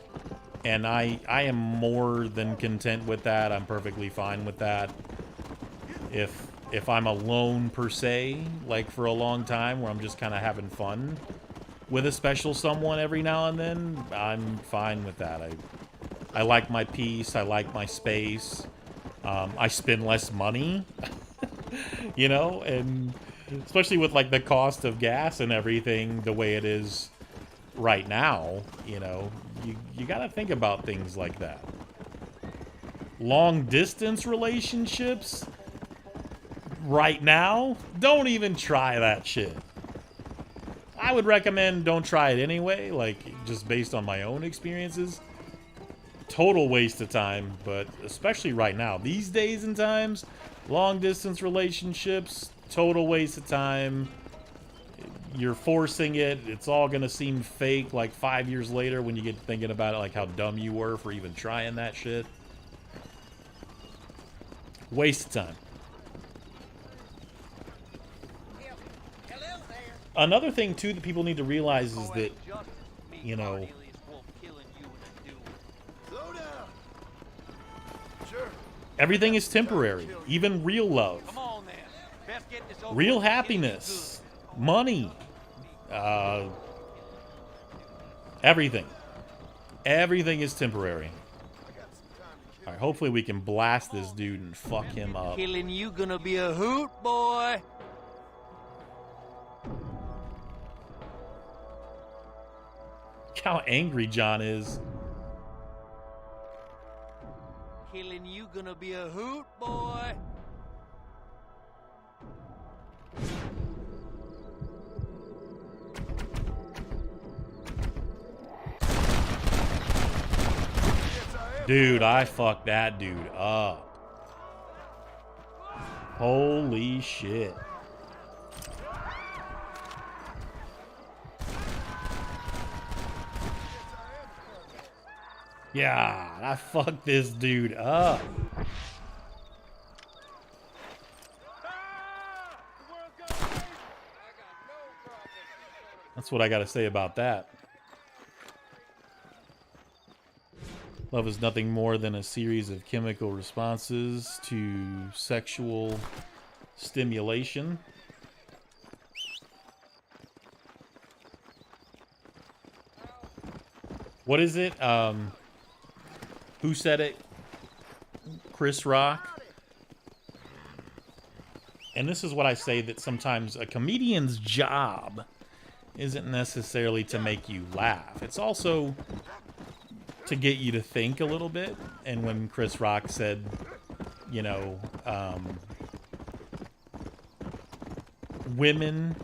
and I am more than content with that. I'm perfectly fine with that. If I'm alone per se, like for a long time, where I'm just kind of having fun with a special someone every now and then, I'm fine with that. I like my peace. I like my space. I spend less money, you know, and especially with like the cost of gas and everything the way it is right now, you know, you got to think about things like that. Long distance relationships right now, don't even try that shit. I would recommend don't try it anyway, like just based on my own experiences. Total waste of time, but especially right now, these days and times, long distance relationships, total waste of time. You're forcing it. It's all gonna seem fake like 5 years later when you get thinking about it, like how dumb you were for even trying that shit. Waste of time. Another thing too that people need to realize is that, you know, everything is temporary, even real love, real happiness, money, everything. Everything is temporary. All right, hopefully we can blast this dude and fuck him up. Killing you gonna be a hoot, boy. Look how angry John is. Killing you gonna be a hoot, boy. Dude, I fucked that dude up. Holy shit. Yeah, I fucked this dude up. That's what I gotta say about that. Love is nothing more than a series of chemical responses to sexual stimulation. What is it? Who said it? Chris Rock. And this is what I say, that sometimes a comedian's job isn't necessarily to make you laugh. It's also to get you to think a little bit. And when Chris Rock said, you know, women,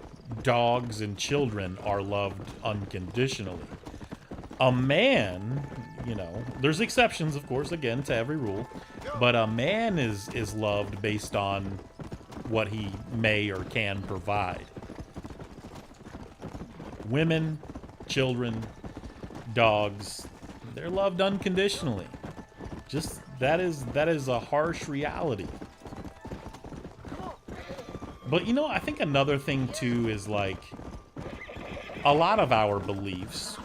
dogs, and children are loved unconditionally. A man, you know, there's exceptions, of course, again, to every rule, but a man is loved based on what he may or can provide. Women, children, dogs, they're loved unconditionally. Just that is a harsh reality. But you know, I think another thing too is like a lot of our beliefs,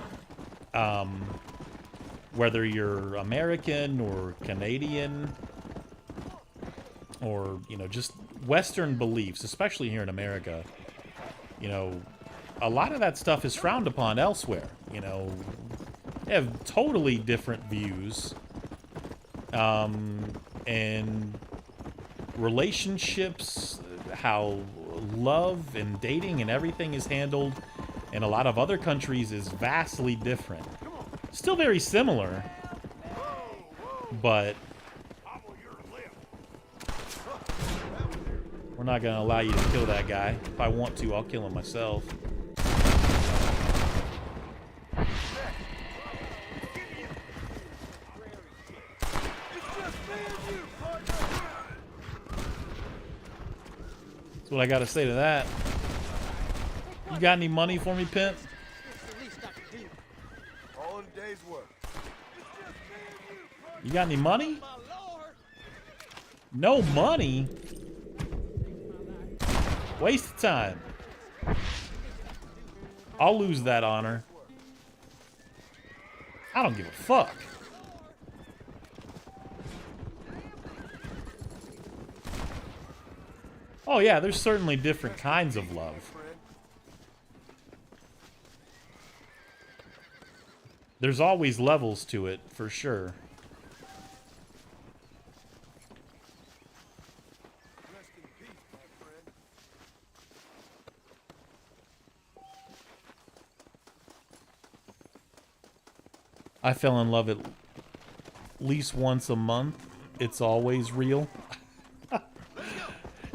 whether you're American or Canadian or, you know, just Western beliefs, especially here in America, you know, a lot of that stuff is frowned upon elsewhere. You know, they have totally different views, and relationships, how love and dating and everything is handled in a lot of other countries is vastly different. Still very similar, but we're not going to allow you to kill that guy. If I want to, I'll kill him myself. That's what I gotta say to that. You got any money for me, pimp? All in a day's work. You got any money? No money? Waste of time. I'll lose that honor. I don't give a fuck. Oh yeah, there's certainly different kinds of love. There's always levels to it, for sure. I fell in love at least once a month. It's always real.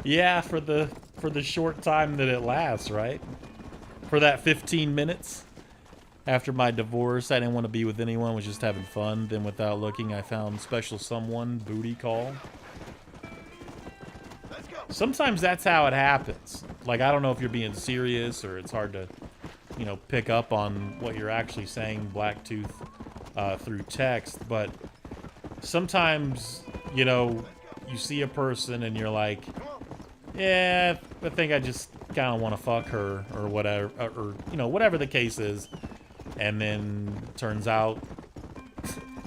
Yeah, for the short time that it lasts, right? For that 15 minutes. After my divorce, I didn't want to be with anyone, was just having fun. Then without looking, I found special someone, booty call. Sometimes that's how it happens. Like, I don't know if you're being serious or it's hard to, you know, pick up on what you're actually saying, Blacktooth, through text. But sometimes, you know, you see a person and you're like, yeah, I think I just kind of want to fuck her or whatever, or, you know, whatever the case is. And then turns out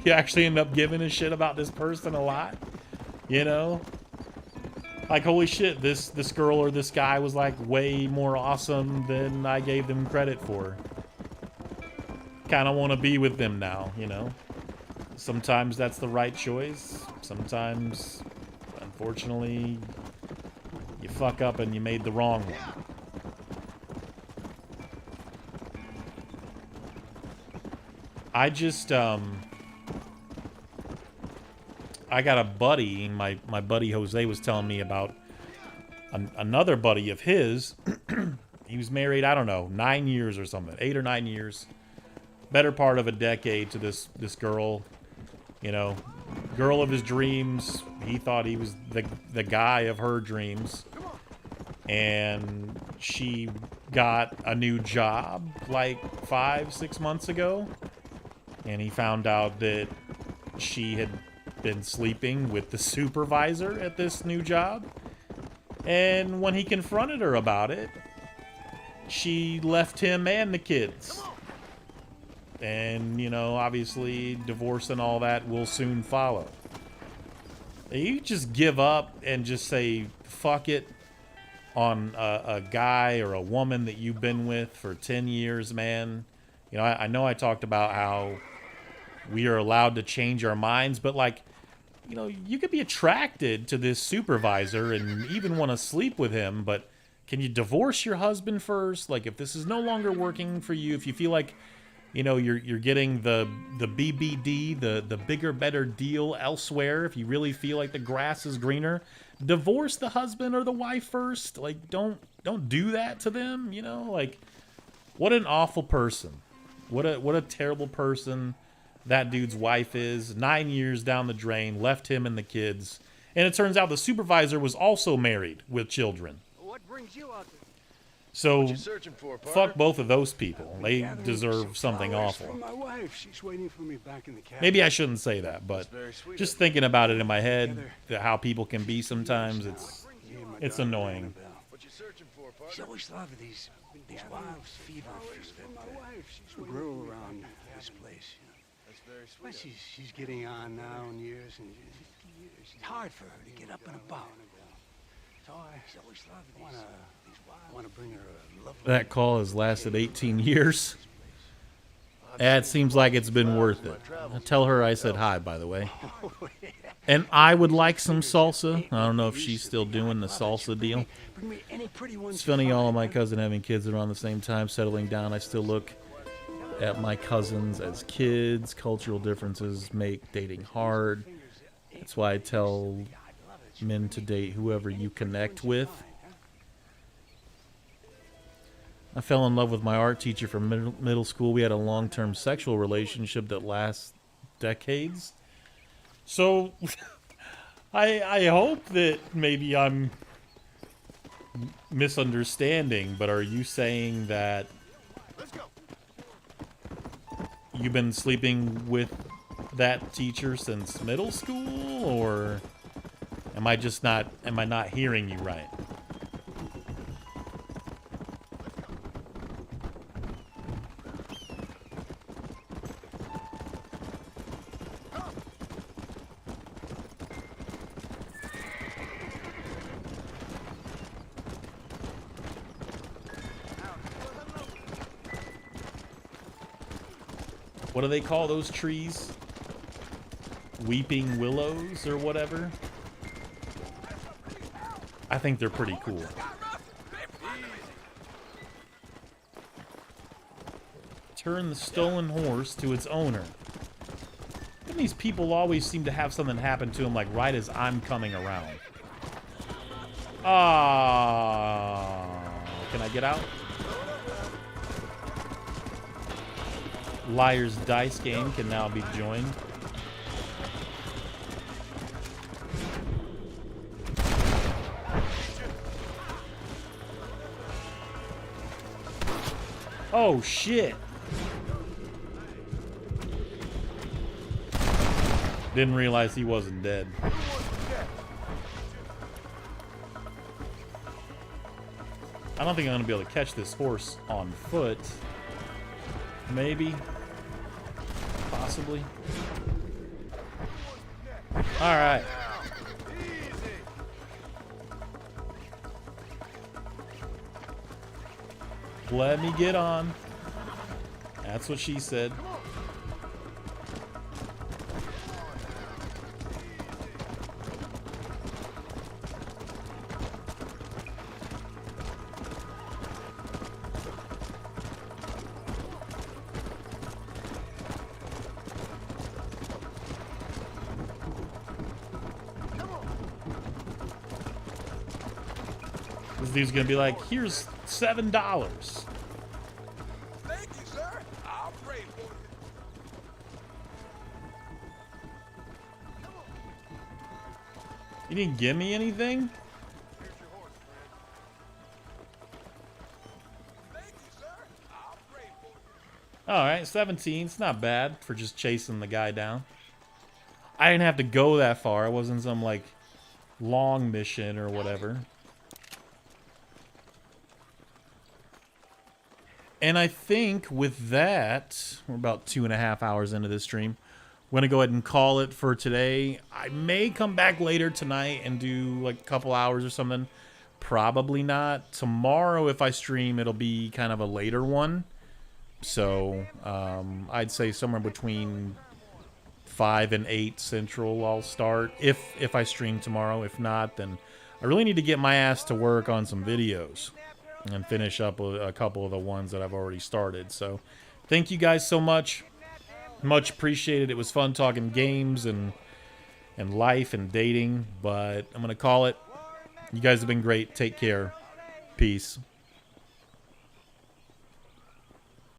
you actually end up giving a shit about this person a lot, you know? Like, holy shit, this girl or this guy was like way more awesome than I gave them credit for. Kind of want to be with them now, you know? Sometimes that's the right choice. Sometimes, unfortunately, you fuck up and you made the wrong one. I just, I got a buddy, my buddy Jose was telling me about another buddy of his. He was married, I don't know, 9 years or something, 8 or 9 years. Better part of a decade to this girl, you know, girl of his dreams. He thought he was the guy of her dreams. And she got a new job like 5-6 months ago. And he found out that she had been sleeping with the supervisor at this new job. And when he confronted her about it, she left him and the kids. And, you know, obviously divorce and all that will soon follow. You just give up and just say, fuck it, on a guy or a woman that you've been with for 10 years, man. You know, I know I talked about how we are allowed to change our minds, but like, you know, you could be attracted to this supervisor and even want to sleep with him, but can you divorce your husband first? Like, if this is no longer working for you, if you feel like, you know, you're getting the BBD, the bigger, better deal elsewhere, if you really feel like the grass is greener, divorce the husband or the wife first. Like, don't do that to them, you know? Like, what an awful person. What a terrible person that dude's wife is. 9 years down the drain, left him and the kids. And it turns out the supervisor was also married with children. What brings you out? So, What you searching for, partner? fuck both of those people. They deserve something awful. My wife, she's waiting for me back in the cabin. Maybe I shouldn't say that, but just thinking about it in my head, how people can be sometimes, it's annoying. What you searching for, partner? She always thought of these wild fever that grew around this place. That's very sweet. But she's getting on now in years, and it's hard for her to get up and about. So I want to bring her a lovely... That call has lasted 18 years. It seems like it's been worth it. Tell her I said hi, by the way. And I would like some salsa. I don't know if she's still doing the salsa deal. It's funny, all of my cousins having kids around the same time, settling down. I still look at my cousins as kids. Cultural differences make dating hard. That's why I tell men to date whoever you connect with. I fell in love with my art teacher from middle school. We had a long-term sexual relationship that lasts decades. So, I hope that maybe I'm misunderstanding, but are you saying that you've been sleeping with that teacher since middle school, or am I not hearing you right? What do they call those trees? Weeping willows or whatever? I think they're pretty cool. Turn the stolen horse to its owner. And these people always seem to have something happen to them, like right as I'm coming around. Ah, can I get out? Liar's Dice game can now be joined. Oh shit. Didn't realize he wasn't dead. I don't think I'm gonna be able to catch this horse on foot. Maybe. Possibly. Alright. Let me get on. That's what she said. This dude's gonna be like, here's $7. Thank you, sir. I'll pray for you. You didn't give me anything? Here's your horse, friend. Thank you, sir. I'll pray for you. Alright, 17. It's not bad for just chasing the guy down. I didn't have to go that far. It wasn't some, like, long mission or whatever. And I think with that, we're about 2.5 hours into this stream. I'm going to go ahead and call it for today. I may come back later tonight and do like a couple hours or something. Probably not. Tomorrow, if I stream, it'll be kind of a later one. So I'd say somewhere between 5 and 8 Central I'll start. If I stream tomorrow. If not, then I really need to get my ass to work on some videos and finish up a couple of the ones that I've already started. So thank you guys so much. Much appreciated. It was fun talking games and life and dating, but I'm going to call it. You guys have been great. Take care. Peace.